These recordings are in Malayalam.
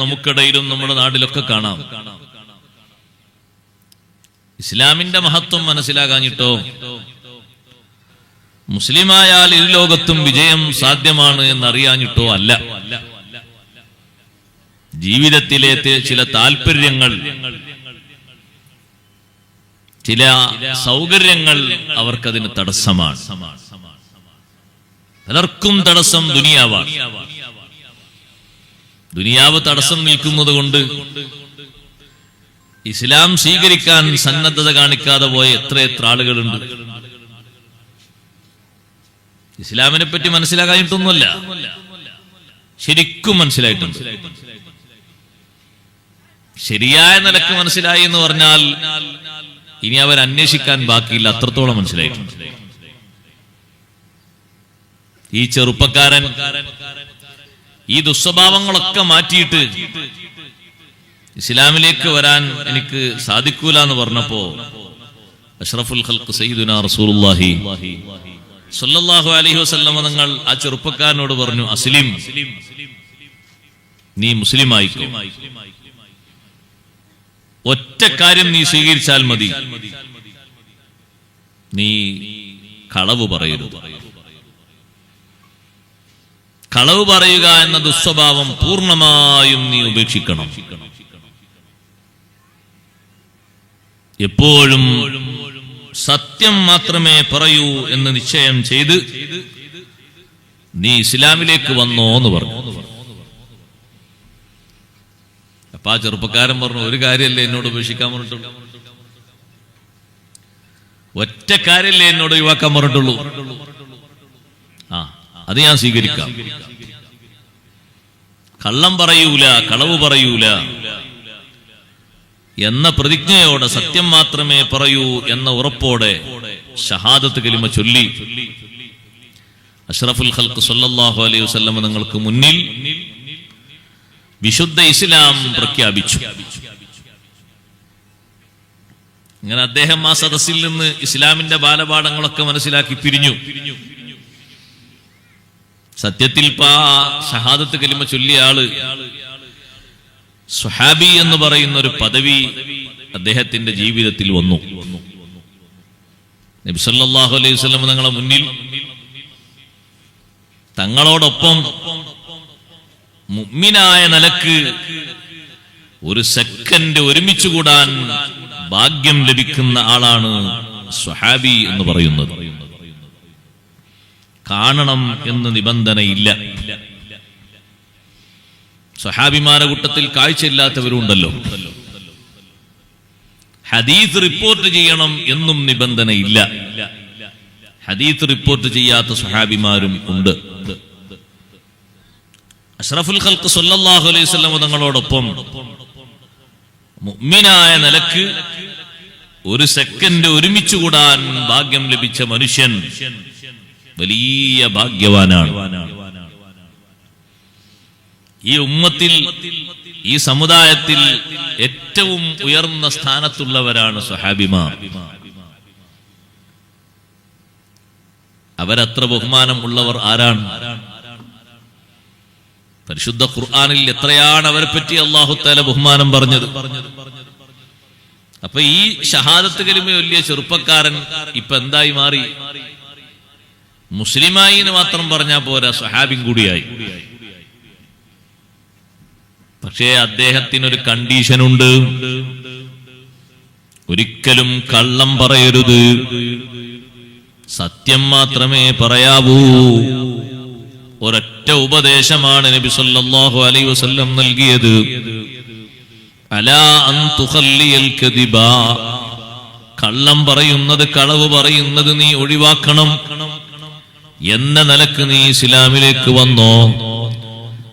നമുക്കിടയിലും നമ്മുടെ നാട്ടിലൊക്കെ കാണാം. ഇസ്ലാമിന്റെ മഹത്വം മനസ്സിലാകാഞ്ഞിട്ടോ മുസ്ലിമായാൽ ഇരു ലോകത്തും വിജയം സാധ്യമാണ് എന്നറിയാഞ്ഞിട്ടോ അല്ല. ജീവിതത്തിലെ ചില താല്പര്യങ്ങൾ, ചില സൗകര്യങ്ങൾ അവർക്കതിന് തടസ്സമാണ്. പലർക്കും തടസ്സം ദുനിയാവാണ്. ദുനിയാവ് തടസ്സം നിൽക്കുന്നത് കൊണ്ട് ഇസ്ലാം സ്വീകരിക്കാൻ സന്നദ്ധത കാണിക്കാതെ പോയ എത്ര ആളുകളുണ്ട്. ഇസ്ലാമിനെ പറ്റി മനസ്സിലാകാനിട്ടൊന്നുമല്ല, ശരിക്കും മനസ്സിലായിട്ടുണ്ട്. ശരിയായ നിലക്ക് മനസ്സിലായി എന്ന് പറഞ്ഞാൽ ഇനി അവർ അന്വേഷിക്കാൻ ബാക്കിയില്ല, അത്രത്തോളം മനസ്സിലായിട്ടുണ്ട്. ഈ ചെറുപ്പക്കാരൻ ഈ ദുസ്വഭാവങ്ങളൊക്കെ മാറ്റിയിട്ട് ഇസ്ലാമിലേക്ക് വരാൻ എനിക്ക് സാധിക്കൂല എന്ന് പറഞ്ഞപ്പോ അഷ്റഫുൽ ഖൽഖ് സയ്യിദുനാ റസൂലുള്ളാഹി സ്വല്ലല്ലാഹു അലൈഹി വസല്ലം തങ്ങൾ ആ ചെറുപ്പക്കാരനോട് പറഞ്ഞു, അസ്ലിം, നീ മുസ്ലിം ആയിക്കോ, ഒറ്റ കാര്യം നീ സ്വീകരിച്ചാൽ മതി, നീ കളവ് പറയരുത്. കളവ് പറയുക എന്ന ദുസ്വഭാവം പൂർണ്ണമായും നീ ഉപേക്ഷിക്കണം. എപ്പോഴും സത്യം മാത്രമേ പറയൂ എന്ന് നിശ്ചയം ചെയ്ത് നീ ഇസ്ലാമിലേക്ക് വന്നോ എന്ന് പറഞ്ഞു. അപ്പൊ ആ ചെറുപ്പക്കാരൻ പറഞ്ഞു, ഒരു കാര്യമല്ലേ എന്നോട് ഉപേക്ഷിക്കാൻ പറഞ്ഞിട്ടുള്ളൂ, ഒറ്റ കാര്യമല്ലേ എന്നോട് ഒഴിവാക്കാൻ പറഞ്ഞിട്ടുള്ളൂ, അത് ഞാൻ സ്വീകരിക്കാം. കള്ളം പറയൂല, കളവ് പറയൂല എന്ന പ്രതിജ്ഞയോടെ, സത്യം മാത്രമേ പറയൂ എന്ന ഉറപ്പോടെ ഷഹാദത്ത് കലിമ ചൊല്ലി അഷ്റഫുൽ ഖൽഖ് സ്വല്ലല്ലാഹു അലൈഹി വസല്ലം നിങ്ങൾക്ക് മുന്നിൽ വിശുദ്ധ ഇസ്ലാം പ്രഖ്യാപിച്ചു. അങ്ങനെ അദ്ദേഹം ആ സദസ്സിൽ നിന്ന് ഇസ്ലാമിന്റെ ബാലപാഠങ്ങളൊക്കെ മനസ്സിലാക്കി പിരിഞ്ഞു. സത്യത്തിൽ ഷഹാദത്ത് കലിമ ചൊല്ലിയ ആള് സ്വഹാബി എന്ന് പറയുന്ന ഒരു പദവി അദ്ദേഹത്തിന്റെ ജീവിതത്തിൽ വന്നു. നബി സല്ലല്ലാഹു അലൈഹി വസല്ലം തങ്ങളുടെ മുന്നിൽ തങ്ങളോടൊപ്പം മുഅ്മിനായ നിലക്ക് ഒരു സെക്കൻഡ് ഒരുമിച്ച് കൂടാൻ ഭാഗ്യം ലഭിക്കുന്ന ആളാണ് സ്വഹാബി എന്ന് പറയുന്നത്. കാണണം എന്ന് നിബന്ധനയില്ല. സ്വഹാബിമാരുടെ കൂട്ടത്തിൽ കാഴ്ചയില്ലാത്തവരുണ്ടല്ലോ. ഹദീസ് റിപ്പോർട്ട് ചെയ്യണം എന്നും നിബന്ധനയില്ല. ഹദീസ് റിപ്പോർട്ട് ചെയ്യാത്ത സ്വഹാബിമാരും ഉണ്ട്. അഷ്റഫുൽ ഖൽഖ് സ്വല്ലല്ലാഹു അലൈഹി വസല്ലം തങ്ങളോടൊപ്പം മുഅ്മിനായ നിലക്ക് ഒരു സെക്കൻഡ് ഒരുമിച്ച് കൂടാൻ ഭാഗ്യം ലഭിച്ച മനുഷ്യൻ വലിയ ഭാഗ്യവാനാണ്. ഈ ഉമ്മത്തിൽ, ഈ സമുദായത്തിൽ ഏറ്റവും ഉയർന്ന സ്ഥാനത്തുള്ളവരാണ് സ്വഹാബിമാർ. അവരത്ര ബഹുമാനം ഉള്ളവർ ആരാണ്? പരിശുദ്ധ ഖുർആനിൽ എത്രയാണ് അവരെ പറ്റി അല്ലാഹു തആല ബഹുമാനം പറഞ്ഞത്. അപ്പൊ ഈ ഷഹാദത്ത് കലിമ വലിയ ചെറുപ്പക്കാരൻ ഇപ്പൊ എന്തായി മാറി? മുസ്ലിമായി എന്ന് മാത്രം പറഞ്ഞാൽ പോരാ, സ്വഹാബിൻ കൂടിയായി. പക്ഷേ അദ്ദേഹത്തിനൊരു കണ്ടീഷനുണ്ട്. ഒരിക്കലും കള്ളം പറയരുത്, സത്യം മാത്രമേ പറയാവൂ. ഒരൊറ്റ ഉപദേശമാണ് നബി സല്ലല്ലാഹു അലൈഹി വസല്ലം നൽകിയത്. അലാ അൻ തുഖല്ലിയൽ കദിബ, കള്ളം പറയുന്നത്, കളവ് പറയുന്നത് നീ ഒഴിവാക്കണം എന്ന നിലക്ക് നീ ഇസ്ലാമിലേക്ക് വന്നോ.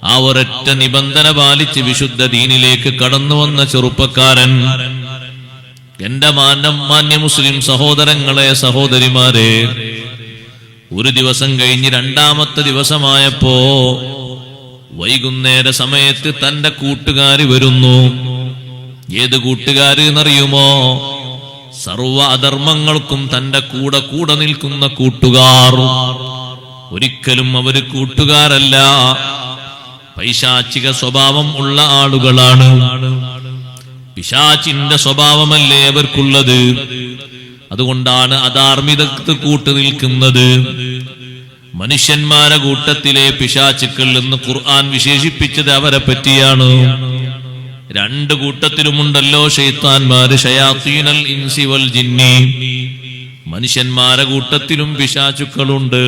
ആ ഒരൊറ്റ നിബന്ധന പാലിച്ച് വിശുദ്ധ ദീനിലേക്ക് കടന്നു വന്ന ചെറുപ്പക്കാരൻ, എന്റെ മാന്യ മുസ്ലിം സഹോദരങ്ങളെ, സഹോദരിമാരെ, ഒരു ദിവസം കഴിഞ്ഞ് രണ്ടാമത്തെ ദിവസമായപ്പോ വൈകുന്നേര സമയത്ത് തന്റെ കൂട്ടുകാര് വരുന്നു. ഏത് കൂട്ടുകാര് എന്നറിയുമോ? സർവ അധർമ്മങ്ങൾക്കും തന്റെ കൂടെ നിൽക്കുന്ന കൂട്ടുകാർ. ഒരിക്കലും അവര് കൂട്ടുകാരല്ല, പൈശാചിക സ്വഭാവം ഉള്ള ആളുകളാണ്. പിശാചിന്റെ സ്വഭാവമല്ലേ അവർക്കുള്ളത്. അതുകൊണ്ടാണ് അധാർമികതക്ക് കൂട്ടുനിൽക്കുന്നത്. മനുഷ്യന്മാരെ കൂട്ടത്തിലെ പിശാചുക്കൾ എന്ന് ഖുർആൻ വിശേഷിപ്പിച്ചത് അവരെ പറ്റിയാണ്. രണ്ട് കൂട്ടത്തിലുമുണ്ടല്ലോ ശൈത്താന്മാര്, ശയാത്തീനൽ ഇൻസി വൽ ജിന്നി. മനുഷ്യന്മാരെ കൂട്ടത്തിലും പിശാചുക്കളുണ്ട്,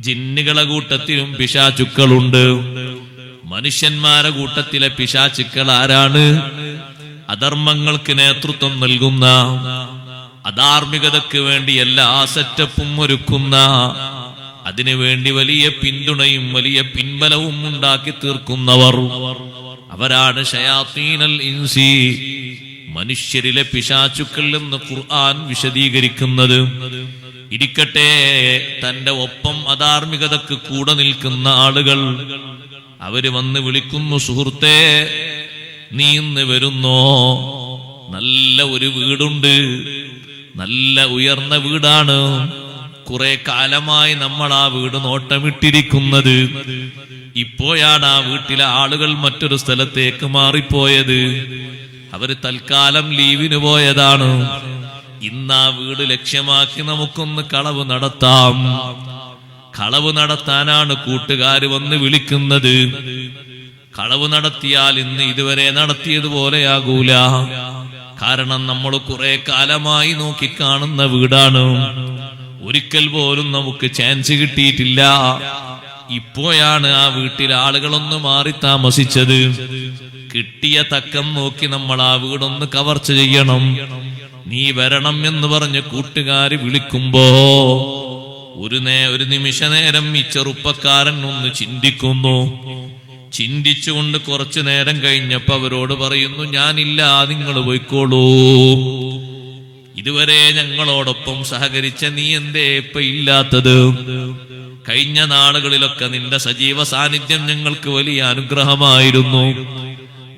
ജിന്നുകളെ കൂട്ടത്തിലും പിശാചുക്കളുണ്ട്. മനുഷ്യന്മാരെ കൂട്ടത്തിലെ പിശാചുക്കൾ ആരാണ്? അധർമ്മങ്ങൾക്ക് നേതൃത്വം നൽകുന്ന, അധാർമികതയ്ക്ക് വേണ്ടി എല്ലാ സെറ്റപ്പും ഒരുക്കുന്ന, അതിനുവേണ്ടി വലിയ പിന്തുണയും വലിയ പിൻബലവും ഉണ്ടാക്കി തീർക്കുന്നവർ, അവരാണ് ശയാത്തീനൽ ഇൻസി, മനുഷ്യരിലെ പിശാചുക്കൾ എന്ന് ഖുർആൻ വിശദീകരിക്കുന്നത്. ഇരിക്കട്ടെ, തന്റെ ഒപ്പം അധാർമികതക്ക് കൂടെ നിൽക്കുന്ന ആളുകൾ അവര് വന്ന് വിളിക്കുന്നു, സുഹൃത്തേ നീ ഇന്ന് വരുന്നോ? നല്ല ഒരു വീടുണ്ട്, നല്ല ഉയർന്ന വീടാണ്, കുറെ കാലമായി നമ്മൾ ആ വീട് നോട്ടമിട്ടിരിക്കുന്നത്. ഇപ്പോഴാണ് ആ വീട്ടിലെ ആളുകൾ മറ്റൊരു സ്ഥലത്തേക്ക് മാറിപ്പോയത്. അവര് തൽക്കാലം ലീവിന് പോയതാണ്. ഇന്ന് ആ വീട് ലക്ഷ്യമാക്കി നമുക്കൊന്ന് കളവ് നടത്താം. കളവ് നടത്താനാണ് കൂട്ടുകാര് വന്ന് വിളിക്കുന്നത്. കളവ് നടത്തിയാൽ ഇന്ന് ഇതുവരെ നടത്തിയതുപോലെയാകൂല. കാരണം നമ്മൾ കുറെ കാലമായി നോക്കിക്കാണുന്ന വീടാണ്. ഒരിക്കൽ പോലും നമുക്ക് ചാൻസ് കിട്ടിയിട്ടില്ല. ഇപ്പോഴാണ് ആ വീട്ടിലെ ആളുകളൊന്ന് മാറി താമസിച്ചത്. കിട്ടിയ തക്കം നോക്കി നമ്മൾ ആ വീടൊന്ന് കവർച്ച ചെയ്യണം, നീ വരണം എന്ന് പറഞ്ഞ് കൂട്ടുകാര് വിളിക്കുമ്പോ ഒരു നിമിഷ നേരം ഈ ചെറുപ്പക്കാരൻ ഒന്ന് ചിന്തിക്കുന്നു. ചിന്തിച്ചുകൊണ്ട് കുറച്ചു നേരം കഴിഞ്ഞപ്പോ അവരോട് പറയുന്നു, ഞാനില്ല, നിങ്ങൾ പോയിക്കോളൂ. ഇതുവരെ ഞങ്ങളോടൊപ്പം സഹകരിച്ച നീ എന്തേ ഇപ്പൊ ഇല്ലാത്തത്? കഴിഞ്ഞ നാളുകളിലൊക്കെ നിന്റെ സജീവ സാന്നിധ്യം ഞങ്ങൾക്ക് വലിയ അനുഗ്രഹമായിരുന്നു,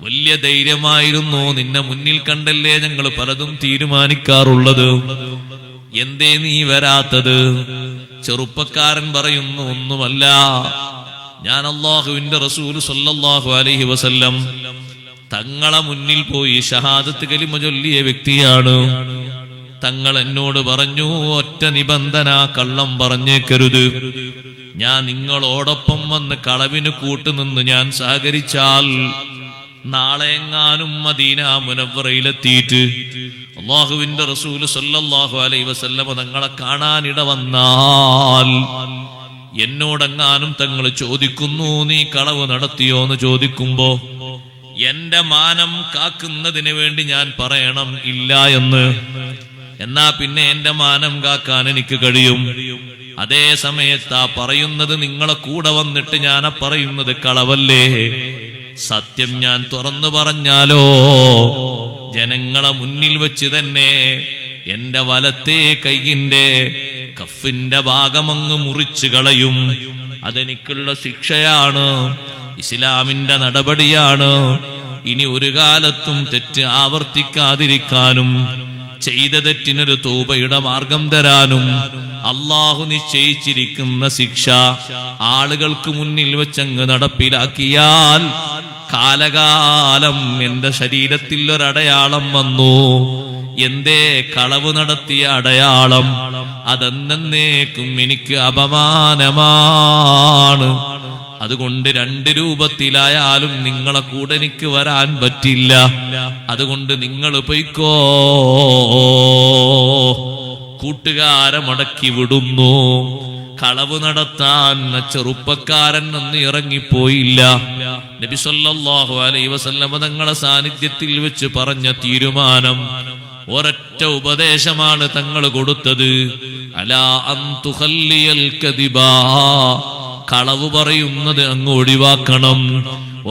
വലിയ ധൈര്യമായിരുന്നു. നിന്നെ മുന്നിൽ കണ്ടല്ലേ ഞങ്ങൾ പലതും തീരുമാനിക്കാറുള്ളത്. എന്തേ നീ വരാത്തത്? ചെറുപ്പക്കാരൻ പറയുന്നു, ഒന്നുമല്ല, ഞാൻ അല്ലാഹുവിന്റെ റസൂൽ സല്ലല്ലാഹു അലൈഹി വസല്ലം തങ്ങളെ മുന്നിൽ പോയി ഷഹാദത്ത് കലിമ ചൊല്ലിയ വ്യക്തിയാണ്. തങ്ങൾ എന്നോട് പറഞ്ഞു, ഒറ്റ നിബന്ധന, കള്ളം പറഞ്ഞേക്കരുത്. ഞാൻ നിങ്ങളോടൊപ്പം വന്ന് കളവിന് കൂട്ടുനിന്ന് ഞാൻ സഹകരിച്ചാൽ നാളെ എങ്ങാനും മദീന മുനവ്വറയിലെത്തിയിട്ട് അല്ലാഹുവിന്റെ റസൂൽ സല്ലല്ലാഹു അലൈഹി വസല്ലം തങ്ങളെ കാണാനിട വന്നാൽ എന്നോടെങ്ങാനും തങ്ങൾ ചോദിക്കുന്നു, നീ കളവ് നടത്തിയോ എന്ന് ചോദിക്കുമ്പോ എന്റെ മാനം കാക്കുന്നതിന് വേണ്ടി ഞാൻ പറയണം ഇല്ല എന്ന്. എന്നാ പിന്നെ എന്റെ മാനം കാക്കാൻ എനിക്ക് കഴിയും. അതേ സമയത്താ പറയുന്നത് നിങ്ങളെ കൂടെ വന്നിട്ട് ഞാനാ പറയുന്നത് കളവല്ലേ? സത്യം ഞാൻ തുറന്നു പറഞ്ഞാലോ ജനങ്ങളെ മുന്നിൽ വെച്ച് തന്നെ എന്റെ വലത്തേ കൈയിന്റെ കഫിന്റെ ഭാഗമങ്ങ് മുറിച്ചു കളയും. അതെനിക്കുള്ള ശിക്ഷയാണ്, ഇസ്ലാമിന്റെ നടപടിയാണ്. ഇനി ഒരു കാലത്തും തെറ്റ് ആവർത്തിക്കാതിരിക്കാനും ചെയ്ത തെറ്റിനൊരു തൗബയുടെ മാർഗം തരാനും അള്ളാഹു നിശ്ചയിച്ചിരിക്കുന്ന ശിക്ഷ ആളുകൾക്ക് മുന്നിൽ വെച്ചങ്ങ് നടപ്പിലാക്കിയാൽ കാലകാലം എന്റെ ശരീരത്തിൽ ഒരടയാളം വന്നു. എന്തേ? കളവ് നടത്തിയ അടയാളം. അതെന്നേക്കും എനിക്ക് അപമാനമാണ്. അതുകൊണ്ട് രണ്ട് രൂപത്തിലായാലും നിങ്ങളെ കൂടെ എനിക്ക് വരാൻ പറ്റില്ല. അതുകൊണ്ട് നിങ്ങൾ പൊയ്ക്കോ. കൂട്ടുകാരെ മടക്കി വിടുന്നു. കളവ് നടത്താൻ ചെറുപ്പക്കാരൻ ഒന്ന് ഇറങ്ങിപ്പോയില്ല. നബി സല്ലല്ലാഹു അലൈഹി വസല്ലം തങ്ങളെ സാന്നിധ്യത്തിൽ വെച്ച് പറഞ്ഞ തീരുമാനം ഒരൊറ്റ ഉപദേശമാണ് തങ്ങൾ കൊടുത്തത്. അലാ അൻ തുഖല്ലിയൽ കദിബാ, കളവ് പറയുന്നത് അങ്ങ് ഒഴിവാക്കണം.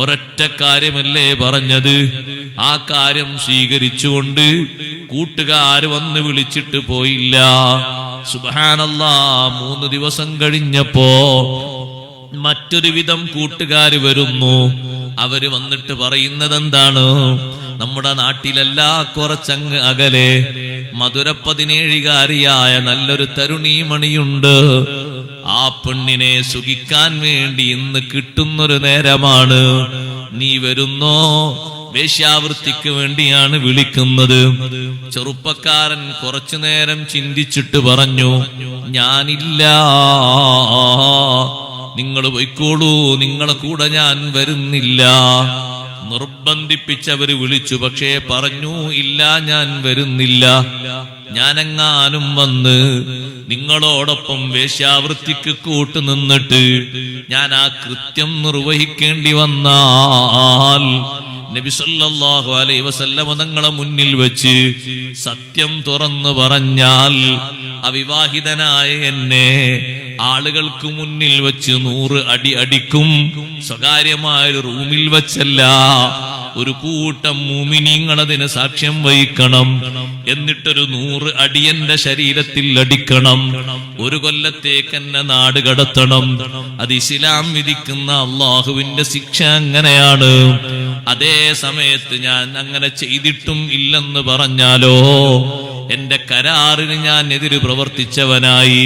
ഒരൊറ്റ കാര്യമല്ലേ പറഞ്ഞത്. ആ കാര്യം സ്വീകരിച്ചുകൊണ്ട് കൂട്ടുകാര് വന്ന് വിളിച്ചിട്ട് പോയില്ല. സുബ്ഹാനല്ലാഹ്, 3 ദിവസം കഴിഞ്ഞപ്പോ മറ്റൊരു വിധം കൂട്ടുകാര് വരുന്നു. അവര് വന്നിട്ട് പറയുന്നത് എന്താണ്? നമ്മുടെ നാട്ടിലല്ല, കുറച്ചങ്ങ് അകലെ മധുര 17കാരിയായ നല്ലൊരു തരുണീമണിയുണ്ട്. ആ പെണ്ണിനെ സുഖിക്കാൻ വേണ്ടി ഇന്ന് കിട്ടുന്നൊരു നേരമാണ്. നീ വരുന്നോ? വേശ്യാവൃത്തിക്ക് വേണ്ടിയാണ് വിളിക്കുന്നത്. ചെറുപ്പക്കാരൻ കുറച്ചു നേരം ചിന്തിച്ചിട്ട് പറഞ്ഞു, ഞാനില്ല, നിങ്ങൾ പോയിക്കോളൂ, നിങ്ങളെ കൂടെ ഞാൻ വരുന്നില്ല. നിർബന്ധിപ്പിച്ചവര് വിളിച്ചു, പക്ഷേ പറഞ്ഞു, ഇല്ല, ഞാൻ വരുന്നില്ല. ഞാനെങ്ങാനും വന്ന് നിങ്ങളോടൊപ്പം വേശ്യാവൃത്തിക്ക് കൂട്ടു നിന്നിട്ട് ഞാൻ ആ കൃത്യം നിർവഹിക്കേണ്ടി വന്നാൽ നബി സല്ലല്ലാഹു അലൈഹി വസല്ലം തങ്ങളെ മുന്നിൽ വെച്ച് സത്യം തുറന്നു പറഞ്ഞാൽ അവിവാഹിതനായ എന്നെ ആളുകൾക്ക് മുന്നിൽ വെച്ച് 100 അടി അടിക്കും. സ്വകാര്യമായൊരു റൂമിൽ വെച്ചല്ല, ഒരു കൂട്ടം മുഅ്മിനീങ്ങൾ അതിന് സാക്ഷ്യം വഹിക്കണം. എന്നിട്ടൊരു 100 അടി എന്റെ ശരീരത്തിൽ അടിക്കണം. 1 കൊല്ലത്തേക്ക് എന്നെ നാട് കടത്തണം. അത് ഇസ്ലാം വിധിക്കുന്ന അള്ളാഹുവിന്റെ ശിക്ഷ അങ്ങനെയാണ്. അതേ സമയത്ത് ഞാൻ അങ്ങനെ ചെയ്തിട്ടും ഇല്ലെന്ന് പറഞ്ഞാലോ എന്റെ കരാറിന് ഞാൻ എതിര് പ്രവർത്തിച്ചവനായി.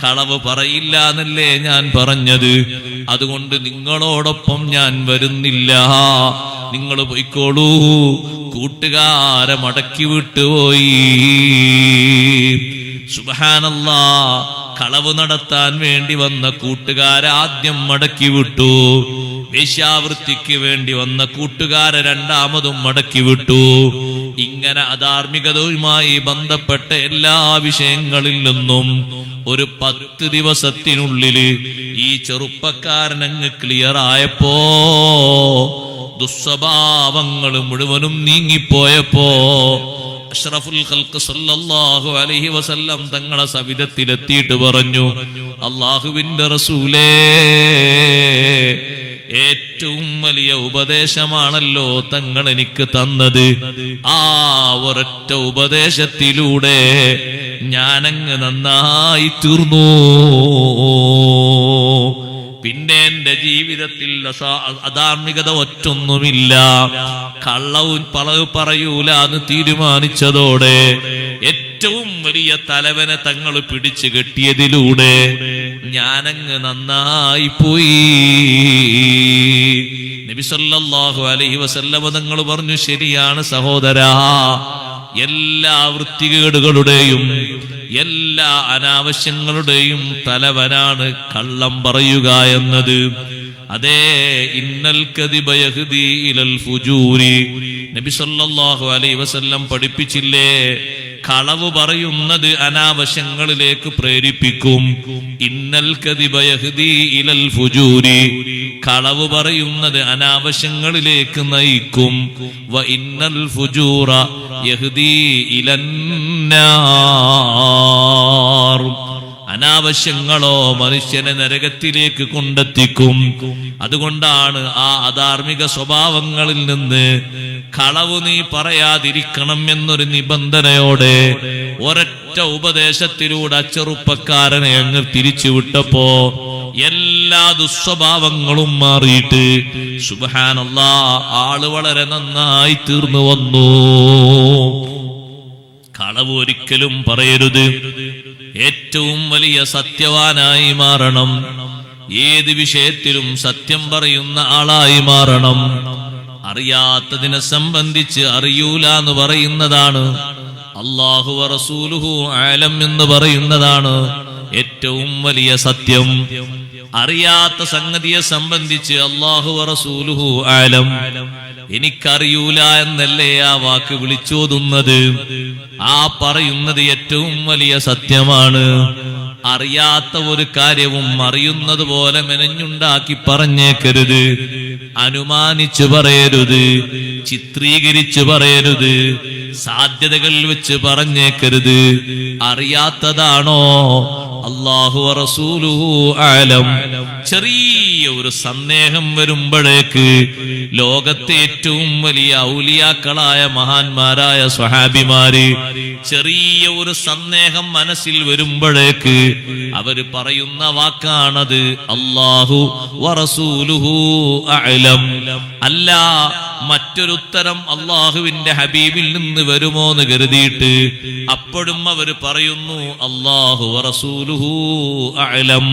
കളവ് പറയില്ല എന്നല്ലേ ഞാൻ പറഞ്ഞത്. അതുകൊണ്ട് നിങ്ങളോടൊപ്പം ഞാൻ വരുന്നില്ല, നിങ്ങൾ പോയിക്കോളൂ. കൂട്ടുകാരെ മടക്കി വിട്ടുപോയി. സുബ്ഹാനല്ലാഹ്, കളവ് നടത്താൻ വേണ്ടി വന്ന കൂട്ടുകാരെ ആദ്യം മടക്കി വിട്ടു. വേശ്യാവൃത്തിക്ക് വേണ്ടി വന്ന കൂട്ടുകാരെ രണ്ടാമതും മടക്കി വിട്ടു. ഇങ്ങനെ അധാർമികതയുമായി ബന്ധപ്പെട്ട എല്ലാ വിഷയങ്ങളിൽ നിന്നും ഒരു 10 ദിവസത്തിനുള്ളില് ഈ ചെറുപ്പക്കാരനങ്ങ് ക്ലിയർ ആയപ്പോ, ദുസ്വഭാവങ്ങൾ മുഴുവനും നീങ്ങിപ്പോയപ്പോ അഷ്റഫുൽ ഖൽഖ് സല്ലല്ലാഹു അലൈഹി വസല്ലം തങ്ങളെ സവിധത്തിലെത്തിയിട്ട് പറഞ്ഞു, അല്ലാഹുവിന്റെ റസൂലേ, ഏറ്റവും വലിയ ഉപദേശമാണല്ലോ തങ്ങൾ എനിക്ക് തന്നത്. ആ ഒരൊറ്റ ഉപദേശത്തിലൂടെ ഞാനങ്ങ് നന്നായി തീർന്നു. പിന്നെ എന്റെ ജീവിതത്തിൽ അധാർമികത ഒറ്റൊന്നുമില്ല. കള്ളവും പറയൂല എന്ന് തീരുമാനിച്ചതോടെ ഏറ്റവും വലിയ തലവനെ തങ്ങൾ പിടിച്ചു കെട്ടിയതിലൂടെ ഞാനങ്ങ് നന്നായി പോയി. നബി സല്ലല്ലാഹു അലൈഹി വസല്ലം തങ്ങൾ പറഞ്ഞു, ശരിയാണ് സഹോദരാ, എല്ലാ വൃത്തികേടുകളുടെയും എല്ലാ അനാവശ്യങ്ങളുടെയും തലവനാണ് കള്ളം പറയുക എന്നത്. അതേ, ഇന്നൽ കദിബ യഹ്ദി ഇലൽ ഫുജൂരി, നബി സല്ലല്ലാഹു അലൈഹി വസല്ലം പഠിപ്പിച്ചില്ലേ, കളവ് പറയുന്നത് അനാവശ്യങ്ങളിലേക്ക് പ്രേരിപ്പിക്കും. ഇന്നൽ കദിബ യഹ്ദി ഇലൽ ഫുജൂരി, കളവ് പറയുന്നത് അനാവശ്യങ്ങളിലേക്ക് നയിക്കും. വ ഇന്നൽ ഫുജൂറ യഹ്ദി ഇലന്നാർ, അനാവശ്യങ്ങളോ മനുഷ്യനെ നരകത്തിലേക്ക് കൊണ്ടെത്തിക്കും. അതുകൊണ്ടാണ് ആ അധാർമിക സ്വഭാവങ്ങളിൽ നിന്ന് കളവ് നീ പറയാതിരിക്കണം എന്നൊരു നിബന്ധനയോടെ ഒരൊറ്റ ഉപദേശത്തിലൂടെ ചെറുപ്പക്കാരനെ അങ്ങ് തിരിച്ചുവിട്ടപ്പോ എല്ലാ ദുസ്വഭാവങ്ങളും മാറിയിട്ട് സുബ്ഹാനല്ലാഹ്, ആള് വളരെ നന്നായി തീർന്നു വന്നു. കളവ് ഒരിക്കലും പറയരുത്. ഏറ്റവും വലിയ സത്യവാനായി മാറണം. ഏത് വിഷയത്തിലും സത്യം പറയുന്ന ആളായി മാറണം. അറിയാത്തതിനെ സംബന്ധിച്ച് അറിയൂല എന്ന് പറയുന്നതാണ്, അല്ലാഹു വ റസൂലുഹു ആലം എന്ന് പറയുന്നതാണ് ഏറ്റവും വലിയ സത്യം. അറിയാത്ത സംഗതിയെ സംബന്ധിച്ച് അല്ലാഹു വ റസൂലുഹു ആലം, എനിക്കറിയൂല എന്നല്ലേ ആ വാക്ക് വിളിച്ചോതുന്നത്. ആ പറയുന്നത് ഏറ്റവും വലിയ സത്യമാണ്. അറിയാത്ത ഒരു കാര്യവും അറിയുന്നത് പോലെ മെനഞ്ഞുണ്ടാക്കി പറഞ്ഞേക്കരുത്. അനുമാനിച്ചു പറയരുത്, ചിത്രീകരിച്ചു പറയരുത്, സാധ്യതകൾ വെച്ച് പറഞ്ഞേക്കരുത്. അറിയാത്തതാണോ? അല്ലാഹു റസൂലുഹു ആലം. ചെറിയ ചെറിയ ഒരു സന്ദേഹം വരുമ്പോഴേക്ക് ലോകത്തെ ഏറ്റവും വലിയ ഔലിയാക്കളായ മഹാന്മാരായ സ്വഹാബിമാര് ചെറിയ ഒരു സന്ദേഹം മനസ്സിൽ വരുമ്പോഴേക്ക് അവര് പറയുന്ന വാക്കാണത് അല്ലാഹു വറസൂലുഹു അഅലം. അല്ല, മറ്റൊരുത്തരം അള്ളാഹുവിന്റെ ഹബീബിൽ നിന്ന് വരുമോ എന്ന് കരുതിയിട്ട് അപ്പോഴും അവര് പറയുന്നു അല്ലാഹു വറസൂലുഹു അഅലം.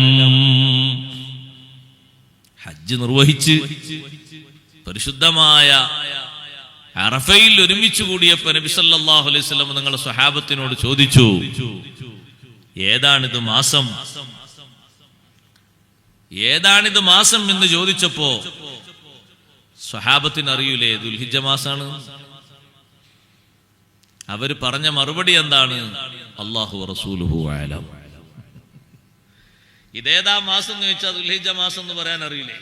ഹജ്ജ് നിർവഹിച്ച് പരിശുദ്ധമായ അറഫയിൽ ഒരുമിച്ച് കൂടിയപ്പോൾ നബി സല്ലല്ലാഹു അലൈഹി വസല്ലം നിങ്ങളുടെ സ്വഹാബത്തിനോട് ചോദിച്ചു, ഏതാണിത് മാസം, ഏതാണിത് മാസം എന്ന് ചോദിച്ചപ്പോ സ്വഹാബത്തിന് അറിയൂലേ ദുൽഹിജ്ജ മാസാണ്. അവര് പറഞ്ഞ മറുപടി എന്താണ്? അല്ലാഹു റസൂലുഹു അഅലം. ഇതേതാ മാസം എന്ന് ചോദിച്ചാൽ ദുൽഹിജ്ജ മാസം എന്ന് പറയാൻ അറിയില്ലേ?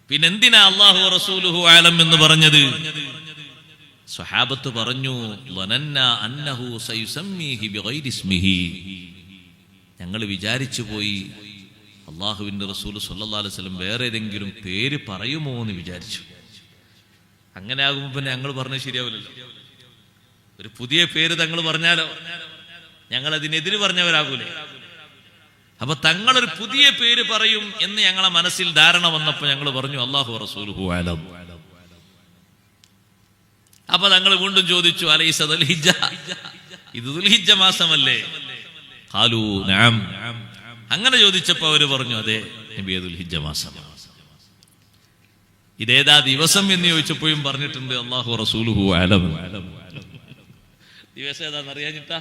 പിന്നെന്തിനാ അല്ലാഹു റസൂലുഹു അഅലം എന്ന് പറഞ്ഞത്? സ്വഹാബത്ത് പറഞ്ഞു, വനന്നാ അന്നഹു സയുസമ്മീഹി ബിഗൈരി ഇസ്മിഹി. ഞങ്ങൾ വിചാരിച്ചു പോയി അള്ളാഹുവിന്റെ റസൂൽ സല്ലല്ലാഹു അലൈഹി വസല്ലം വേറെ ഏതെങ്കിലും പേര് പറയുമോ എന്ന് വിചാരിച്ചു. അങ്ങനെ ആകുമ്പോ പിന്നെ ഞങ്ങൾ പറഞ്ഞത് ശരിയാവില്ലല്ലോ. ഒരു പുതിയ പേര് തങ്ങൾ പറഞ്ഞാലോ ഞങ്ങൾ അതിനെതിര് പറഞ്ഞവരാകൂലേ? അപ്പൊ തങ്ങളൊരു പുതിയ പേര് പറയും എന്ന് ഞങ്ങളെ മനസ്സിൽ ധാരണ വന്നപ്പോ ഞങ്ങൾ പറഞ്ഞു അല്ലാഹു റസൂലുഹു അഅലം. അപ്പൊ തങ്ങൾ വീണ്ടും ചോദിച്ചു, അലൈസ ദുൽഹിജ്ജ, ഇത് ദുൽഹിജ്ജ മാസമല്ലേ? ഖാലൂ നഅം. അങ്ങനെ ചോദിച്ചപ്പോ അവര് പറഞ്ഞു, അതെ നബിയെ ദുൽഹിജ്ജ മാസം. ഇതേതാ ദിവസം എന്ന് ചോദിച്ചപ്പോഴും പറഞ്ഞിട്ടുണ്ട് അല്ലാഹു റസൂലുഹു അഅലം. ദിവസം ഏതാന്ന് അറിയാഞ്ഞിട്ടാ?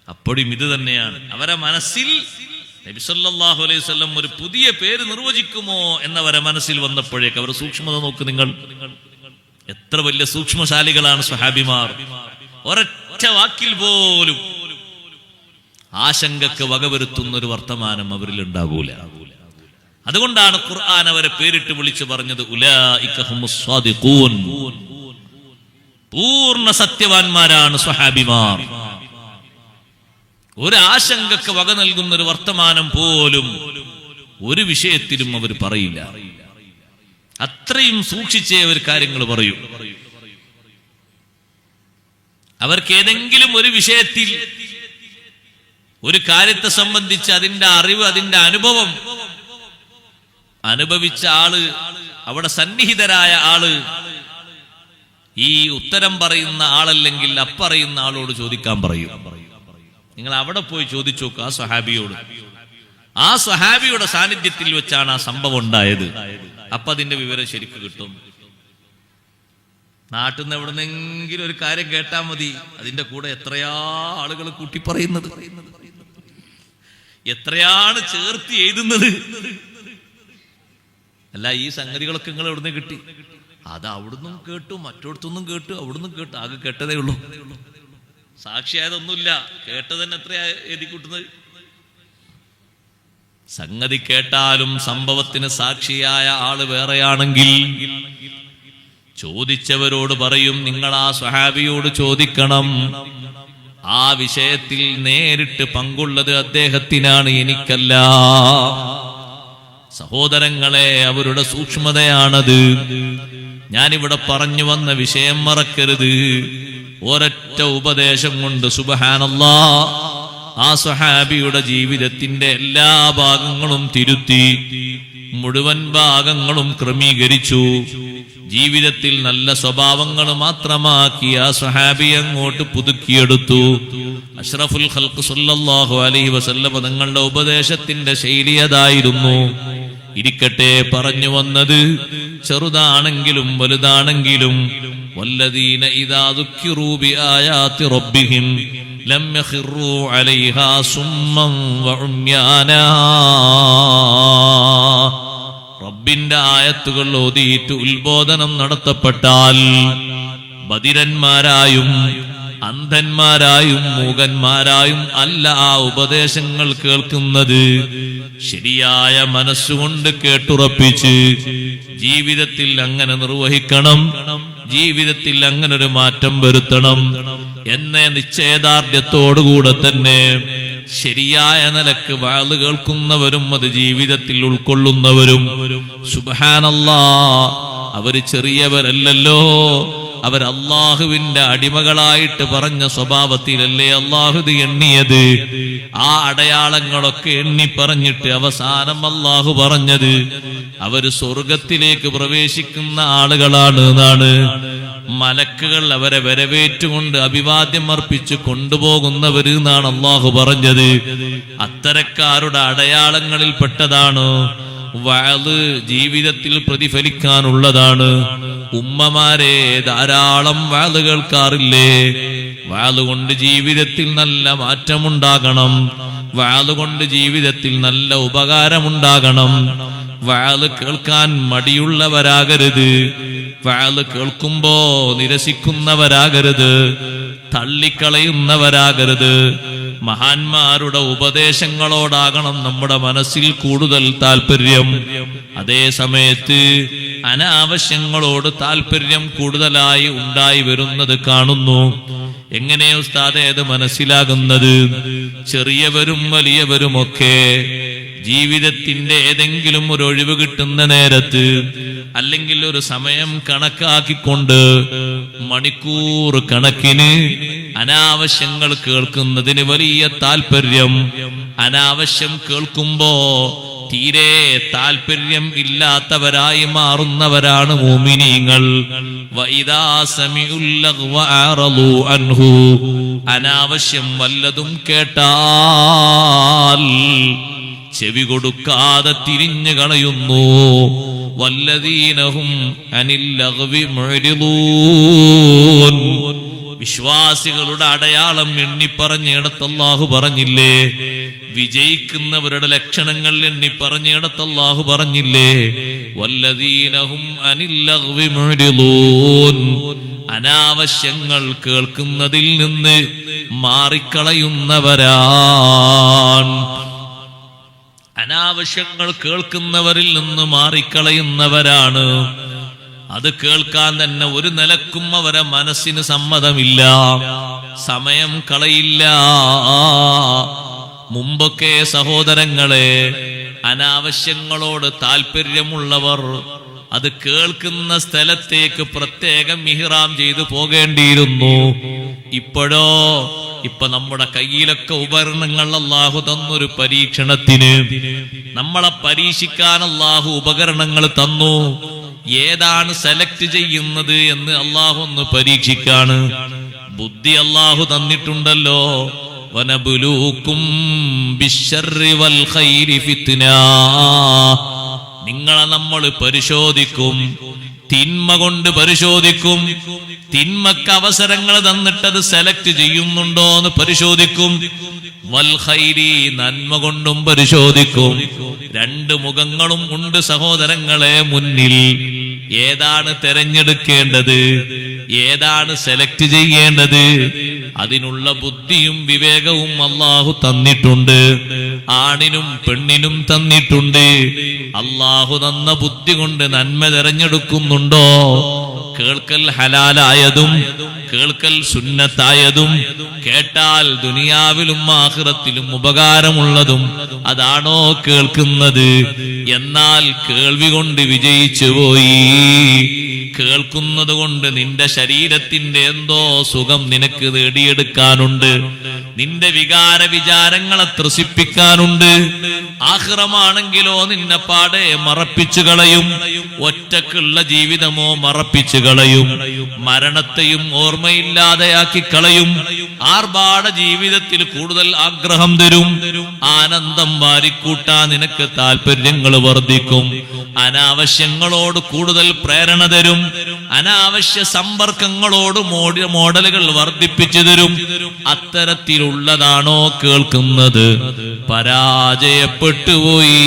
അപ്പോഴും ഇത് തന്നെയാണ് അവരെ മനസ്സിൽ. നബി സല്ലല്ലാഹു അലൈഹി വസല്ലം ഒരു പുതിയ പേര് നിർവചിക്കുമോ എന്നവരെ മനസ്സിൽ വന്നപ്പോഴേക്ക് അവർ സൂക്ഷ്മത നോക്ക്. നിങ്ങൾ എത്ര വലിയ സൂക്ഷ്മശാലികളാണ് സ്വഹാബിമാർ. ഒരൊറ്റ വാക്കിൽ പോലും ആശങ്കക്ക് വകവരുത്തുന്ന ഒരു വർത്തമാനം അവരിൽ ഉണ്ടാകൂല. അതുകൊണ്ടാണ് ഖുർആൻ അവരെ പേരിട്ട് വിളിച്ചു പറഞ്ഞത് ഉലൈക ഹുമുസ് സ്വാദിഖൂൻ. പൂർണ്ണ സത്യവാന്മാരാണ് സ്വഹാബിമാർ. ഒരു ആശങ്കക്ക് വക നൽകുന്ന ഒരു വർത്തമാനം പോലും ഒരു വിഷയത്തിലും അവർ പറയില്ല. അത്രയും സൂക്ഷിച്ചേ അവർ കാര്യങ്ങൾ പറയൂ. അവർക്ക് ഏതെങ്കിലും ഒരു വിഷയത്തിൽ ഒരു കാര്യത്തെ സംബന്ധിച്ച് അതിന്റെ അറിവ്, അതിന്റെ അനുഭവം അനുഭവിച്ച ആള്, അവിടെ സന്നിഹിതരായ ആള് ഈ ഉത്തരം പറയുന്ന ആളല്ലെങ്കിൽ അപ്പറയുന്ന ആളോട് ചോദിക്കാൻ പറയും. നിങ്ങൾ അവിടെ പോയി ചോദിച്ചു നോക്കുക ആ സ്വഹാബിയോട്. ആ സ്വഹാബിയുടെ സാന്നിധ്യത്തിൽ വെച്ചാണ് ആ സംഭവം ഉണ്ടായത്. അപ്പൊ അതിന്റെ വിവരം ശരിക്ക് കിട്ടും. നാട്ടിൽ നിന്ന് എവിടുന്നെങ്കിലും ഒരു കാര്യം കേട്ടാൽ മതി, അതിന്റെ കൂടെ എത്രയാ ആളുകൾ കൂട്ടി പറയുന്നത്, എത്രയാണ് ചേർത്ത് എഴുതുന്നത്. അല്ല, ഈ സംഗതികളൊക്കെ നിങ്ങൾ എവിടുന്ന് കിട്ടി? അത് അവിടുന്നും കേട്ടു, മറ്റോടത്തൊന്നും കേട്ടു, അവിടുന്ന് കേട്ടു. ആകെ കേട്ടതേ ഉള്ളൂ, സാക്ഷിയായതൊന്നുമില്ല. കേട്ടത് തന്നെ എത്രയാ എഴുതിക്കൂട്ടുന്നത്? സംഗതി കേട്ടാലും സംഭവത്തിന് സാക്ഷിയായ ആള് വേറെയാണെങ്കിൽ ചോദിച്ചവരോട് പറയും, നിങ്ങൾ ആ സ്വഹാബിയോട് ചോദിക്കണം, ആ വിഷയത്തിൽ നേരിട്ട് പങ്കുള്ളത് അദ്ദേഹത്തിനാണ്, എനിക്കല്ല. സഹോദരങ്ങളെ, അവരുടെ സൂക്ഷ്മതയാണത്. ഞാനിവിടെ പറഞ്ഞു വന്ന വിഷയം മറക്കരുത്. ഒരൊറ്റ ഉപദേശം കൊണ്ട് സുബ്ഹാനല്ലാഹ് ആ സ്വഹാബിയുടെ ജീവിതത്തിന്റെ എല്ലാ ഭാഗങ്ങളും തിരുത്തി, മുഴുവൻ ഭാഗങ്ങളും ക്രമീകരിച്ചു. ജീവിതത്തിൽ നല്ല സ്വഭാവങ്ങൾ മാത്രമാക്കി ആ സ്വഹാബി അങ്ങോട്ട് പുതുക്കിയെടുത്തു. അഷ്റഫുൽ ഖൽഖ് സല്ലല്ലാഹു അലൈഹി വസല്ലം തങ്ങളുടെ ഉപദേശത്തിന്റെ ശൈലി അതായിരുന്നു. ഇരിക്കട്ടെ, പറഞ്ഞു വന്നത് ചെറുതാണെങ്കിലും വലുതാണെങ്കിലും വല്ലദീന ഇദാ ദുക്കിറൂ ബിആയാതി റബ്ബിഹിം ലം യഖിറൂ അലൈഹാ സുമ്മൻ വഉമ്യാനാ. റബ്ബിന്റെ ആയത്തുകൾ ഓതിയിട്ട് ഉത്ബോധനം നടത്തപ്പെട്ടാൽ ബധിരന്മാരായും അന്ധന്മാരായും മൂകന്മാരായും അല്ല ആ ഉപദേശങ്ങൾ കേൾക്കുന്നത്. ശരിയായ മനസ്സുകൊണ്ട് കേട്ടുറപ്പിച്ച് ജീവിതത്തിൽ അങ്ങനെ നിർവഹിക്കണം, ജീവിതത്തിൽ അങ്ങനെ ഒരു മാറ്റം വരുത്തണം എന്ന നിശ്ചയദാർഢ്യത്തോടുകൂടെ തന്നെ ശരിയായ നിലക്ക് വഅദ് കേൾക്കുന്നവരും അത് ജീവിതത്തിൽ ഉൾക്കൊള്ളുന്നവരും സുബ്ഹാനല്ലാഹ് അവര് ചെറിയവരല്ലല്ലോ. അവർ അള്ളാഹുവിന്റെ അടിമകളായിട്ട് പറഞ്ഞ സ്വഭാവത്തിലല്ലേ അള്ളാഹു ഇത് എണ്ണിയത്. ആ അടയാളങ്ങളൊക്കെ എണ്ണി പറഞ്ഞിട്ട് അവസാനം അള്ളാഹു പറഞ്ഞത് അവര് സ്വർഗത്തിലേക്ക് പ്രവേശിക്കുന്ന ആളുകളാണ് എന്നാണ്. മലക്കുകൾ അവരെ വരവേറ്റുകൊണ്ട് അഭിവാദ്യം അർപ്പിച്ച് കൊണ്ടുപോകുന്നവര് എന്നാണ് അള്ളാഹു പറഞ്ഞത്. അത്തരക്കാരുടെ അടയാളങ്ങളിൽ പെട്ടതാണ് വഅദ് ജീവിതത്തിൽ പ്രതിഫലിക്കാനുള്ളതാണ്. ഉമ്മമാരെ ധാരാളം വഅദ് കേൾക്കാറില്ലേ? വഅദ് കൊണ്ട് ജീവിതത്തിൽ നല്ല മാറ്റമുണ്ടാകണം. വഅദ് കൊണ്ട് ജീവിതത്തിൽ നല്ല ഉപകാരമുണ്ടാകണം. വഅദ് കേൾക്കാൻ മടിയുള്ളവരാകരുത്. വഅദ് കേൾക്കുമ്പോ നിരസിക്കുന്നവരാകരുത്, തള്ളിക്കളയുന്നവരാകരുത്. മഹാന്മാരുടെ ഉപദേശങ്ങളോടാകണം നമ്മുടെ മനസ്സിൽ കൂടുതൽ താല്പര്യം. അതേ സമയത്ത് അനാവശ്യങ്ങളോട് താല്പര്യം കൂടുതലായി ഉണ്ടായി വരുന്നത് കാണുന്നു. എങ്ങനെ ഉസ്താദേ ഇത് മനസ്സിലാകുന്നത്? ചെറിയവരും വലിയവരുമൊക്കെ ജീവിതത്തിന്റെ ഏതെങ്കിലും ഒരു ഒഴിവ് കിട്ടുന്ന നേരത്ത് അല്ലെങ്കിൽ ഒരു സമയം കണക്കാക്കിക്കൊണ്ട് മണിക്കൂർ കണക്കിന് അനാവശ്യങ്ങൾ കേൾക്കുന്നതിന് വലിയ താല്പര്യം. അനാവശ്യം കേൾക്കുമ്പോ തീരെ താല്പര്യം ഇല്ലാത്തവരായി മാറുന്നവരാണ് മുഅ്മിനീങ്ങൾ. വഇദാ സമിഉൽ ലഗ്വ അറളു അൻഹു അനാവശ്യം വല്ലതും കേട്ടാൽ ചെവി കൊടുക്കാതെ തിരിഞ്ഞു കളയുന്നു. വല്ലദീനഹും അനിൽ ലഗ്വി മുഅ്രിദൂൻ വിശ്വാസികളുടെ അടയാളം എണ്ണിപ്പറഞ്ഞിടത്ത് അല്ലാഹു പറഞ്ഞില്ലേ? വിജയിക്കുന്നവരുടെ ലക്ഷണങ്ങൾ എണ്ണിപ്പറഞ്ഞിടത്ത് അല്ലാഹു പറഞ്ഞില്ലേ? വല്ലദീനഹും അനിൽ ലഗ്വി മുഅ്രിദൂൻ അനാവശ്യങ്ങൾ കേൾക്കുന്നതിൽ നിന്ന് മാറിക്കളയുന്നവരാണ്. അനാവശ്യങ്ങൾ കേൾക്കുന്നവരിൽ നിന്ന് മാറിക്കളയുന്നവരാണ്. അത് കേൾക്കാൻ തന്നെ ഒരു നിലക്കും അവരെ മനസ്സിന് സമ്മതമില്ല, സമയം കളയില്ല. മുമ്പൊക്കെ സഹോദരങ്ങളെ അനാവശ്യങ്ങളോട് താല്പര്യമുള്ളവർ അത് കേൾക്കുന്ന സ്ഥലത്തേക്ക് പ്രത്യേകം ഇഹ്റാം ചെയ്തു പോകേണ്ടിയിരുന്നു. ഇപ്പോഴോ ഇപ്പൊ നമ്മുടെ കയ്യിലൊക്കെ ഉപകരണങ്ങൾ അല്ലാഹു തന്നൊരു പരീക്ഷണത്തിന്. നമ്മളെ പരീക്ഷിക്കാൻ അല്ലാഹു ഉപകരണങ്ങൾ തന്നു. ഏതാണ് സെലക്ട് ചെയ്യുന്നത് എന്ന് അല്ലാഹു ഒന്ന് പരീക്ഷിക്കാണ്. ബുദ്ധി അല്ലാഹു തന്നിട്ടുണ്ടല്ലോ. വനബുലൂക്കും ബിശ്ശർരി വൽ ഖൈരി ഫിത്നാ. നിങ്ങളെ നമ്മൾ പരിശോധിക്കും, തിന്മ കൊണ്ട് പരിശോധിക്കും. തിന്മക്ക് അവസരങ്ങൾ തന്നിട്ടത് സെലക്ട് ചെയ്യുന്നുണ്ടോ എന്ന് പരിശോധിക്കും. വൽ ഖൈരി നന്മ കൊണ്ടും പരിശോധിക്കും. രണ്ട് മുഖങ്ങളും ഉണ്ട് സഹോദരങ്ങളെ മുന്നിൽ. ഏതാണ് തെരഞ്ഞെടുക്കേണ്ടത്, ഏതാണ് സെലക്ട് ചെയ്യേണ്ടത്? അതിനുള്ള ബുദ്ധിയും വിവേകവും അല്ലാഹു തന്നിട്ടുണ്ട്. ആണിനും പെണ്ണിനും തന്നിട്ടുണ്ട്. അല്ലാഹു തന്ന ബുദ്ധി കൊണ്ട് നന്മ തെരഞ്ഞെടുക്കുന്നുണ്ടോ? കേൾക്കൽ ഹലാലായതും കേൾക്കൽ സുന്നത്തായതും കേട്ടാൽ ദുനിയാവിലും ആഖിറത്തിലും ഉപകാരമുള്ളതും അതാണോ കേൾക്കുന്നത്? എന്നാൽ കേൾവി കൊണ്ട് വിജയിച്ചു പോയി. കേൾക്കുന്നത് കൊണ്ട് നിന്റെ ശരീരത്തിന്റെ എന്തോ സുഖം നിനക്ക് നേടിയെടുക്കാനുണ്ട്. നിന്റെ വികാര വിചാരങ്ങളെ ത്രസിപ്പിക്കാനുണ്ട്. ആഖിറമാണെങ്കിലോ നിന്നെ പാടെ മറപ്പിച്ചു കളയും. ഒറ്റക്കുള്ള ജീവിതമോ മറപ്പിച്ചു കളയും. മരണത്തെയും ഓർമ്മയില്ലാതെയാക്കി കളയും. ആർഭാട ജീവിതത്തിൽ കൂടുതൽ ആഗ്രഹം തരും. ആനന്ദം വാരിക്കൂട്ടാൻ നിനക്ക് താല്പര്യങ്ങൾ വർദ്ധിക്കും. അനാവശ്യങ്ങളോട് കൂടുതൽ പ്രേരണ തരും. അനാവശ്യ സമ്പർക്കങ്ങളോട് മോഡലുകൾ വർദ്ധിപ്പിച്ചു തരും. അത്തരത്തിലുള്ളതാണോ കേൾക്കുന്നത്? പരാജയപ്പെട്ടുപോയി.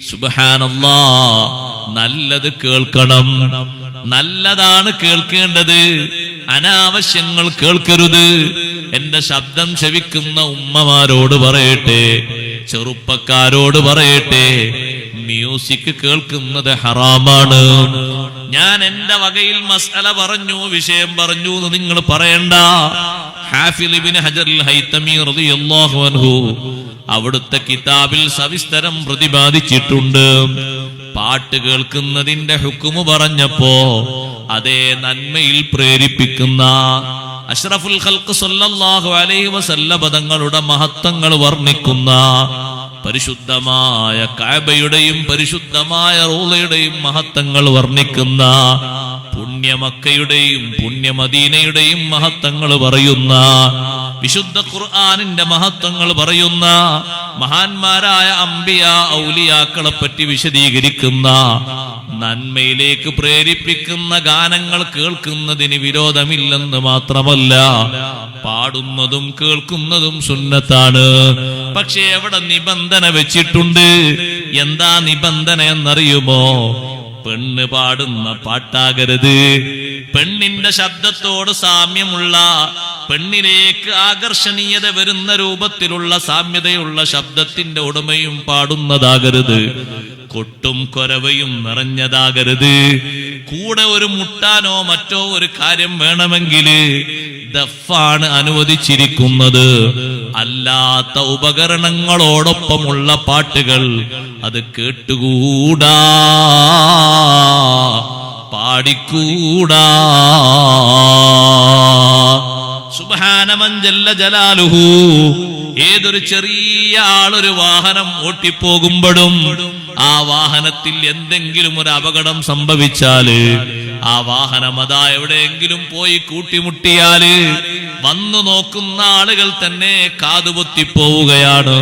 സുബ്ഹാനല്ലാഹ്. നല്ലത് കേൾക്കണം. നല്ലതാണ് കേൾക്കേണ്ടത്. അനാവശ്യങ്ങൾ കേൾക്കരുത്. എന്റെ ശബ്ദം ശ്രവിക്കുന്ന ഉമ്മമാരോട് പറയട്ടെ, ചെറുപ്പക്കാരോട് പറയട്ടെ, മ്യൂസിക് കേൾക്കുന്നത് ഹറാമാണ്. ഞാൻ എന്റെ വകയിൽ മസ്അല പറഞ്ഞു, വിഷയം പറഞ്ഞു എന്ന് നിങ്ങൾ പറയണ്ട. ഹാഫിദ് ഇബ്നു ഹജർ അൽ ഹൈതമി റളിയല്ലാഹു അൻഹു അവിടുത്തെ കിതാബിൽ സവിസ്തരം പ്രതിപാദിച്ചിട്ടുണ്ട്. പാട്ട് കേൾക്കുന്നതിന്റെ ഹുക്കുമ് പറഞ്ഞപ്പോ അതേ നന്മയിൽ പ്രേരിപ്പിക്കുന്ന അഷ്റഫുൽ ഖൽഖ് സല്ലല്ലാഹു അലൈഹി വസല്ലം തങ്ങളുടെ മഹത്വങ്ങൾ വർണ്ണിക്കുന്ന പരിശുദ്ധമായ കഅബയുടെയും പരിശുദ്ധമായ റൗളയുടെയും മഹത്വങ്ങൾ വർണ്ണിക്കുന്ന പുണ്യമക്കയുടെയും പുണ്യമദീനയുടെയും മഹത്വങ്ങൾ പറയുന്ന വിശുദ്ധ ഖുർആനിന്റെ മഹത്വങ്ങൾ പറയുന്ന മഹാന്മാരായ അംബിയ ഔലിയാക്കളെ പറ്റി വിശദീകരിക്കുന്ന നന്മയിലേക്ക് പ്രേരിപ്പിക്കുന്ന ഗാനങ്ങൾ കേൾക്കുന്നതിന് വിരോധമില്ലെന്ന് മാത്രമല്ല, പാടുന്നതും കേൾക്കുന്നതും സുന്നത്താണ്. പക്ഷെ എവിടെ നിബന്ധന വെച്ചിട്ടുണ്ട്? എന്താ നിബന്ധന എന്നറിയുമോ? പെണ്ണ് പാടുന്ന പാട്ടാകരുത്. പെണ്ണിന്റെ ശബ്ദത്തോട് സാമ്യമുള്ള, പെണ്ണിലേക്ക് ആകർഷണീയത വരുന്ന രൂപത്തിലുള്ള സാമ്യതയുള്ള ശബ്ദത്തിന്റെ ഉടമയും പാടുന്നതാകരുത്. കൊട്ടും കൊരവയും നിറഞ്ഞതാകരുത്. കൂടെ ഒരു മുട്ടാനോ മറ്റോ ഒരു കാര്യം വേണമെങ്കിൽ ദഫാണ് അനുവദിച്ചിരിക്കുന്നത്. അല്ലാത്ത ഉപകരണങ്ങളോടൊപ്പമുള്ള പാട്ടുകൾ അത് കേട്ടുകൂടാ, പാടിക്കൂടാ. സുബ്ഹാനമൻ ജല്ല ജലാലുഹു. ഏതൊരു ചെറിയ ആളൊരു വാഹനം ഓട്ടിപ്പോകുമ്പോഴും ആ വാഹനത്തിൽ എന്തെങ്കിലും ഒരു അപകടം സംഭവിച്ചാല്, ആ വാഹനം അതാ എവിടെയെങ്കിലും പോയി കൂട്ടിമുട്ടിയാല് വന്നു നോക്കുന്ന ആളുകൾ തന്നെ കാതുപൊത്തിപ്പോവുകയാണ്.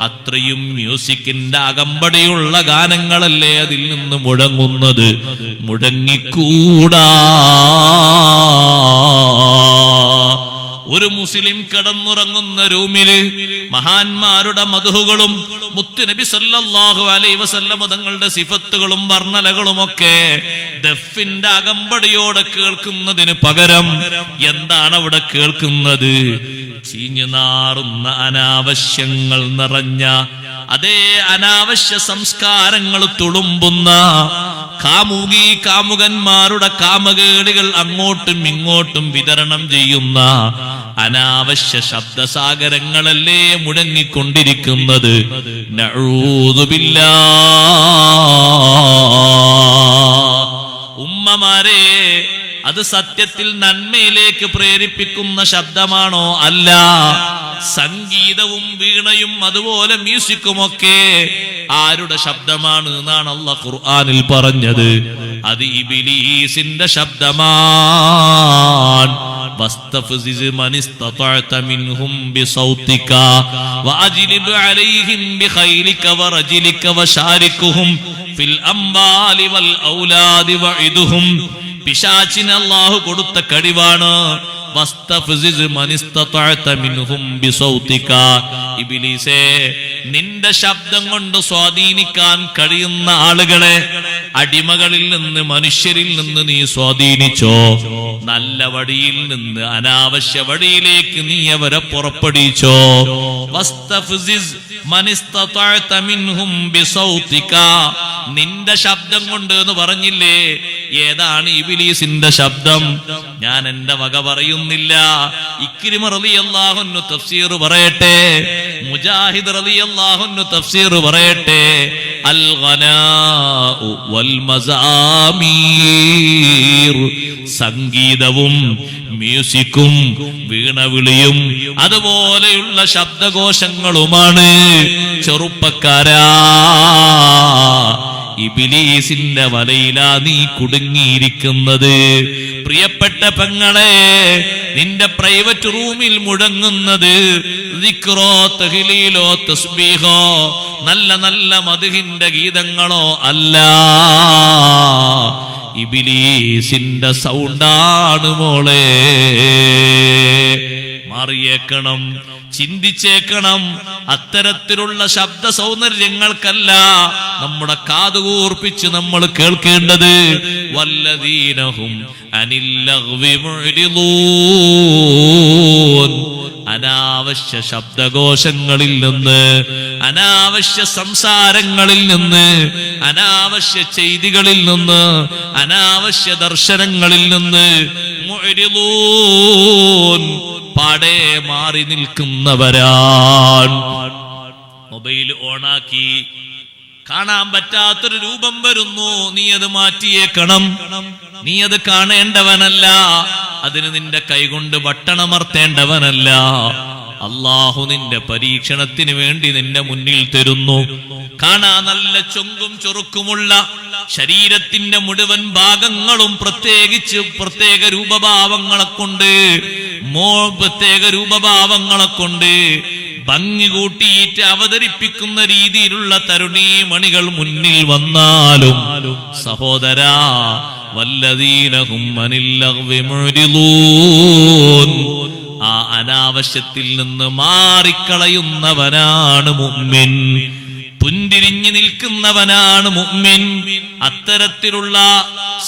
അത്രയും മ്യൂസിക്കിന്റെ അകമ്പടിയുള്ള ഗാനങ്ങളല്ലേ അതിൽ നിന്ന് മുഴങ്ങുന്നത്. മുഴങ്ങിക്കൂടാ. ഒരു മുസ്ലിം കിടന്നുറങ്ങുന്ന റൂമില് മഹാന്മാരുടെ മദ്ഹുകളും മുത്തുനബി സല്ലല്ലാഹു അലൈഹി വസല്ലം തങ്ങളുടെ സിഫത്തുകളും വർണ്ണനകളും ഒക്കെ ദഫിന്റെ അകമ്പടിയോടെ കേൾക്കുന്നതിന് പകരം എന്താണ് അവിടെ കേൾക്കുന്നത്? ചീഞ്ഞു നാറുന്ന അനാവശ്യങ്ങൾ നിറഞ്ഞ, അതേ അനാവശ്യ സംസ്കാരങ്ങൾ തുളുമ്പുന്ന, കാമുകന്മാരുടെ കാമകേളികൾ അങ്ങോട്ടും ഇങ്ങോട്ടും വിതരണം ചെയ്യുന്ന അനാവശ്യ ശബ്ദസാഗരങ്ങളല്ലേ മുഴങ്ങിക്കൊണ്ടിരിക്കുന്നത്. നഊദു ബില്ലാഹ്. ഉമ്മമാരെ, അത് സത്യത്തിൽ നന്മയിലേക്ക് പ്രേരിപ്പിക്കുന്ന ശബ്ദമാണോ? അല്ല. സംഗീതവും വീണയും അതുപോലെ മ്യൂസിക്കുമൊക്കെ ആരുടെ ശബ്ദമാണ് എന്നാണ് അല്ലാഹു ഖുർആനിൽ പറഞ്ഞത്? അത് ഇബ്ലീസിന്റെ ശബ്ദമാണ്. വസ്തഫ്സിസ് മൻ ഇസ്തതഅത മിൻഹും ബിസൗതിക വഅജ്ലിബ് അലൈഹിം ബിഖൈലിക വറജ്ലിക വശാരിക്കുഹും ഫിൽ അംവാലി വൽ ഔലാദി വഇദുഹും. പിശാചിന് അല്ലാഹു കൊടുത്ത കഴിവാണ്. ഇബ്ലീസേ, നിന്റെ ശബ്ദം കൊണ്ട് സ്വാധീനിക്കാൻ കഴിയുന്ന ആളുകളെ, അടിമകളിൽ നിന്ന് മനുഷ്യരിൽ നിന്ന് നീ സ്വാധീനിച്ചോ. നല്ല വഴിയിൽ നിന്ന് അനാവശ്യ വഴിയിലേക്ക് നീ അവരെ പുറപ്പെടിച്ചോ. നിന്റെ ശബ്ദം കൊണ്ട് എന്ന് പറഞ്ഞില്ലേ? ഏതാണ് ഇബ്ലീസിന്റെ ശബ്ദം? ഞാൻ എന്റെ വക പറയുന്നില്ല. ഇക്രിമ റളിയല്ലാഹു അൻഹു തഫ്സീർ പറയട്ടെ, മുജാഹിദ് റളിയല്ലാഹു അൻഹു തഫ്സീർ പറയട്ടെ. അൽ ഗനാഉ വൽ മസാമീർ. സംഗീതവും മ്യൂസിക്കും വീണവിളിയും അതുപോലെയുള്ള ശബ്ദകോശങ്ങളുമാണ് ചെറുപ്പക്കാരാ, ഇബ്ലീസിന്റെ വലയിലാ നീ കുടുങ്ങിയിരിക്കുന്നത്. പ്രിയപ്പെട്ട പെങ്ങളെ, നിന്റെ പ്രൈവറ്റ് റൂമിൽ മുഴങ്ങുന്നത് ദിക്റോ തഹ്ലീലോ തസ്ബീഹോ നല്ല നല്ല മദ്ഹിന്റെ ഗീതങ്ങളോ അല്ല, ഇബ്ലീസിന്റെ സൗണ്ടാണ് മോളെ. മാറിയേക്കണം, ചിന്തിച്ചേക്കണം. അത്തരത്തിലുള്ള ശബ്ദ സൗന്ദര്യങ്ങൾക്കല്ല നമ്മുടെ കാതുകൂർപ്പിച്ച് നമ്മൾ കേൾക്കേണ്ടത്. വല്ലദീനഹും അനിൽ ലഗ്വി മുഅ്രിദൂൻ. അനാവശ്യ ശബ്ദകോശങ്ങളിൽ നിന്ന്, അനാവശ്യ സംസാരങ്ങളിൽ നിന്ന്, അനാവശ്യ ചെയ്തികളിൽ നിന്ന്, അനാവശ്യ ദർശനങ്ങളിൽ നിന്ന് മുഅ്രിദൂൻ, പാടെ മാറി നിൽക്കുന്നവരാണ്. മൊബൈൽ ഓണാക്കി കാണാൻ പറ്റാത്തൊരു രൂപം വരുന്നു, നീ അത് മാറ്റിയേക്കണം. നീ അത് കാണേണ്ടവനല്ല, അതിന് നിന്റെ കൈകൊണ്ട് ബട്ടണമർത്തേണ്ടവനല്ല. അള്ളാഹു നിന്റെ പരീക്ഷണത്തിന് വേണ്ടി നിന്റെ മുന്നിൽ തരുന്നു. കാണാ നല്ല ചൊങ്കും ചൊറുക്കുമുള്ള ശരീരത്തിന്റെ മുഴുവൻ ഭാഗങ്ങളും പ്രത്യേകിച്ച് പ്രത്യേക രൂപഭാവങ്ങളെ കൊണ്ട് ഭംഗി കൂട്ടിയിട്ട് അവതരിപ്പിക്കുന്ന രീതിയിലുള്ള തരുണീമണികൾ മുന്നിൽ വന്നാലും സഹോദരാ, വല്ലദീനഹും അനിൽ ലഗ്വി മുഅ്രിദൂൻ, ആ അനാവശ്യത്തിൽ നിന്ന് മാറിക്കളയുന്നവനാണ് മുഅ്മിൻ, പുന്തിരിഞ്ഞു നിൽക്കുന്നവനാണ് മുഅ്മിൻ.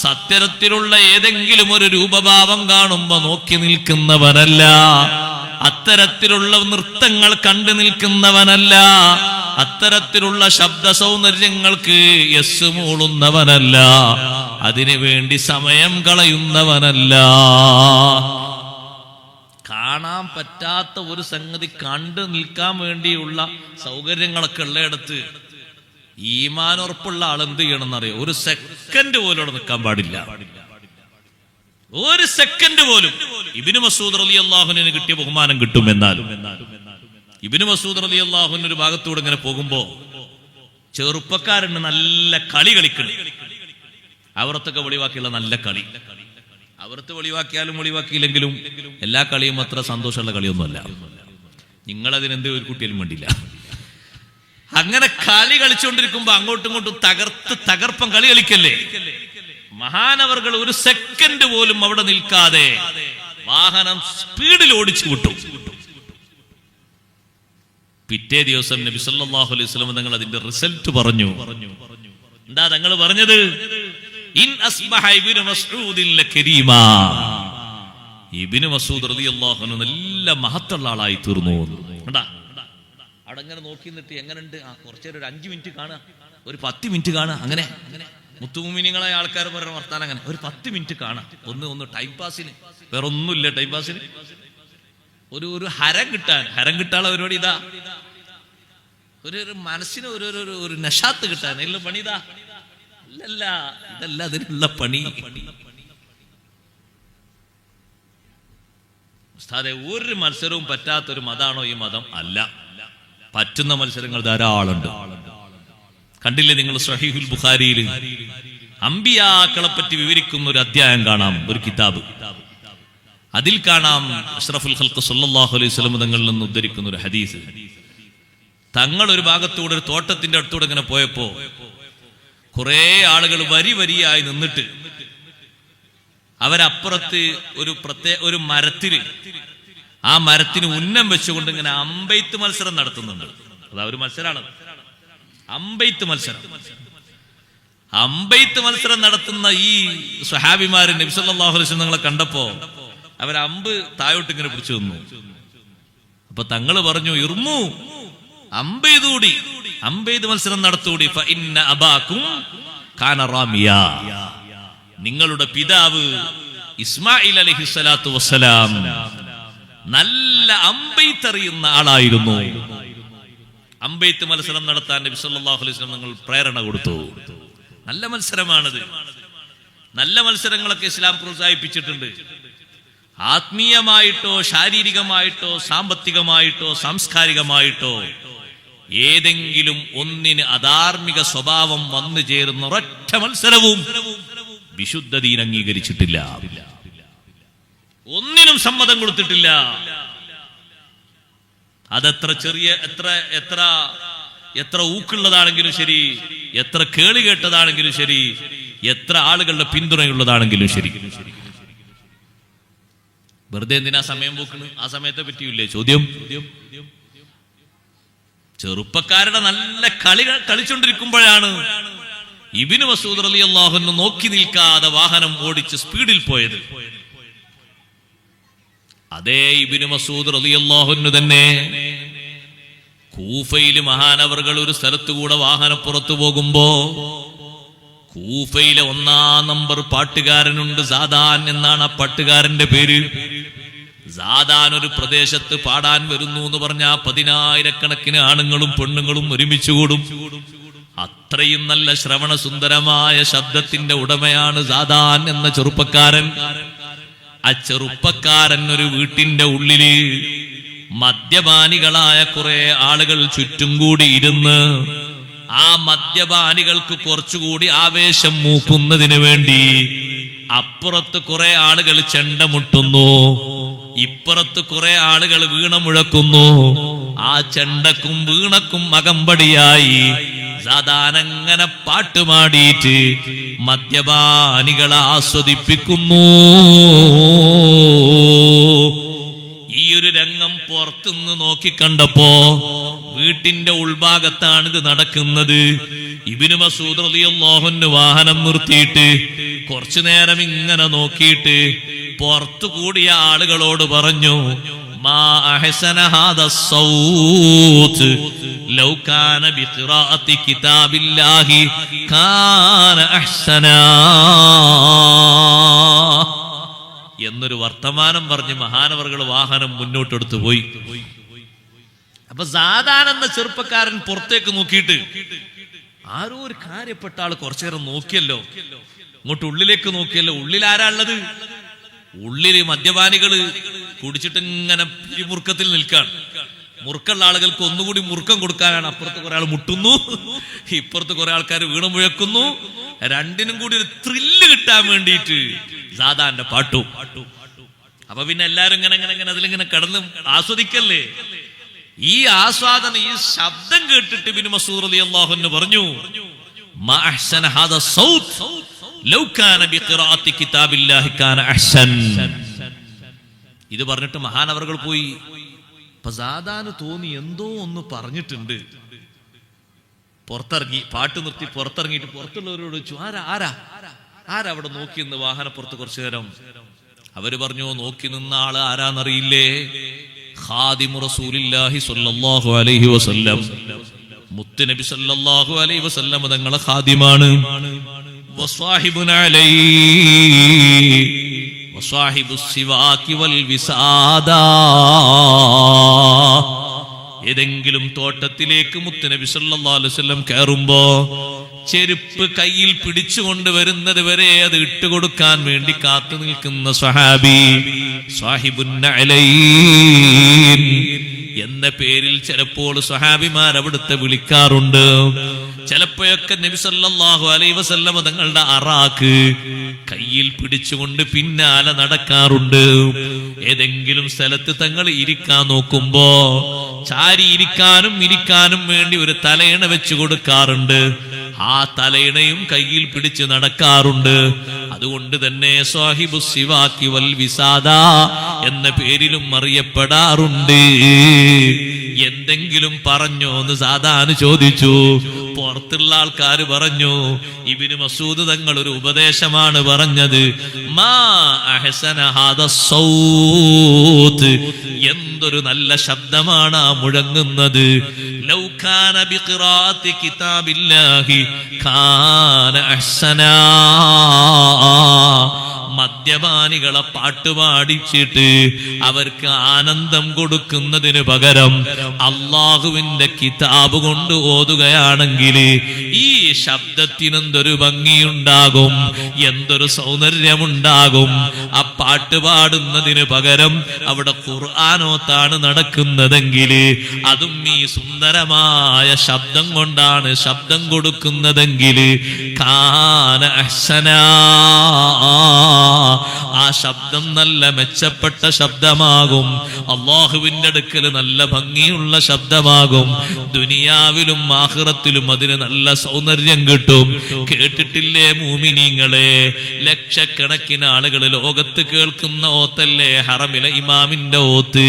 അത്തരത്തിലുള്ള ഏതെങ്കിലും ഒരു രൂപഭാവം കാണുമ്പോ നോക്കി നിൽക്കുന്നവനല്ല, അത്തരത്തിലുള്ള നൃത്തങ്ങൾ കണ്ടു നിൽക്കുന്നവനല്ല, അത്തരത്തിലുള്ള ശബ്ദ സൗന്ദര്യങ്ങൾക്ക് യസ് മൂളുന്നവനല്ല, അതിനു വേണ്ടി സമയം കളയുന്നവനല്ല. കാണാൻ പറ്റാത്ത ഒരു സംഗതി കണ്ടു നിൽക്കാൻ വേണ്ടിയുള്ള സൗകര്യങ്ങളൊക്കെ ഉള്ളയിടത്ത് ഈമാൻ ഉറപ്പുള്ള ആൾ എന്ത് ചെയ്യണമെന്നറിയോ? ഒരു സെക്കൻഡ് പോലും അവിടെ നിൽക്കാൻ പാടില്ല. ഒരു സെക്കൻഡ് പോലും. ഇബ്നു മസ്ഊദ് റളിയല്ലാഹുവിന് കിട്ടിയ ബഹുമാനം കിട്ടും. എന്നാലും ഇബ്നു മസ്ഊദ് റളിയല്ലാഹുവിന് ഒരു ഭാഗത്തൂടെ ഇങ്ങനെ പോകുമ്പോ ചെറുപ്പക്കാരന് നല്ല കളി കളിക്കണം. അവർത്തൊക്കെ വെളിവാക്കിയുള്ള നല്ല കളി. അവർക്ക് വെളിവാക്കിയാലും വെളിവാക്കിയില്ലെങ്കിലും എല്ലാ കളിയും അത്ര സന്തോഷമുള്ള കളിയൊന്നുമല്ല. നിങ്ങളതിനെന്ത് ഒരു കുട്ടിയിലും വേണ്ടില്ല. അങ്ങനെ കളി കളിച്ചുകൊണ്ടിരിക്കുമ്പോ അങ്ങോട്ടും ഇങ്ങോട്ടും തകർപ്പം കളി കളിക്കല്ലേ. മഹാനവർകൾ ഒരു സെക്കൻഡ് പോലും അവിടെ നിൽക്കാതെ വാഹനം സ്പീഡിൽ ഓടിച്ചു വിട്ടു. പിറ്റേ ദിവസം നബി സല്ലല്ലാഹു അലൈഹി വസല്ലം തങ്ങൾ അതിന്റെ റിസൾട്ട് പറഞ്ഞു. എന്താ തങ്ങൾ പറഞ്ഞത്? ഇൻ അസ്ബഹ ഇബ്നു മസ്ഊദിൻ ലകരീമാ, ഇബ്നു മസ്ഊദ് റളിയല്ലാഹു അൻഹു നല്ല മഹത്തുള്ള ആളായി തീർന്നു. കണ്ടാ അവിടെ ഇങ്ങനെ നോക്കി നിന്നിട്ട് എങ്ങനെയുണ്ട്, കുറച്ചേരം ഒരു 5 മിനിറ്റ് കാണുക, ഒരു 10 മിനിറ്റ് കാണുക, അങ്ങനെ മുത്തുമുമിനികളായ ആൾക്കാർ പറയുന്ന വർത്താനം അങ്ങനെ ഒരു 10 മിനിറ്റ് കാണാം. ഒന്ന് ടൈം പാസിന്, വേറെ ഒന്നുമില്ല ടൈം പാസിന്, ഒരു ഹരം കിട്ടാനുള്ള പരിപാടി ഇതാ. ഒരു മനസ്സിന് ഒരു നശാത്ത് കിട്ടാൻ എല്ല പണി ഇതാ. അല്ലല്ല, ഇതല്ല അതിനുള്ള പണി. ഉസ്താദേ, ഒരു മത്സരവും പറ്റാത്തൊരു മതാണോ ഈ മതം? അല്ല, പറ്റുന്ന മത്സരങ്ങൾ ധാരാളമുണ്ട്. കണ്ടില്ലേ നിങ്ങൾ സ്വഹീഹുൽ ബുഖാരിയിൽ അമ്പിയാക്കളെ പറ്റി വിവരിക്കുന്ന ഒരു അധ്യായം കാണാം, ഒരു കിതാബ്. അതിൽ കാണാം അഷ്റഫുൽ ഖൽഖ് സല്ലല്ലാഹു അലൈഹി വസല്ലം തങ്ങളിൽ നിന്ന് ഉദ്ധരിക്കുന്ന ഒരു ഹദീസ്. തങ്ങൾ ഒരു ഭാഗത്തൂടെ ഒരു തോട്ടത്തിന്റെ അടുത്തൂടെ ഇങ്ങനെ പോയപ്പോ കുറെ ആളുകൾ വരിയായി നിന്നിട്ട് അവരപ്പുറത്ത് ഒരു മരത്തിന്, ആ മരത്തിന് ഉന്നം വെച്ചുകൊണ്ട് ഇങ്ങനെ അമ്പെയ്ത്ത് മത്സരം നടത്തുന്നുണ്ട്. അതാ ഒരു മത്സരമാണ് അമ്പെയ്ത്ത് മത്സരം. അമ്പെയ്ത്ത് മത്സരം നടത്തുന്ന ഈ സ്വഹാബിമാര് നബി സല്ലല്ലാഹു അലൈഹി വസല്ലം തങ്ങളെ കണ്ടപ്പോ അവർ അമ്പ് താഴോട്ട് ഇങ്ങനെ പിടിച്ചു നിന്നു. അപ്പൊ തങ്ങള് പറഞ്ഞു, ഇർമു, അമ്പെയ്തൂടി, അമ്പെയ്ത് മത്സരം നടത്തൂടി. ഫഇന്ന അബാകും കാന റാമിയ, നിങ്ങളുടെ പിതാവ് ഇസ്മായിൽ അലൈഹിസ്സലാത്തു വസ്സലാം നല്ല അമ്പെയ്ത്തറിയുന്ന ആളായിരുന്നു. അമ്പെയ്ത്ത് മത്സരം നടത്താൻ നബി സല്ലല്ലാഹു അലൈഹി വസല്ലം തങ്ങൾ പ്രേരണ കൊടുത്തു. നല്ല മത്സരമാണത്. നല്ല മത്സരങ്ങളൊക്കെ ഇസ്ലാം പ്രോത്സാഹിപ്പിച്ചിട്ടുണ്ട്. ആത്മീയമായിട്ടോ ശാരീരികമായിട്ടോ സാമ്പത്തികമായിട്ടോ സാംസ്കാരികമായിട്ടോ ഏതെങ്കിലും ഒന്നിന് അധാർമിക സ്വഭാവം വന്നു ചേരുന്ന ഒരൊറ്റ മത്സരവും വിശുദ്ധ ദീൻ അംഗീകരിച്ചിട്ടില്ല. ഒന്നിനും സമ്മതം കൊടുത്തിട്ടില്ല. അതെത്ര ചെറിയ എത്ര ഊക്കുള്ളതാണെങ്കിലും ശരി, എത്ര കേളി കേട്ടതാണെങ്കിലും ശരി, എത്ര ആളുകളുടെ പിന്തുണയുള്ളതാണെങ്കിലും ശരി. വെറുതെ എന്തിനാ സമയം പോക്കുന്നു? ആ സമയത്തെ പറ്റിയില്ലേ ചോദ്യം? ചെറുപ്പക്കാരുടെ നല്ല കളി കളിച്ചോണ്ടിരിക്കുമ്പോഴാണ് ഇബ്നു മസ്ഊദ് റളിയല്ലാഹു അൻഹു നോക്കി നിൽക്കാതെ വാഹനം ഓടിച്ച് സ്പീഡിൽ പോയത്. അതേ ഇബ്നു മസ്ഊദ് റളിയല്ലാഹു അൻഹു തന്നെ കൂഫയില് മഹാനവറുകൾ ഒരു സ്ഥലത്തുകൂടെ വാഹനപ്പുറത്തു പോകുമ്പോ കൂഫയിലെ 1-ാം നമ്പർ പാട്ടുകാരനുണ്ട്, സാദാൻ എന്നാണ് ആ പാട്ടുകാരന്റെ പേര്. സാധാരണ ഒരു പ്രദേശത്ത് പാടാൻ വരുന്നു എന്ന് പറഞ്ഞാൽ 10,000-കണക്കിന് ആണുങ്ങളും പെണ്ണുങ്ങളും ഒരുമിച്ച് കൂടും. അത്രയും നല്ല ശ്രവണ സുന്ദരമായ ശബ്ദത്തിന്റെ ഉടമയാണ് സാദാൻ എന്ന ചെറുപ്പക്കാരൻ. ആ ചെറുപ്പക്കാരൻ ഒരു വീട്ടിന്റെ ഉള്ളില് മദ്യപാനികളായ കുറെ ആളുകൾ ചുറ്റും കൂടി ഇരുന്ന് ആ മദ്യപാനികൾക്ക് കുറച്ചുകൂടി ആവേശം മൂക്കുന്നതിന് വേണ്ടി അപ്പുറത്ത് കുറെ ആളുകൾ ചെണ്ട മുട്ടുന്നു, ഇപ്പുറത്ത് കുറെ ആളുകൾ വീണ മുഴക്കുന്നു. ആ ചെണ്ടക്കും വീണക്കും അകമ്പടിയായി സാധാരണ പാട്ടുപാടിയിട്ട് മദ്യപാനികളെ ആസ്വദിപ്പിക്കുന്നു. ഈ ഒരു രംഗം പുറത്തുനിന്ന് നോക്കിക്കണ്ടപ്പോ വീട്ടിന്റെ ഉൾഭാഗത്താണ് ഇത് നടക്കുന്നത്. ഇബ്നു മസ്ഊദ് റളിയല്ലാഹു അൻഹു വാഹനം നിർത്തിയിട്ട് കുറച്ചു നേരം ഇങ്ങനെ നോക്കിയിട്ട് പുറത്തു കൂടിയ ആളുകളോട് പറഞ്ഞു, മാ അഹ്സന ഹാദ സൗത്ത് ലൗ കാന ബിഖിറാഅത്തി കിതാബില്ലാഹി കാന അഹ്സനാ എന്നൊരു വർത്തമാനം പറഞ്ഞ് മഹാനവറുകൾ വാഹനം മുന്നോട്ടെടുത്തു പോയി. അപ്പൊ സാധാരണ ചെറുപ്പക്കാരൻ പുറത്തേക്ക് നോക്കിയിട്ട് ആരോ ഒരു കാര്യപ്പെട്ട ആള് കുറച്ചു നേരം നോക്കിയല്ലോ, ഇങ്ങോട്ട് ഉള്ളിലേക്ക് നോക്കിയല്ലോ. ഉള്ളിൽ ആരാ ഉള്ളത്? ഉള്ളില് മദ്യപാനികള് കുടിച്ചിട്ട് ഇങ്ങനെ പിരിമുറുക്കത്തിൽ നിൽക്കാണ്. മുറുക്കുള്ള ആളുകൾക്ക് ഒന്നുകൂടി മുറുക്കം കൊടുക്കാനാണ്. അപ്പുറത്ത് കുറെ ആൾ മുട്ടുന്നു, ഇപ്പുറത്ത് കുറെ ആൾക്കാർ വീണ മുഴക്കുന്നു. രണ്ടിനും കൂടി ഒരു ത്രില്ല് കിട്ടാൻ വേണ്ടിയിട്ട് സാദാന്റെ പാട്ടും. അപ്പൊ പിന്നെ എല്ലാരും ഇങ്ങനെ അതിലിങ്ങനെ കടന്ന് ആസ്വദിക്കല്ലേ. ഈ ആസ്വാദന, ഈ ശബ്ദം കേട്ടിട്ട് ഇബ്നു മസ്ഊദ് റളിയല്ലാഹു അൻഹു പറഞ്ഞു, മാ അഹ്സന ഹാദ സൗത്ത് ലൗ കാന ബിഖിറാഅത്തി കിതാബില്ലാഹി കാന അഹ്സൻ. ഇത് പറഞ്ഞിട്ട് മഹാനവറുകൾ പോയി. അപ്പൊ സാധാരണ തോന്നി എന്തോ ഒന്ന് പറഞ്ഞിട്ടുണ്ട്. പുറത്തിറങ്ങി, പാട്ട് നിർത്തി പുറത്തിറങ്ങിയിട്ട് പുറത്തുള്ളവരോട് ചോദിച്ചു, ആരാ അവിടെ നോക്കി നിന്ന് വാഹനപ്പുറത്ത് കുറച്ചു നേരം. അവര് പറഞ്ഞു, നോക്കി നിന്ന ആള് ആരാന്നറിയില്ലേ? ഖാദിമു റസൂലില്ലാഹി സ്വല്ലല്ലാഹു അലൈഹി വസല്ലം, മുത്തുനബി സ്വല്ലല്ലാഹു അലൈഹി വസല്ലം തങ്ങളെ ഖാദിമാണ്. വസ്വാഹിബുന അലൈഹി വസ്വാഹിബുസ് സിവാകി വൽ വിസാദാ. ഏതെങ്കിലും തോട്ടത്തിലേക്ക് മുത്തുനബി സല്ലല്ലാഹു അലൈഹി വസല്ലം കയറുമ്പോ ചെരുപ്പ് കയ്യിൽ പിടിച്ചുകൊണ്ട് വരുന്നത് വരെ അത് ഇട്ടുകൊടുക്കാൻ വേണ്ടി കാത്തു നിൽക്കുന്ന സ്വഹാബി, സാഹിബുൻ നഅലൈൻ എന്ന പേരിൽ ചിലപ്പോൾ സ്വഹാബിമാർ അവിടുത്തെ വിളിക്കാറുണ്ട്. ചിലപ്പോഴൊക്കെ നബി സല്ലല്ലാഹു അലൈഹി വസല്ലം തങ്ങളുടെ അറാക്ക് കയ്യിൽ പിടിച്ചുകൊണ്ട് പിന്നാലെ നടക്കാറുണ്ട്. ഏതെങ്കിലും സ്ഥലത്ത് തങ്ങൾ ഇരിക്കാൻ നോക്കുമ്പോ ചാരി ഇരിക്കാനും വേണ്ടി ഒരു തലയിണ വെച്ചു കൊടുക്കാറുണ്ട്. ആ തലയിണയും കയ്യിൽ പിടിച്ച് നടക്കാറുണ്ട്. അതുകൊണ്ട് തന്നെ സാഹിബുസ് സിവാകി വൽ വിസാദ എന്ന പേരിലും അറിയപ്പെടാറുണ്ട്. എന്തെങ്കിലും പറഞ്ഞോ എന്ന് സാധാരണ ചോദിച്ചു. പുറത്തുള്ള ആൾക്കാർ പറഞ്ഞു, ഇബ്നു മസ്ഊദ് തങ്ങൾ ഒരു ഉപദേശമാണ് പറഞ്ഞത്. മാ അഹ്സന ഹാദ സൗത്ത്, എന്തൊരു നല്ല ശബ്ദമാണ് ആ മുഴങ്ങുന്നത്. ലൗ കാന ബിഖിറാഅത്തി കിതാബില്ലാഹി കാന അഹ്സനാ. മദ്യപാനികളെ പാട്ടുപാടിച്ചിട്ട് അവർക്ക് ആനന്ദം കൊടുക്കുന്നതിന് പകരം അള്ളാഹുവിന്റെ കിതാബ് കൊണ്ട് ഓതുകയാണെങ്കിൽ ഈ ശബ്ദത്തിനെന്തൊരു ഭംഗിയുണ്ടാകും, എന്തൊരു സൗന്ദര്യമുണ്ടാകും. ആ പാട്ടുപാടുന്നതിന് പകരം അവിടെ ഖുർആനോത്താണ് നടക്കുന്നതെങ്കിൽ, അതും ഈ സുന്ദരമായ ശബ്ദം കൊണ്ടാണ് ശബ്ദം കൊടുക്കുന്നതെങ്കിൽ കാന അഹ്സനാ. ആ ശബ്ദം നല്ല മെച്ചപ്പെട്ട ശബ്ദമാകും. അള്ളാഹുവിന്റെ അടുക്കൽ നല്ല ഭംഗിയുള്ള ശബ്ദമാകും. ദുനിയാവിലും ആഖിറത്തിലും അതിന് നല്ല സൗന്ദര്യം കിട്ടും. കേട്ടിട്ടില്ലേ മൂമിനീങ്ങളെ, ലക്ഷക്കണക്കിന് ആളുകൾ ലോകത്ത് കേൾക്കുന്ന ഓത്തല്ലേ ഹറമിലെ ഇമാമിന്റെ ഓത്ത്.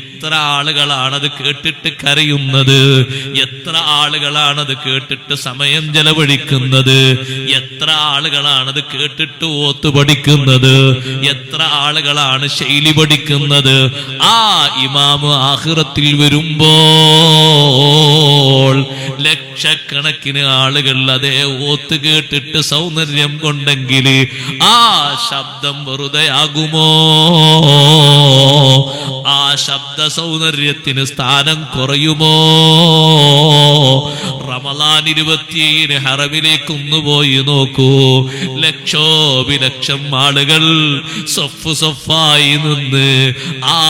എത്ര ആളുകളാണത് കേട്ടിട്ട് കരയുന്നത്, എത്ര ആളുകളാണത് കേട്ടിട്ട് സമയം ചെലവഴിക്കുന്നത്, എത്ര ആളുകളാണത് കേട്ടിട്ട് ഓത്ത് പഠിക്കുന്നത്, എത്ര ആളുകളാണ് ശൈലി പഠിക്കുന്നത്. ആ ഇമാമ് ആഖിറത്തിൽ വരുമ്പോൾ ലക്ഷക്കണക്കിന് ആളുകൾ അതേ ഓത്ത് കേട്ടിട്ട് സൗന്ദര്യം കൊണ്ടെങ്കിൽ ആ ശബ്ദം വെറുതെയാകുമോ? ആ ശബ്ദ സൗന്ദര്യത്തിന് സ്ഥാനം കുറയുമോ? റമളാൻ 27 ഹറമിലേക്ക് പോയി നോക്കൂ. ലക്ഷോപിലക്ഷം ആളുകൾ സഫായി നിന്ന് ആ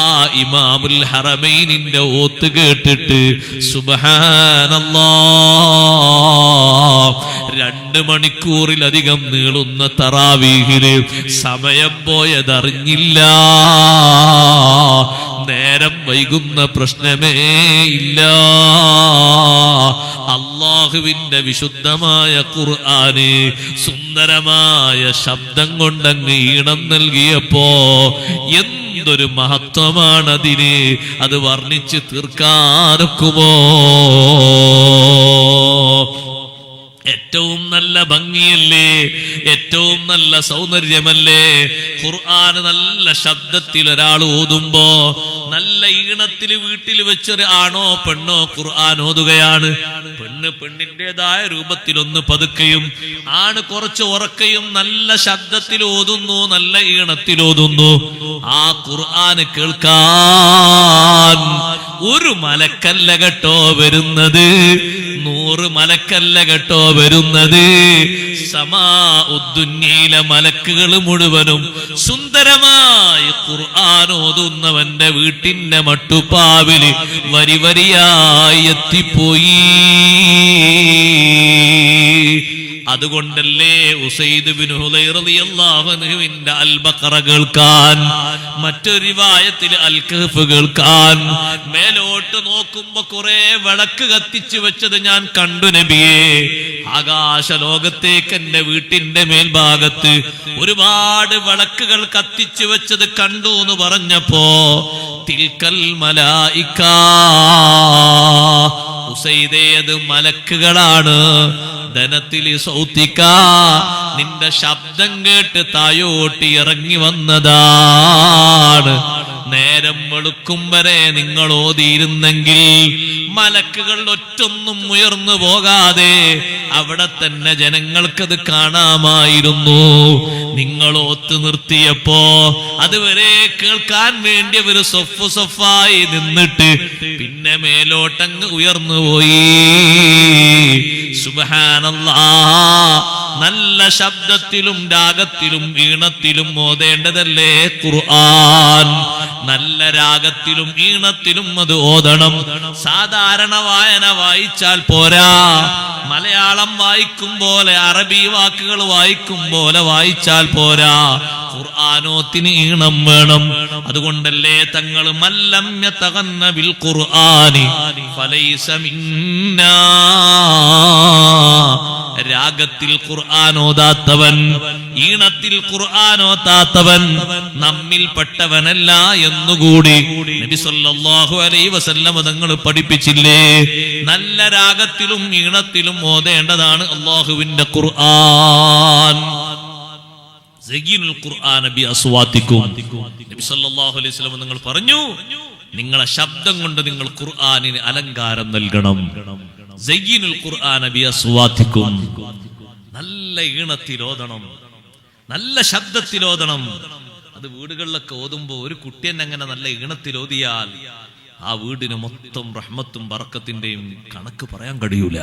ഇമാമുൽ ഹറമൈനിന്റെ ഓത്ത് കേട്ടിട്ട് സുബ്ഹാനല്ലാഹ് 2 മണിക്കൂറിലധികം നീളുന്ന തറാവീഹില് സമയം പോയതറിഞ്ഞില്ല. നേരം വൈകുന്ന പ്രശ്നമേ ഇല്ല. അല്ലാഹുവിന്റെ വിശുദ്ധമായ ഖുർആന് സുന്ദരമായ ശബ്ദം കൊണ്ടങ്ങ് ഈണം നൽകിയപ്പോ എന്തൊരു മഹത്വമാണതിന്! അത് വർണ്ണിച്ച് തീർക്കാനൊക്കുമോ? ഏറ്റവും നല്ല ഭംഗിയല്ലേ, ഏറ്റവും നല്ല സൗന്ദര്യമല്ലേ ഖുർആൻ? നല്ല ശബ്ദത്തിൽ ഒരാൾ ഓതുമ്പോ, നല്ല ഈണത്തിൽ വീട്ടിൽ വെച്ചൊരു ആണോ പെണ്ണോ ഖുർആൻ ഓതുകയാണ്. പെണ്ണ് പെണ്ണിൻ്റെതായ രൂപത്തിലൊന്ന് പതുക്കെയും ആണ് കുറച്ച് ഉറക്കയും നല്ല ശബ്ദത്തിൽ ഓതുന്നു, നല്ല ഈണത്തിൽ ഓതുന്നു. ആ ഖുർആൻ കേൾക്കാൻ ഒരു മലക്കല്ല കേട്ടോ വരുന്നത്, 100 മലക്കല്ല കേട്ടോ വരുന്നത്. സമാഉദ്ദുന്യയിലെ മലക്കുകൾ മുഴുവനും സുന്ദരമായി ഖുർആൻ ഓതുന്നവന്റെ വീട്ടിന്റെ മട്ടുപ്പാവില് വരി വരിയായി എത്തിപ്പോയി. അതുകൊണ്ടല്ലേ ഉസൈദ് ബിൻ ഹുദൈർ റളിയല്ലാഹു അൻഹുവിന്റെ അൽ ബഖറ കേൾക്കാൻ, മറ്റൊരു റിവായത്തിൽ അൽ കഹ്ഫ് കേൾക്കാൻ മേലോട്ട് നോക്കുമ്പോ കുറെ വിളക്ക് കത്തിച്ചു വെച്ചത് ഞാൻ കണ്ടു നബിയേ. ആകാശ ലോകത്തേക്ക് എന്റെ വീട്ടിന്റെ മേൽഭാഗത്ത് ഒരുപാട് വിളക്കുകൾ കത്തിച്ചു വെച്ചത് കണ്ടു എന്ന് പറഞ്ഞപ്പോ തിൽക്കൽ മലായിക, ഉസൈദേ അത് മലക്കുകളാണ്. ധനത്തില് സൗത്തിക്ക, നിന്റെ ശബ്ദം കേട്ട് തായോട്ട് ഇറങ്ങി വന്നതാണ്. നേരം വെളുക്കും വരെ നിങ്ങൾ ഓതിയിരുന്നെങ്കിൽ മലക്കുകൾ ഒറ്റൊന്നും ഉയർന്നു പോകാതെ അവിടെ തന്നെ ജനങ്ങൾക്കത് കാണാമായിരുന്നു. നിങ്ങൾ ഓത്ത് നിർത്തിയപ്പോ അതുവരെ കേൾക്കാൻ വേണ്ടി ഒരു സൊഫായി നിന്നിട്ട് പിന്നെ മേലോട്ടങ്ങ് ഉയർന്നു പോയി. സുബ്ഹാനല്ലാഹ്, നല്ല ശബ്ദത്തിലും രാഗത്തിലും ഈണത്തിലും ഓതേണ്ടതല്ലേ ഖുർആൻ? നല്ല രാഗത്തിലും ഈണത്തിലും അത് ഓതണം. സാധാരണ വായന വായിച്ചാൽ പോരാ, മലയാളം വായിക്കും പോലെ അറബി വാക്കുകൾ വായിക്കും പോലെ വായിച്ചാൽ പോരാ, ഖുർആനോത്തിന് ഈണം വേണം. അതുകൊണ്ടല്ലേ തങ്ങൾ മല്ലം യതഗന്ന ബിൽ ഖുർആനി ഫലൈസ മിന്നാ, രാഗത്തിൽ ഖുർആൻ ഓതാത്തവൻ, ഈണത്തിൽ ഖുർആൻ ഓതാത്തവൻ നമ്മിൽപ്പെട്ടവനല്ല എന്നുകൂടി നബി സല്ലല്ലാഹു അലൈഹി വസല്ലം തങ്ങൾ പഠിപ്പിച്ചില്ലേ? നല്ല രാഗത്തിലും ഈണത്തിലും ഓതേണ്ടതാണ് അല്ലാഹുവിന്റെ ഖുർആൻ. സഗീനുൽ ഖുർആന ബി അസ്വാതികും, നബി സല്ലല്ലാഹു അലൈഹി വസല്ലം തങ്ങൾ പറഞ്ഞു, നിങ്ങളെ ശബ്ദം കൊണ്ട് നിങ്ങൾ ഖുർആനിന് അലങ്കാരം നൽകണം. സഗീനുൽ ഖുർആന ബി അസ്വാതികും, നല്ല ഈണത്തിൽ ഓതണം, നല്ല ശബ്ദത്തിൽ ഓതണം. അത് വീടുകളിലൊക്കെ ഓതുമ്പോ ഒരു കുട്ടി തന്നെ അങ്ങനെ നല്ല ഈണത്തിൽ ഓതിയാൽ ആ വീടിന് മൊത്തം റഹ്മത്തും ബറക്കത്തിന്റെയും കണക്ക് പറയാൻ കഴിയൂല.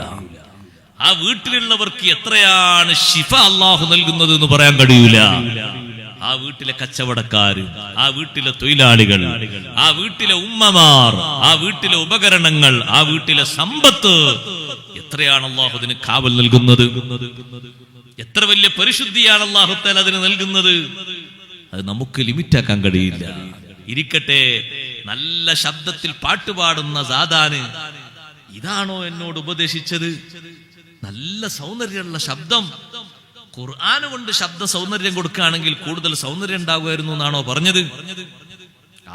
ആ വീട്ടിലുള്ളവർക്ക് എത്രയാണ് ശിഫ അല്ലാഹു നൽകുന്നത് എന്ന് പറയാൻ കഴിയൂല. ആ വീട്ടിലെ കച്ചവടക്കാര്, ആ വീട്ടിലെ തൊഴിലാളികൾ, ആ വീട്ടിലെ ഉമ്മമാർ, ആ വീട്ടിലെ ഉപകരണങ്ങൾ, ആ വീട്ടിലെ സമ്പത്ത്, എത്രയാണ് അല്ലാഹു അതിന് കാവൽ നൽകുന്നത്? എത്ര വലിയ പരിശുദ്ധിയാണ് അല്ലാഹു തആല അതിന് നൽകുന്നത്? അത് നമുക്ക് ലിമിറ്റാക്കാൻ കഴിയില്ല. ഇരിക്കട്ടെ, നല്ല ശബ്ദത്തിൽ പാട്ടുപാടുന്ന സാദാന് ഇതാണോ എന്നോട് ഉപദേശിച്ചത്? നല്ല സൗന്ദര്യമുള്ള ശബ്ദം, ഖുർആൻ കൊണ്ട് ശബ്ദ സൗന്ദര്യം കൊടുക്കുകയാണെങ്കിൽ കൂടുതൽ സൗന്ദര്യം ഉണ്ടാകുമായിരുന്നു എന്നാണോ പറഞ്ഞത്?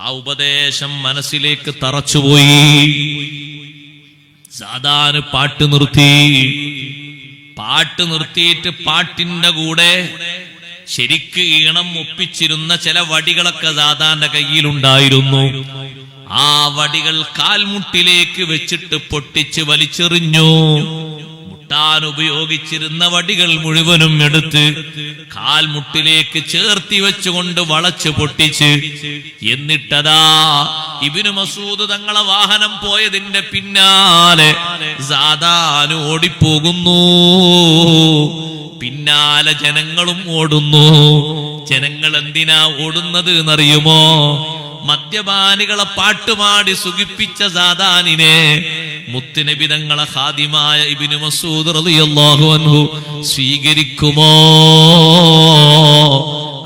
ആ ഉപദേശം മനസ്സിലേക്ക് തറച്ചുപോയി. സാദാന് പാട്ട് നിർത്തിയിട്ട് പാട്ടിന്റെ കൂടെ ശരിക്ക് ഈണം ഒപ്പിച്ചിരുന്ന ചില വടികളൊക്കെ സാദാന്റെ കയ്യിലുണ്ടായിരുന്നു. ആ വടികൾ കാൽമുട്ടിലേക്ക് വെച്ചിട്ട് പൊട്ടിച്ച് വലിച്ചെറിഞ്ഞു. വെട്ടാൻ ഉപയോഗിച്ചിരുന്ന വടികൾ മുഴുവനും എടുത്ത് കാൽമുട്ടിലേക്ക് ചേർത്തി വെച്ചുകൊണ്ട് വളച്ച് പൊട്ടിച്ച്, എന്നിട്ടതാ ഇബ്നു മസ്ഊദ് തങ്ങളെ വാഹനം പോയതിന്റെ പിന്നാലെ സാദാൻ ഓടിപ്പോകുന്നു. പിന്നാലെ ജനങ്ങളും ഓടുന്നു. ജനങ്ങൾ എന്തിനാ ഓടുന്നത് എന്നറിയുമോ? മദ്യപാനികളെ പാട്ടുപാടി സുഖിപ്പിച്ച സാദാനിനെ മുത്തുനബി തങ്ങളെ ഖാദിമായ ഇബ്നു മസ്ഊദ് റളിയല്ലാഹു അൻഹു സ്വീകരിക്കുമോ?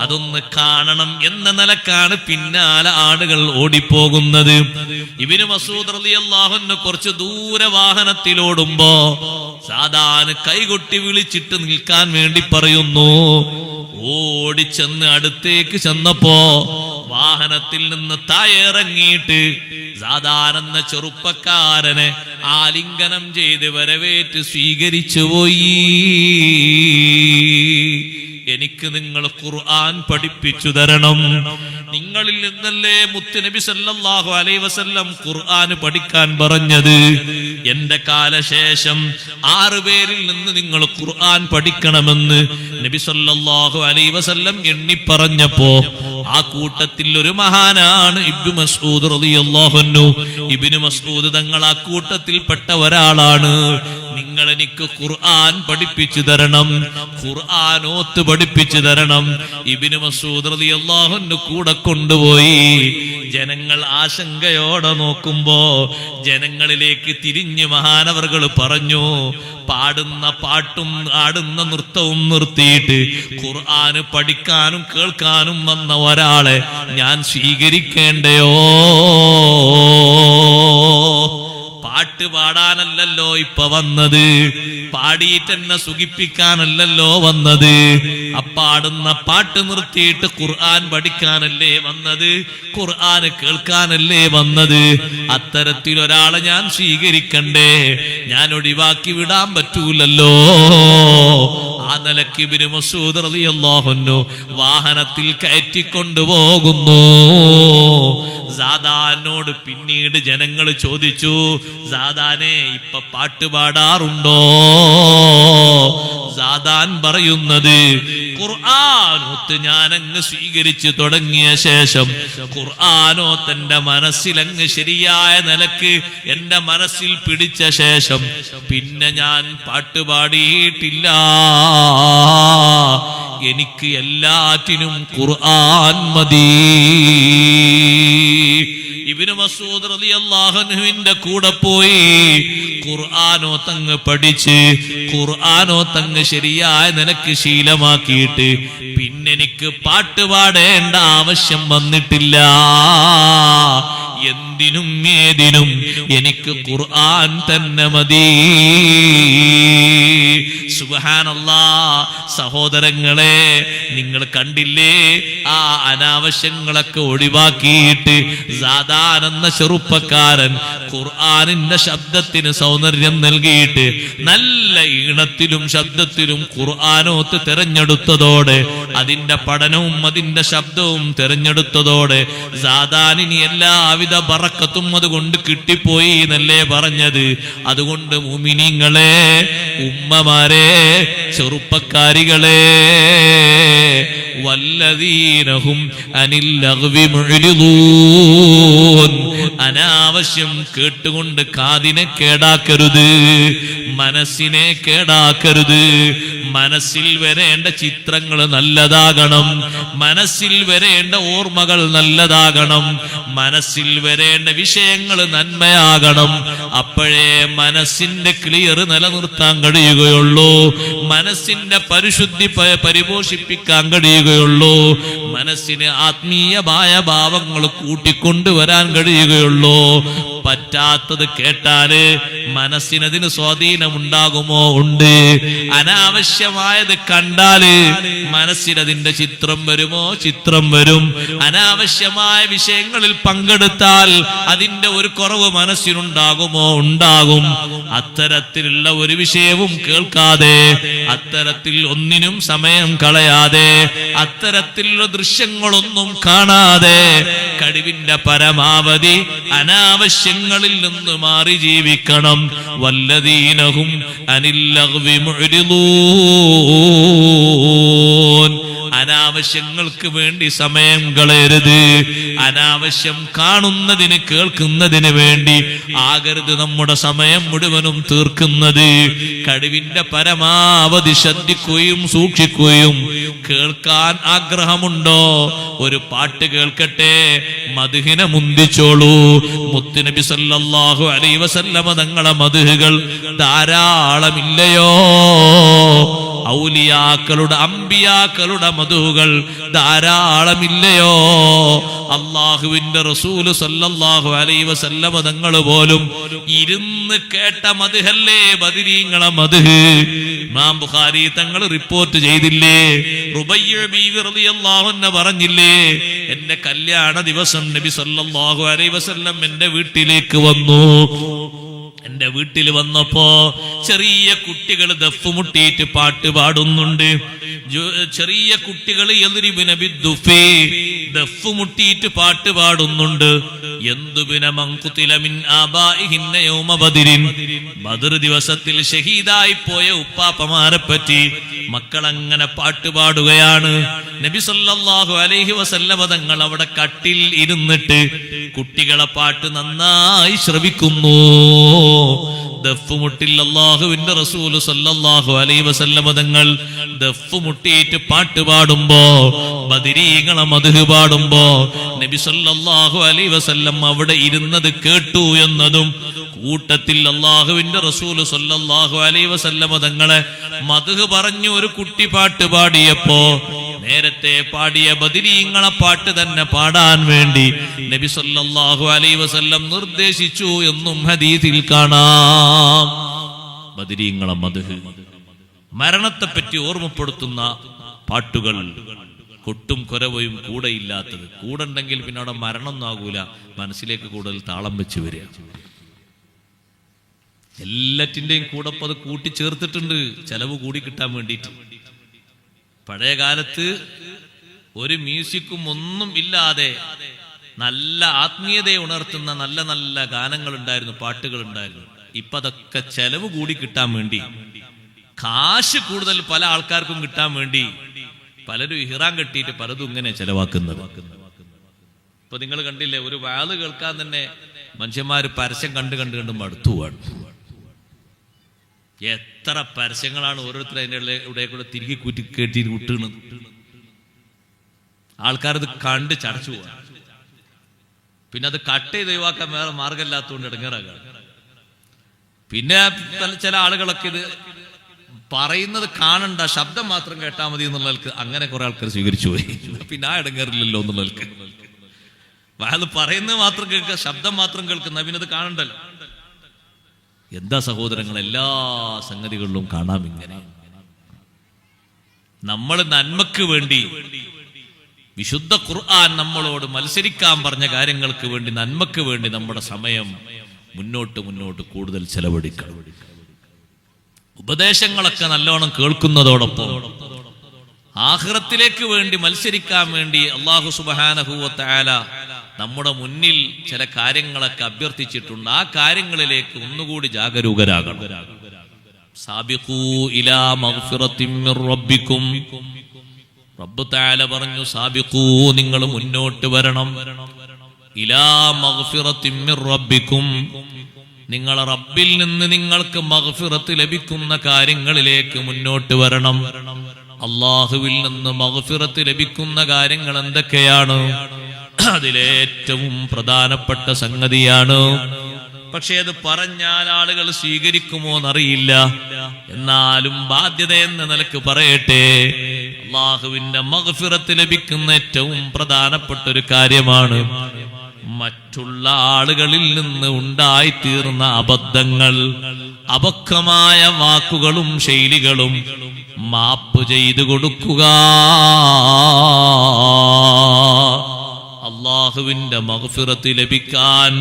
അതൊന്ന് കാണണം എന്ന നിലക്കാണ് പിന്നാലെ ആളുകൾ ഓടിപ്പോകുന്നത്. ഇബ്നു മസ്ഊദ് റളിയല്ലാഹു അൻഹു കുറച്ച് ദൂരെ വാഹനത്തിലോടുമ്പോ സാദാന് കൈകൊട്ടി വിളിച്ചിട്ട് നിൽക്കാൻ വേണ്ടി പറയുന്നു. ഓടിച്ചെന്ന് അടുത്തേക്ക് ചെന്നപ്പോ വാഹനത്തിൽ നിന്ന് താഴെറങ്ങിയിട്ട് സാധാരണ ചെറുപ്പക്കാരനെ ആലിംഗനം ചെയ്ത് വരവേറ്റ് സ്വീകരിച്ചു പോയി. എനിക്ക് നിങ്ങൾ ഖുർആൻ പഠിപ്പിച്ചു തരണം. നിങ്ങളിൽ നിന്നല്ലേ മുത്തുനബി സല്ലല്ലാഹു അലൈഹി വസല്ലം ഖുർആൻ പഠിക്കാൻ പറഞ്ഞത്. എന്റെ കാലശേഷം 6 പേരിൽ നിന്ന് നിങ്ങൾ ഖുർആൻ പഠിക്കണമെന്ന് നബി സല്ലല്ലാഹു അലൈഹി വസല്ലം എണ്ണി പറഞ്ഞപ്പോ ആ കൂട്ടത്തിൽ ഒരു മഹാനാണ് ഇബ്നു മസ്ഊദ് റളിയല്ലാഹു അൻഹു. ഇബ്നു മസ്ഊദ് തങ്ങൾ ആ കൂട്ടത്തിൽപ്പെട്ട ഒരാളാണ്. നിങ്ങൾ എനിക്ക് ഖുർആൻ പഠിപ്പിച്ചു തരണം, ഖുർആൻ ഓത്ത് പഠിപ്പിച്ചു തരണം. ഇബ്നു മസ്ഊദ് റളിയല്ലാഹു അൻഹു കൂടെ കൊണ്ടുപോയി. ജനങ്ങൾ ആശങ്കയോടെ നോക്കുമ്പോ ജനങ്ങളിലേക്ക് തിരിഞ്ഞ് മഹാനവർകൾ പറഞ്ഞു, പാടുന്ന പാട്ടും ആടുന്ന നൃത്തവും നിർത്തിയിട്ട് ഖുർആന് പഠിക്കാനും കേൾക്കാനും വന്ന ഒരാളെ ഞാൻ സ്വീകരിക്കേണ്ടയോ? പാട്ട് പാടാനല്ലല്ലോ ഇപ്പൊ വന്നത്, പാടിയിട്ടെന്നെ സുഖിപ്പിക്കാനല്ലല്ലോ വന്നത്. അപ്പാടുന്ന പാട്ട് നിർത്തിയിട്ട് ഖുർആൻ പഠിക്കാനല്ലേ വന്നത്, ഖുർആൻ കേൾക്കാനല്ലേ വന്നത്. അത്തരത്തിലൊരാളെ ഞാൻ സ്വീകരിക്കണ്ടേ? ഞാൻ ഒഴിവാക്കി വിടാൻ പറ്റൂലല്ലോ. ആ നിലയ്ക്ക് ഇബ്നു മസ്ഊദ് റളിയല്ലാഹു അൻഹു വാഹനത്തിൽ കയറ്റിക്കൊണ്ടുപോകുന്നു. സാദാനോട് പിന്നീട് ജനങ്ങൾ ചോദിച്ചു, സാദാനെ ഇപ്പൊ പാട്ട് പാടാറുണ്ടോ? സാദാൻ പറയുന്നത്, ഖുർആനോത്ത് ഞാനങ്ങ് സ്വീകരിച്ചു തുടങ്ങിയ ശേഷം ഖുർആനോത്ത് എന്റെ മനസ്സിലങ്ങ് ശരിയായ നിലക്ക് എന്റെ മനസ്സിൽ പിടിച്ച ശേഷം പിന്നെ ഞാൻ പാട്ടുപാടിയിട്ടില്ല. എനിക്ക് എല്ലാറ്റിനും ഖുർആൻ മതി. ഇബ്നു മസ്ഊദ് റളിയല്ലാഹു അൻഹുവിന്റെ കൂടെ പോയി ഖുർആനോത്തങ്ങ് പഠിച്ച് ഖുർആനോത്തങ്ങ് ശരിയായ നിലക്ക് ശീലമാക്കിയിട്ട് പിന്നെ എനിക്ക് പാട്ട് പാടേണ്ട ആവശ്യം വന്നിട്ടില്ല. എന്തിനും ഏതിനും എനിക്ക് ഖുർആൻ തന്നെ മതി. സുബ്ഹാനല്ലാഹ്. സഹോദരങ്ങളെ, നിങ്ങൾ കണ്ടില്ലേ ആ അനാവശ്യങ്ങളൊക്കെ ഒഴിവാക്കിയിട്ട് സാധാരണ ചെറുപ്പക്കാരൻ ഖുർആനിന്റെ ശബ്ദത്തിന് സൗന്ദര്യം നൽകിയിട്ട് നല്ല ഈണത്തിലും ശബ്ദത്തിലും ഖുർആനോത്ത് തെരഞ്ഞെടുത്തതോടെ, അതിന്റെ പഠനവും അതിന്റെ ശബ്ദവും തെരഞ്ഞെടുത്തതോടെ സാധാനിനി എല്ലാവിധ ബറക്കത്തും അതുകൊണ്ട് കിട്ടിപ്പോയി എന്നല്ലേ പറഞ്ഞത്. അതുകൊണ്ട് മുഅ്മിനീങ്ങളെ, ഉമ്മമാരെ, ചെറുപ്പക്കാരികളെ, വല്ലദീനഹും അനിൽ ലഗ്വി മുഅ്രിദൂൻ. അനാവശ്യം കേട്ടുകൊണ്ട് കാതിനെ കേടാക്കരുത്, മനസ്സിനെ കേടാക്കരുത്. മനസ്സിൽ വരേണ്ട ചിത്രങ്ങൾ നല്ലതാകണം, മനസ്സിൽ വരേണ്ട ഓർമ്മകൾ നല്ലതാകണം, മനസ്സിൽ വരേണ്ട വിഷയങ്ങൾ നന്മയാകണം. അപ്പോഴേ മനസ്സിന്റെ ക്ലിയർ നിലനിർത്താൻ കഴിയുകയുള്ളൂ, മനസ്സിന്റെ പരിശുദ്ധി പരിപോഷിപ്പിക്കാൻ കഴിയുകയുള്ളൂ, മനസ്സിന് ആത്മീയമായ ഭാവങ്ങൾ കൂട്ടിക്കൊണ്ടുവരാൻ കഴിയുകയുള്ളൂ. പറ്റാത്തത് കേട്ടാല് മനസ്സിനതിന് സ്വാധീനമുണ്ടാകുമോ? ഉണ്ട്. അനാവശ്യമായത് കണ്ടാല് മനസ്സിനതിന്റെ ചിത്രം വരുമോ? ചിത്രം വരും. അനാവശ്യമായ വിഷയങ്ങളിൽ പങ്കെടുത്താൽ അതിന്റെ ഒരു കുറവ് മനസ്സിനുണ്ടാകുമോ? ഉണ്ടാകും. അത്തരത്തിലുള്ള ഒരു വിഷയവും കേൾക്കാതെ, അത്തരത്തിൽ ഒന്നിനും സമയം കളയാതെ, അത്തരത്തിലുള്ള ദൃശ്യങ്ങളൊന്നും കാണാതെ കഴിവിന്റെ പരമാവധി അനാവശ്യങ്ങളിൽ നിന്ന് മാറി ജീവിക്കണം. കേൾക്കണം. വല്ലദീനഹും അനിൽ ലഗ്വി മുഅ്രിദൂൻ. അനാവശ്യങ്ങൾക്ക് വേണ്ടി സമയം കളയരുത്. അനാവശ്യം കാണുന്നതിന് കേൾക്കുന്നതിന് വേണ്ടി ആകരുത് നമ്മുടെ സമയം മുഴുവനും തീർക്കുന്നത്. കഴിവിന്റെ പരമാവധി ശ്രദ്ധിക്കുകയും സൂക്ഷിക്കുകയും. കേൾക്കാൻ ആഗ്രഹമുണ്ടോ? ഒരു പാട്ട് കേൾക്കട്ടെ, മദ്ഹിനെ മുന്തിച്ചോളൂ. മുത്തുനബി സല്ലല്ലാഹു അലൈഹി വസല്ലമ തങ്ങളെ മദ്ഹുകൾ ധാരാളമില്ലയോ? ഔലിയാക്കളുടെ അമ്പിയാക്കളുടെ മദ്ഹുകൾ ധാരാളമില്ലയോ? അല്ലാഹുവിന്റെ റസൂൽ സല്ലല്ലാഹു അലൈഹി വസല്ലമ തങ്ങൾ പോലും ഇരുന്ന് കേട്ട മദ്ഹല്ലേ ബദരീങ്ങളെ മദ്ഹ്. ഇമാം ബുഖാരി തങ്ങൾ റിപ്പോർട്ട് ചെയ്തില്ലേ? റുബയ്യ ബീവി റളിയല്ലാഹു അൻഹ പറഞ്ഞില്ലേ, എന്റെ കല്യാണ ദിവസം നബി സല്ലല്ലാഹു അലൈഹി വസല്ലം എന്റെ വീട്ടിലേക്ക് വന്നു. എന്റെ വീട്ടിൽ വന്നപ്പോ ചെറിയ കുട്ടികൾ ദഫ് മുട്ടിയിട്ട് പാട്ട് പാടുന്നുണ്ട്. ചെറിയ കുട്ടികൾ ദഫ് മുട്ടിയിട്ട് പാട്ട് പാടുന്നുണ്ട്. ബദർ ദിവസത്തിൽ ഷഹീദായി പോയ ഉപ്പാപ്പമാരെ പറ്റി മക്കൾ അങ്ങനെ പാട്ട് പാടുകയാണ്. നബി സല്ലല്ലാഹു അലൈഹി വസല്ലമ തങ്ങൾ അവിടെ കട്ടിൽ ഇരുന്നിട്ട് കുട്ടികളെ പാട്ട് നന്നായി ശ്രവിക്കുന്നു. ദഫ് മുട്ടിൽ അല്ലാഹുവിന്റെ റസൂൽ സല്ലല്ലാഹു അലൈഹി വസല്ലമ തങ്ങൾ ദഫ് മുട്ടിയിട്ട് പാട്ട് പാടുമ്പോ, ബദരീങ്ങളെ മദ്ഹ് പാടുമ്പോ നബി സല്ലല്ലാഹു അലൈഹി വസല്ലം അവിടെ ഇരുന്നത് കേട്ടു എന്നതും, കൂട്ടത്തിൽ അല്ലാഹുവിന്റെ റസൂൽ സല്ലല്ലാഹു അലൈഹി വസല്ലമ തങ്ങളെ മദ്ഹ് പറഞ്ഞു ഒരു കുട്ടി പാട്ട് പാടിയപ്പോ നേരത്തെ പാടിയ ബദരീങ്ങളെ പാട്ട് തന്നെ പാടാൻ വേണ്ടി നബി സല്ലല്ലാഹു അലൈഹി വസല്ലം നിർദ്ദേശിച്ചു എന്നും ഹദീസിൽ കാണാം. ബദരീങ്ങളെ മദ്ഹ്, മരണത്തെപ്പറ്റി ഓർമ്മപ്പെടുത്തുന്ന പാട്ടുകൾ, കൊട്ടും കൊരവയും കൂടെയില്ലാത്തത്. കൂടെണ്ടെങ്കിൽ പിന്നെ അവിടെ മരണമൊന്നും ആകൂല, മനസ്സിലേക്ക് കൂടുതൽ താളം വെച്ച് വരിക. എല്ലാറ്റിന്റെയും കൂടെ അത് കൂട്ടിച്ചേർത്തിട്ടുണ്ട്, ചെലവ് കൂടി കിട്ടാൻ വേണ്ടിയിട്ട്. പഴയ കാലത്ത് ഒരു മ്യൂസിക്കും ഒന്നും ഇല്ലാതെ നല്ല ആത്മീയതയെ ഉണർത്തുന്ന നല്ല നല്ല ഗാനങ്ങൾ ഉണ്ടായിരുന്നു, പാട്ടുകൾ ഉണ്ടായിരുന്നു. ഇപ്പൊ അതൊക്കെ ചെലവ് കൂടി കിട്ടാൻ വേണ്ടി, കാശ് കൂടുതൽ പല ആൾക്കാർക്കും കിട്ടാൻ വേണ്ടി പലരും ഇഹ്റാം കെട്ടിയിട്ട് പലതും ഇങ്ങനെ ചെലവാക്കുന്നത്. ഇപ്പൊ നിങ്ങൾ കണ്ടില്ലേ, ഒരു വാള് കേൾക്കാൻ തന്നെ മനുഷ്യന്മാര് പരസ്യം കണ്ട് കണ്ട് കണ്ട് മടുത്തു പോവാണ്. എത്ര പരസ്യങ്ങളാണ് ഓരോരുത്തർ അതിൻ്റെ ഇവിടെ കൂടെ തിരികെ കൂറ്റി കെട്ടി വിട്ടുന്നത്. ആൾക്കാരത് കണ്ട് ചടച്ചു പോവാണ്. പിന്നെ അത് കട്ട് ചെയ്ത് ഒഴിവാക്കാൻ വേറെ മാർഗമില്ലാത്തതുകൊണ്ട് ഇടങ്ങേറാകാണ്. പിന്നെ ചില ആളുകളൊക്കെ ഇത് പറയുന്നത് കാണണ്ട, ശബ്ദം മാത്രം കേട്ടാൽ മതി എന്നുള്ളവർക്ക് അങ്ങനെ കുറെ ആൾക്കാർ സ്വീകരിച്ചു പോയി. പിന്നെ ആ ഇടങ്ങേറില്ലല്ലോ എന്നുള്ളവർക്ക് അത് പറയുന്നത് മാത്രം കേൾക്കുക, ശബ്ദം മാത്രം കേൾക്കുന്ന, പിന്നെ അത് കാണണ്ടല്ലോ. എന്താ സഹോദരങ്ങൾ, എല്ലാ സംഗതികളിലും കാണാം ഇങ്ങനെ. നമ്മൾ നന്മക്ക് വേണ്ടി, വിശുദ്ധ ഖുർആൻ നമ്മളോട് മത്സരിക്കാൻ പറഞ്ഞ കാര്യങ്ങൾക്ക് വേണ്ടി, നന്മക്ക് വേണ്ടി നമ്മുടെ സമയം മുന്നോട്ട് മുന്നോട്ട് കൂടുതൽ ചെലവഴിക്കണം. ഉപദേശങ്ങളൊക്കെ നല്ലോണം കേൾക്കുന്നതോടൊപ്പം ആഖിറത്തിലേക്ക് വേണ്ടി മത്സരിക്കാൻ വേണ്ടി അല്ലാഹു സുബ്ഹാനഹു വ തആല നമ്മുടെ മുന്നിൽ ചില കാര്യങ്ങളൊക്കെ അഭ്യർത്ഥിച്ചിട്ടുണ്ട്. ആ കാര്യങ്ങളിലേക്ക് ഒന്നുകൂടി ജാഗരൂകരാകണം. സാബിഖൂ ഇലാ മഗ്ഫിറത്തിൻ മിർ റബ്ബിക്കും. റബ്ബ് തആല പറഞ്ഞു, സാബിഖൂ, നിങ്ങൾ മുന്നോട്ട് വരണം. ഇലാ മഗ്ഫിറത്തിൻ മിർ റബ്ബിക്കും, നിങ്ങളെ റബ്ബിൽ നിന്ന് നിങ്ങൾക്ക് മഗ്ഫിറത്ത് ലഭിക്കുന്ന കാര്യങ്ങളിലേക്ക് മുന്നോട്ട് വരണം. അല്ലാഹുവിൽ നിന്ന് മഗ്ഫിറത്ത് ലഭിക്കുന്ന കാര്യങ്ങൾ എന്തൊക്കെയാണ്? അതിലേറ്റവും പ്രധാനപ്പെട്ട സംഗതിയാണ്. പക്ഷെ അത് പറഞ്ഞാൽ ആളുകൾ സ്വീകരിക്കുമോ എന്നറിയില്ല. എന്നാലും ബാധ്യത എന്ന നിലക്ക് പറയട്ടെ, അല്ലാഹുവിന്റെ മഗ്ഫിറത്ത് ലഭിക്കുന്ന ഏറ്റവും പ്രധാനപ്പെട്ട ഒരു കാര്യമാണ് മറ്റുള്ള ആളുകളിൽ നിന്ന് ഉണ്ടായിത്തീർന്ന അബദ്ധങ്ങൾ, അപക്വമായ വാക്കുകളും ശൈലികളും മാപ്പ് ചെയ്തു കൊടുക്കുക. അല്ലാഹുവിന്റെ മഗ്ഫിറത്ത് ലഭിക്കാൻ,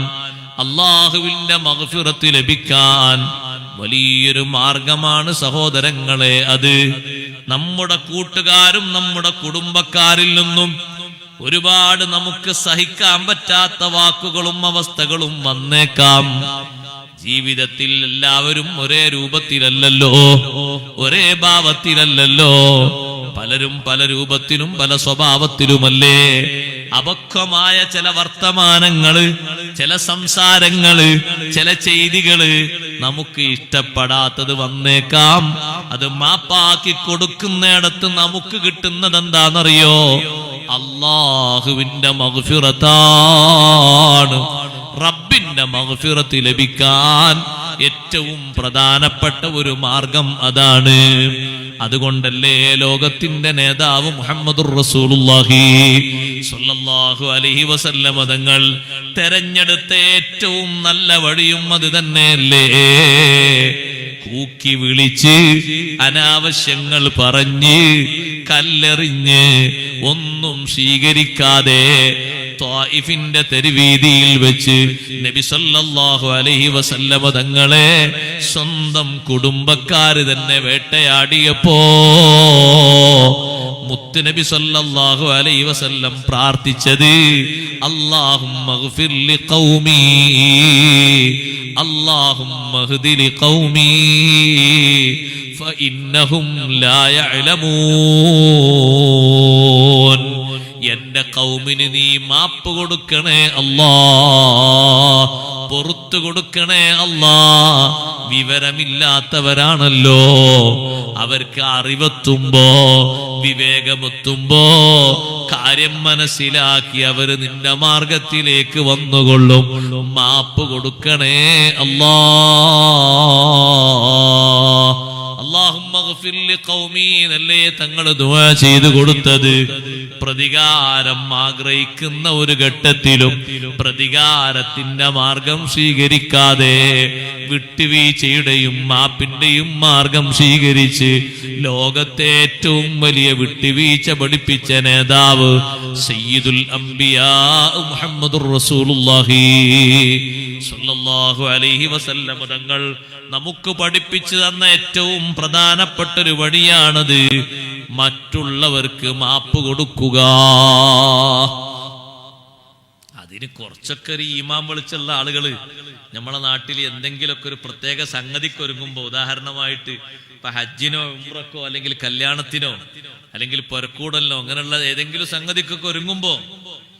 അല്ലാഹുവിന്റെ മഗ്ഫിറത്ത് ലഭിക്കാൻ വലിയൊരു മാർഗമാണ് സഹോദരങ്ങളെ അത്. നമ്മുടെ കൂട്ടുകാരും നമ്മുടെ കുടുംബക്കാരിൽ നിന്നും ഒരുപാട് നമുക്ക് സഹിക്കാൻ പറ്റാത്ത വാക്കുകളും അവസ്ഥകളും വന്നേക്കാം. ജീവിതത്തിൽ എല്ലാവരും ഒരേ രൂപത്തിലല്ലല്ലോ, ഒരേ ഭാവത്തിലല്ലല്ലോ. പലരും പല രൂപത്തിലും പല സ്വഭാവത്തിലുമല്ലേ. അപക്വമായ ചില വർത്തമാനങ്ങള്, ചില സംസാരങ്ങള്, ചില ചെയ്തികള് നമുക്ക് ഇഷ്ടപ്പെടാത്തത് വന്നേക്കാം. അത് മാപ്പാക്കി കൊടുക്കുന്നിടത്ത് നമുക്ക് കിട്ടുന്നത് എന്താണെന്നറിയോ? അല്ലാഹുവിന്റെ മഗ്ഫിറത്താണ്. റബ്ബിന്റെ മഗ്ഫിറത്ത് ലഭിക്കാൻ ഏറ്റവും പ്രധാനപ്പെട്ട ഒരു മാർഗം അതാണ്. അതുകൊണ്ടല്ലേ ലോകത്തിന്റെ നേതാവ് മുഹമ്മദുർ റസൂലുള്ളാഹി സ്വല്ലല്ലാഹു അലൈഹി വസല്ലം തങ്ങൾ തെരഞ്ഞെടുത്ത ഏറ്റവും നല്ല വഴിയും അത് തന്നെയല്ലേ. കൂക്കി വിളിച്ച് അനാവശ്യങ്ങൾ പറഞ്ഞ് കല്ലെറിഞ്ഞ് ഒന്നും സ്വീകരിക്കാതെ ത്വായിഫിന്റെ തെരുവീതിയിൽ വെച്ച് നബി സല്ലല്ലാഹു അലൈഹി വസല്ലം തങ്ങളെ സ്വന്തം കുടുംബക്കാര് തന്നെ വേട്ടയാടിയപ്പോ മുത്തുനബി സല്ലല്ലാഹു അലൈഹി വസല്ലം പ്രാർത്ഥിച്ചത് അല്ലാഹുമ്മ ഗ്ഫിർ ലി ഖൗമി, അല്ലാഹുമ്മ ഹ്ദി ലി ഖൗമി ഫഇന്നഹും ലാ യഅലമൂൻ. എന്റെ ഖൗമിന് നീ മാപ്പ് കൊടുക്കണേ അല്ലാ, പുറത്തു കൊടുക്കണേ അല്ലാ. വിവരമില്ലാത്തവരാണല്ലോ, അവർക്ക് അറിവെത്തുമ്പോ വിവേകമെത്തുമ്പോ കാര്യം മനസ്സിലാക്കി അവര് നിന്റെ മാർഗത്തിലേക്ക് വന്നുകൊള്ളും. മാപ്പ് കൊടുക്കണേ അല്ലാ. അല്ലാഹുമ്മ ഗ്ഫിർ ലി ഖൗമി എന്നല്ലേ തങ്ങൾ ദുആ ചെയ്തു കൊടുത്തത്. പ്രതികാരം ആഗ്രഹിക്കുന്ന ഒരു ഘട്ടത്തിലും പ്രതികാരത്തിന്റെ മാർഗം സ്വീകരിക്കാതെ വിട്ടുവീഴ്ചയുടെയും മാപ്പിന്റെയും മാർഗം സ്വീകരിച്ച് ലോകത്തെ ഏറ്റവും വലിയ വിട്ടുവീഴ്ച പഠിപ്പിച്ച നേതാവ് സയ്യിദുൽ അംബിയാ മുഹമ്മദുർ റസൂലുള്ളാഹി സ്വല്ലല്ലാഹു അലൈഹി വസല്ലം തങ്ങൾ നമുക്ക് പഠിപ്പിച്ചു തന്ന ഏറ്റവും പ്രധാനപ്പെട്ട ഒരു വഴിയാണത്. മറ്റുള്ളവർക്ക് മാപ്പ് കൊടുക്കുക. അതിന് കുറച്ചൊക്കെ ഒരു ഈമാൻ വിളിച്ചുള്ള ആളുകള് നമ്മളെ നാട്ടിൽ എന്തെങ്കിലുമൊക്കെ ഒരു പ്രത്യേക സംഗതിക്ക് ഒരുങ്ങുമ്പോ, ഉദാഹരണമായിട്ട് ഇപ്പൊ ഹജ്ജിനോ ഉംറക്കോ അല്ലെങ്കിൽ കല്യാണത്തിനോ അല്ലെങ്കിൽ പൊരക്കൂടലിനോ അങ്ങനെയുള്ള ഏതെങ്കിലും സംഗതിക്കൊക്കെ ഒരുങ്ങുമ്പോ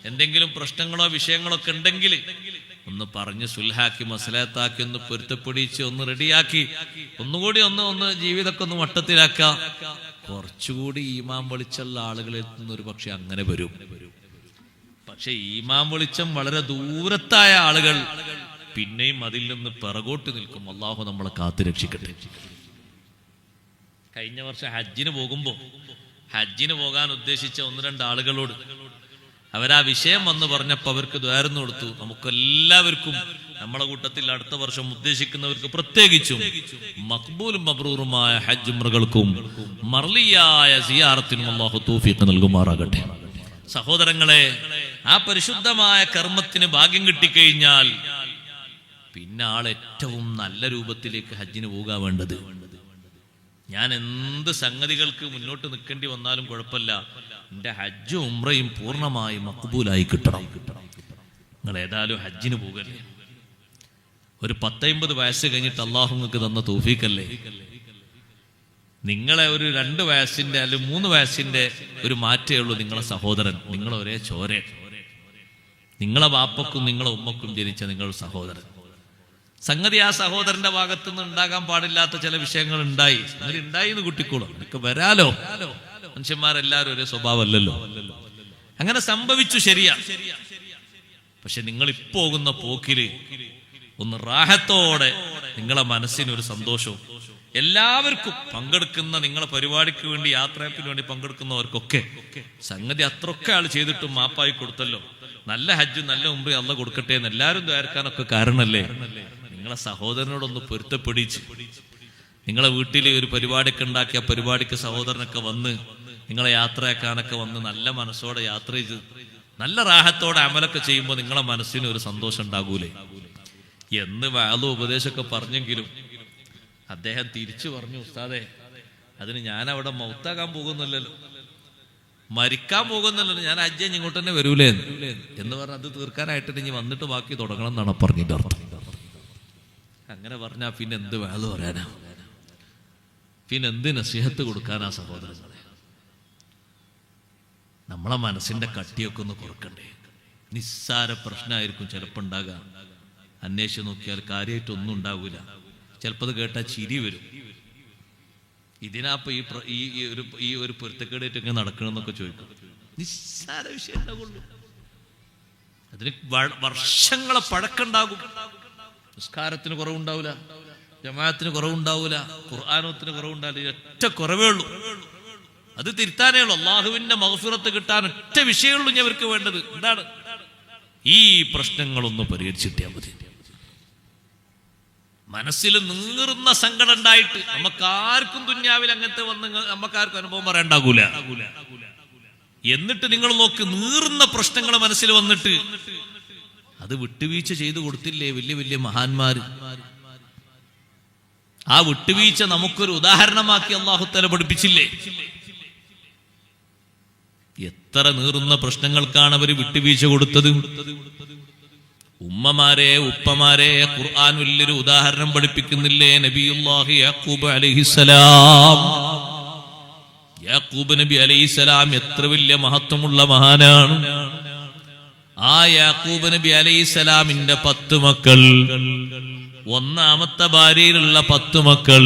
എന്തെങ്കിലും പ്രശ്നങ്ങളോ വിഷയങ്ങളോ ഒക്കെ ഉണ്ടെങ്കിൽ ഒന്ന് പറഞ്ഞ് സുൽഹാക്കി മസലത്താക്കി ഒന്ന് പൊരുത്തപ്പെടിച്ച് ഒന്ന് റെഡിയാക്കി ഒന്നുകൂടി ഒന്ന് ജീവിതമൊക്കെ ഒന്ന് വട്ടത്തിലാക്കാം. കുറച്ചുകൂടി ഈമാൻ വെളിച്ചുള്ള ആളുകളിൽ നിന്നൊരു പക്ഷെ അങ്ങനെ വരും. പക്ഷെ ഈമാൻ വെളിച്ചം വളരെ ദൂരത്തായ ആളുകൾ പിന്നെയും അതിൽ നിന്ന് പിറകോട്ട് നിൽക്കും. അള്ളാഹു നമ്മളെ കാത്തു രക്ഷിക്കട്ടെ. കഴിഞ്ഞ വർഷം ഹജ്ജിന് പോകാൻ ഉദ്ദേശിച്ച 1-2 ആളുകളോട് അവരാ വിഷയം വന്ന് പറഞ്ഞപ്പോ അവർക്ക് ദ്വാരന്ന് കൊടുത്തു. നമുക്കെല്ലാവർക്കും നമ്മളെ കൂട്ടത്തിൽ അടുത്ത വർഷം ഉദ്ദേശിക്കുന്നവർക്ക് പ്രത്യേകിച്ചും മഖ്ബൂലും മബ്രൂറുമായ ഹജ്ജ് ഉംറകൾക്കും മർലിയായ സിയാറത്തിനും അല്ലാഹു തൗഫീഖ് നൽകുമാറാകട്ടെ. സഹോദരങ്ങളെ, ആ പരിശുദ്ധമായ കർമ്മത്തിന് ഭാഗ്യം കിട്ടിക്കഴിഞ്ഞാൽ പിന്നെ ആൾ ഏറ്റവും നല്ല രൂപത്തിലേക്ക് ഹജ്ജിന് പോകാൻ വേണ്ടത്. ഞാൻ എന്ത് സംഗതികൾക്ക് മുന്നോട്ട് നിൽക്കേണ്ടി വന്നാലും കുഴപ്പമില്ല, എന്റെ ഹജ്ജും ഉംറയും പൂർണ്ണമായി മഖ്ബൂലായി കിട്ടണം. നിങ്ങൾ ഏതായാലും ഹജ്ജിന് പോകല്ലേ, ഒരു 10-50 വയസ്സ് കഴിഞ്ഞിട്ട് അള്ളാഹു നിങ്ങൾക്ക് തന്ന തൗഫീഖല്ലേ. നിങ്ങളെ ഒരു 2 വയസ്സിന്റെ അല്ലെങ്കിൽ 3 വയസ്സിന്റെ ഒരു മാറ്റേ ഉള്ളൂ നിങ്ങളെ സഹോദരൻ. നിങ്ങളെ ഒരേ ചോര, നിങ്ങളെ വാപ്പക്കും നിങ്ങളെ ഉമ്മക്കും ജനിച്ച നിങ്ങളുടെ സഹോദരൻ. സംഗതി ആ സഹോദരന്റെ ഭാഗത്തു നിന്ന് ഉണ്ടാകാൻ പാടില്ലാത്ത ചില വിഷയങ്ങൾ ഉണ്ടായി. അങ്ങനെ ഉണ്ടായി എന്ന് കുട്ടിക്കോളും, എനിക്ക് വരാലോ. മനുഷ്യന്മാരെല്ലാരും ഒരേ സ്വഭാവമല്ലല്ലോ. അങ്ങനെ സംഭവിച്ചു, ശരിയാ. പക്ഷെ നിങ്ങൾ പോകുന്ന പോക്കില് ഒന്ന് റാഹത്തോടെ നിങ്ങളെ മനസ്സിനൊരു സന്തോഷവും, എല്ലാവർക്കും പങ്കെടുക്കുന്ന നിങ്ങളെ പരിപാടിക്ക് വേണ്ടി യാത്രയപ്പിന് വേണ്ടി പങ്കെടുക്കുന്നവർക്കൊക്കെ സംഗതി അത്രയൊക്കെ ആൾ ചെയ്തിട്ടും മാപ്പായി കൊടുത്തല്ലോ. നല്ല ഹജ്ജ് നല്ല ഉംറ അല്ലാഹു കൊടുക്കട്ടെ എന്ന് എല്ലാവരും ദ്വാരക്കാനൊക്കെ കാരണല്ലേ. നിങ്ങളെ സഹോദരനോടൊന്ന് പൊരുത്തപ്പെടിച്ച് നിങ്ങളെ വീട്ടിൽ ഒരു പരിപാടിയൊക്കെ ഉണ്ടാക്കി ആ പരിപാടിക്ക് സഹോദരനൊക്കെ വന്ന് നിങ്ങളെ യാത്രയാക്കാനൊക്കെ വന്ന് നല്ല മനസ്സോടെ യാത്ര ചെയ്ത് നല്ല റാഹത്തോടെ അമലൊക്കെ ചെയ്യുമ്പോൾ നിങ്ങളെ മനസ്സിന് ഒരു സന്തോഷം ഉണ്ടാകൂലേ എന്ന് വാളും ഉപദേശമൊക്കെ പറഞ്ഞെങ്കിലും അദ്ദേഹം തിരിച്ചു പറഞ്ഞു, ഉസ്താദേ അതിന് ഞാൻ അവിടെ മൗത്താകാൻ പോകുന്നില്ലല്ലോ, മരിക്കാൻ പോകുന്നില്ലല്ലോ, ഞാൻ ഹജ്ജ് ഇങ്ങോട്ട് തന്നെ വരൂലേ എന്ന് പറഞ്ഞ് അത് തീർക്കാനായിട്ട് ഇനി വന്നിട്ട് ബാക്കി തുടങ്ങണം എന്നാണ് പറഞ്ഞതിന്റെ അർത്ഥം. അങ്ങനെ പറഞ്ഞാ പിന്നെ എന്ത് വേള് പറയാനാ, പിന്നെ എന്ത് നസീഹത്ത് കൊടുക്കാനാ സഹോദരങ്ങളെ? നമ്മളെ മനസ്സിന്റെ കട്ടിയൊക്കെ ഒന്ന് കുറക്കണ്ടേ? നിസ്സാര പ്രശ്നമായിരിക്കും ചിലപ്പോൾ ഉണ്ടാകുക. അന്വേഷിച്ച് നോക്കിയാൽ കാര്യമായിട്ടൊന്നും ഉണ്ടാവില്ല. ചിലപ്പോൾ അത് കേട്ടാൽ ചിരി വരും. ഇതിനാപ്പ ഈ ഒരു പൊരുത്തക്കേടായിട്ട് ഇങ്ങനെ നടക്കണമെന്നൊക്കെ ചോദിക്കും. നിസ്സാര വിഷയം ഉണ്ടാവുള്ളൂ. അതിന് വർഷങ്ങളെ പഴക്കമുണ്ടാകും. നിസ്കാരത്തിന് കുറവുണ്ടാവില്ല, ജമാഅത്തിന് കുറവുണ്ടാവില്ല, ഖുർആനത്തിന് കുറവുണ്ടാവില്ല. ഒറ്റ കുറവേ ഉള്ളൂ. അത് തിരുത്താനേ ഉള്ളൂ. അള്ളാഹുവിന്റെ മഗ്ഫിറത്ത് കിട്ടാൻ ഒറ്റ വിഷയമുള്ളൂ ഞവർക്ക് വേണ്ടത്. എന്താണ്? ഈ പ്രശ്നങ്ങളൊന്ന് പരിഹരിച്ചിട്ടാൽ മതി. മനസ്സിൽ നീറുന്ന സങ്കടം ഉണ്ടായിട്ട് നമുക്കാർക്കും ദുന്യാവിൽ അങ്ങനത്തെ വന്ന് നമുക്കാർക്കും അനുഭവം പറയണ്ടാകൂല. എന്നിട്ട് നിങ്ങൾ നോക്ക്, നീറുന്ന പ്രശ്നങ്ങൾ മനസ്സിൽ വന്നിട്ട് അത് വിട്ടുവീഴ്ച ചെയ്തു കൊടുത്തില്ലേ വലിയ വലിയ മഹാന്മാര്? ആ വിട്ടുവീഴ്ച നമുക്കൊരു ഉദാഹരണമാക്കി അല്ലാഹു തആല പഠിപ്പിച്ചില്ലേ? എത്ര നീറുന്ന പ്രശ്നങ്ങൾക്കാണ് അവര് വിട്ടുവീഴ്ച കൊടുത്തത്. ഉമ്മമാരെ, ഉപ്പമാരെ, ഖുർആൻ വലിയൊരു ഉദാഹരണം പഠിപ്പിക്കുന്നില്ലേ? നബിയുല്ലാഹി യാക്കൂബ് അലൈഹിസ്സലാം. യാക്കൂബ് നബി അലൈഹിസ്സലാം എത്ര വലിയ മഹത്വമുള്ള മഹാനാണ്. ആ യാക്കൂബ് നബി അലൈഹിസ്സലാമിന്റെ 10 മക്കൾ, ഒന്നാമത്തെ ഭാര്യയിലുള്ള 10 മക്കൾ,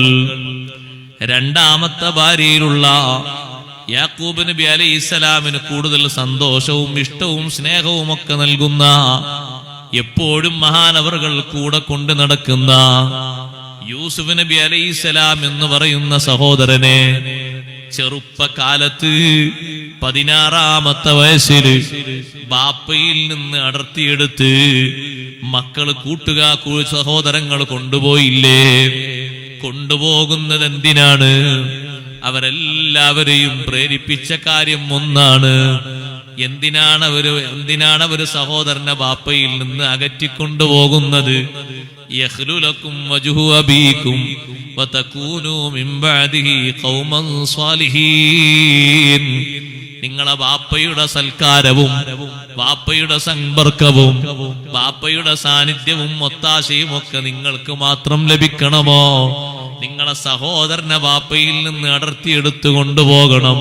രണ്ടാമത്തെ ഭാര്യയിലുള്ള യാക്കൂബ് നബി അലൈഹിസ്സലാമിന് കൂടുതൽ സന്തോഷവും ഇഷ്ടവും സ്നേഹവും ഒക്കെ നൽകുന്ന, എപ്പോഴും മഹാനവറുകൾ കൂടെ കൊണ്ട് നടക്കുന്ന യൂസുഫ് നബി അലൈഹിസ്സലാം എന്ന് പറയുന്ന സഹോദരനെ ചെറുപ്പകാലത്ത് 16-ാമത്തെ വയസ്സിൽ ബാപ്പയിൽ നിന്ന് അടർത്തിയെടുത്ത് മക്കള് സഹോദരങ്ങൾ കൊണ്ടുപോയില്ലേ? കൊണ്ടുപോകുന്നത് എന്തിനാണ്? അവരെല്ലാവരെയും പ്രേരിപ്പിച്ച കാര്യം ഒന്നാണ്. എന്തിനാണ് അവര് സഹോദരനെ ബാപ്പയിൽ നിന്ന് അകറ്റിക്കൊണ്ടുപോകുന്നത്? യഖ്ലുലക്കും വജ്ഹു അബീക്കും വതകൂനു മിൻ ബഅദിഹി ഖൗമൻ സ്വാലിഹീൻ. നിങ്ങളെ ബാപ്പയുടെ സൽക്കാരവും ബാപ്പയുടെ സമ്പർക്കവും ബാപ്പയുടെ സാന്നിധ്യവും ഒത്താശയും ഒക്കെ നിങ്ങൾക്ക് മാത്രം ലഭിക്കണമോ? നിങ്ങളെ സഹോദരനെ ബാപ്പയിൽ നിന്ന് അടർത്തിയെടുത്തു കൊണ്ടുപോകണം.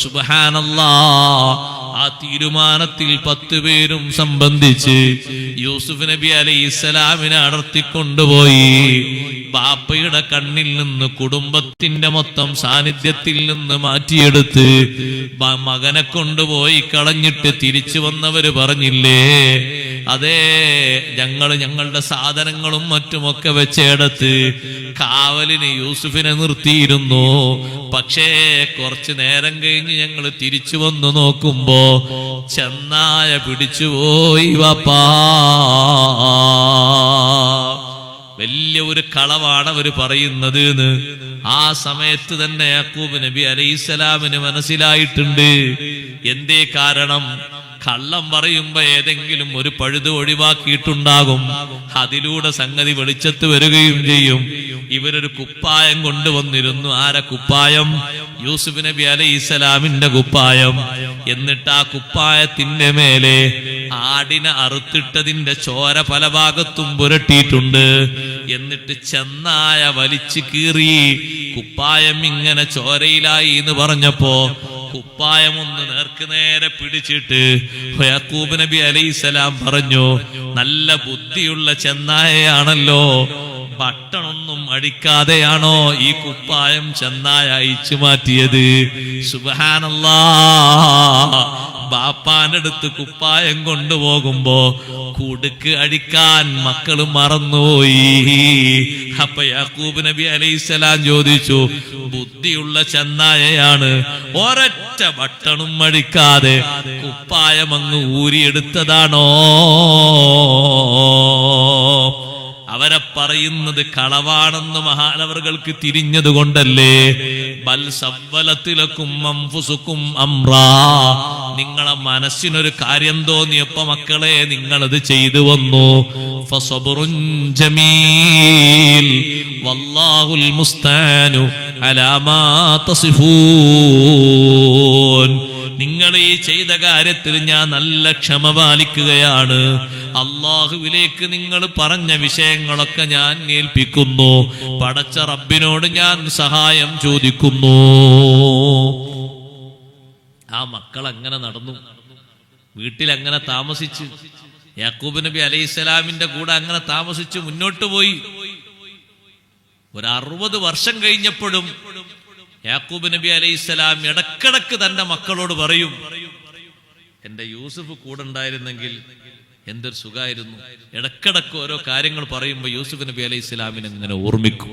സുബ്ഹാനല്ലാഹ്. ആ തീരുമാനത്തിൽ 10 പേരും സംബന്ധിച്ച് യൂസുഫ് നബി അലൈഹിസ്സലാമിനെ അടർത്തിക്കൊണ്ടുപോയി. ബാപ്പയുടെ കണ്ണിൽ നിന്ന് കുടുംബത്തിന്റെ മൊത്തം സാന്നിധ്യത്തിൽ നിന്ന് മാറ്റിയെടുത്ത് മകനെ കൊണ്ടുപോയി കളഞ്ഞിട്ട് തിരിച്ചു വന്നവര് പറഞ്ഞില്ലേ, അതേ ഞങ്ങളുടെ സാധനങ്ങളും മറ്റുമൊക്കെ വെച്ചെടുത്ത് കാവലിന് യൂസുഫിനെ നിർത്തിയിരുന്നു. പക്ഷേ കുറച്ചു നേരം കഴിഞ്ഞ് ഞങ്ങൾ തിരിച്ചു വന്നു നോക്കുമ്പോ ചെന്നായ പിടിച്ചുപോയി വാപ്പാ. വലിയ ഒരു കളവാണ് അവര് പറയുന്നത്. ആ സമയത്ത് തന്നെ യാക്കൂബ് നബി അലൈഹിസ്സലാമിന് മനസ്സിലായിട്ടുണ്ട്. എന്തേ കാരണം? കള്ളം പറയുമ്പോ ഏതെങ്കിലും ഒരു പഴുത് ഒഴിവാക്കിയിട്ടുണ്ടാകും. അതിലൂടെ സംഗതി വെളിച്ചത്ത് വരികയും ചെയ്യും. ഇവരൊരു കുപ്പായം കൊണ്ടുവന്നിരുന്നു. ആരെ കുപ്പായം? യൂസുഫ് നബി അലൈഹിസ്സലാമിന്റെ കുപ്പായം. എന്നിട്ട് ആ കുപ്പായത്തിന്റെ മേലെ ആടിനെ അറുത്തിട്ടതിന്റെ ചോര പല ഭാഗത്തും പുരട്ടിയിട്ടുണ്ട്. എന്നിട്ട് ചെന്നായ വലിച്ചു കീറി കുപ്പായം ഇങ്ങനെ ചോരയിലായി എന്ന് പറഞ്ഞപ്പോ കുപ്പായം ഒന്ന് നേർക്കുനേരെ പിടിച്ചിട്ട് യാക്കൂബ് നബി അലൈഹിസ്സലാം പറഞ്ഞു, നല്ല ബുദ്ധിയുള്ള ചെന്നായയാണല്ലോ, ബട്ടണൊന്നും അടിക്കാതെയാണോ ഈ കുപ്പായം ചെന്നായ അയച്ചു മാറ്റിയത്? സുബ്ഹാനല്ലാഹ്. ബാപ്പാന്റെ അടുത്ത് കുപ്പായം കൊണ്ടുപോകുമ്പോ കുടുക്ക് അടിക്കാൻ മക്കള് മറന്നുപോയി. അപ്പൊ യാക്കൂബ് നബി അലൈഹിസ്സലാം ചോദിച്ചു, ബുദ്ധിയുള്ള ചെന്നായയാണ്, ഒരൊറ്റ ബട്ടണും അടിക്കാതെ കുപ്പായം അങ്ങ് ഊരിയെടുത്തതാണോ? അവരെ പറയുന്നത് കളവാണെന്ന് മഹാനവറുകൾക്ക് തിരിഞ്ഞതുകൊണ്ടല്ലേ? ബൽ സവ്വലത്തിലക്കും അംഫുസുക്കും അംറാ. നിങ്ങളെ മനസ്സിനൊരു കാര്യം തോന്നിയപ്പോ മക്കളെ നിങ്ങളത് ചെയ്തു വന്നു. ഫസബ്റുൻ ജമീൽ വല്ലാഹുൽ മുസ്തആനു അലാ മാ തസിഫൂൻ. നിങ്ങൾ ഈ ചെയ്ത കാര്യത്തിൽ ഞാൻ നല്ല ക്ഷമ പാലിക്കുകയാണ്. അള്ളാഹുവിലേക്ക് നിങ്ങൾ പറഞ്ഞ വിഷയങ്ങളൊക്കെ ഞാൻ ഏൽപ്പിക്കുന്നു. പടച്ച റബ്ബിനോട് ഞാൻ സഹായം ചോദിക്കുന്നു. ആ മക്കൾ അങ്ങനെ നടന്നു, വീട്ടിൽ അങ്ങനെ താമസിച്ച്, യാക്കൂബ് നബി അലൈഹിസ്സലാമിന്റെ കൂടെ അങ്ങനെ താമസിച്ച് മുന്നോട്ട് പോയി. ഒരു 60 വർഷം കഴിഞ്ഞപ്പോഴും യാക്കൂബ് നബി അലൈഹിസ്സലാം ഇടക്കിടക്ക് തന്റെ മക്കളോട് പറയും, എന്റെ യൂസുഫ് കൂടെ ഉണ്ടായിരുന്നെങ്കിൽ എന്തൊരു സുഖമായിരുന്നു. ഇടക്കിടക്ക് ഓരോ കാര്യങ്ങൾ പറയുമ്പോൾ യൂസുഫ് നബി അലൈഹിസ്സലാമിനെ ഇങ്ങനെ ഓർമ്മിക്കും.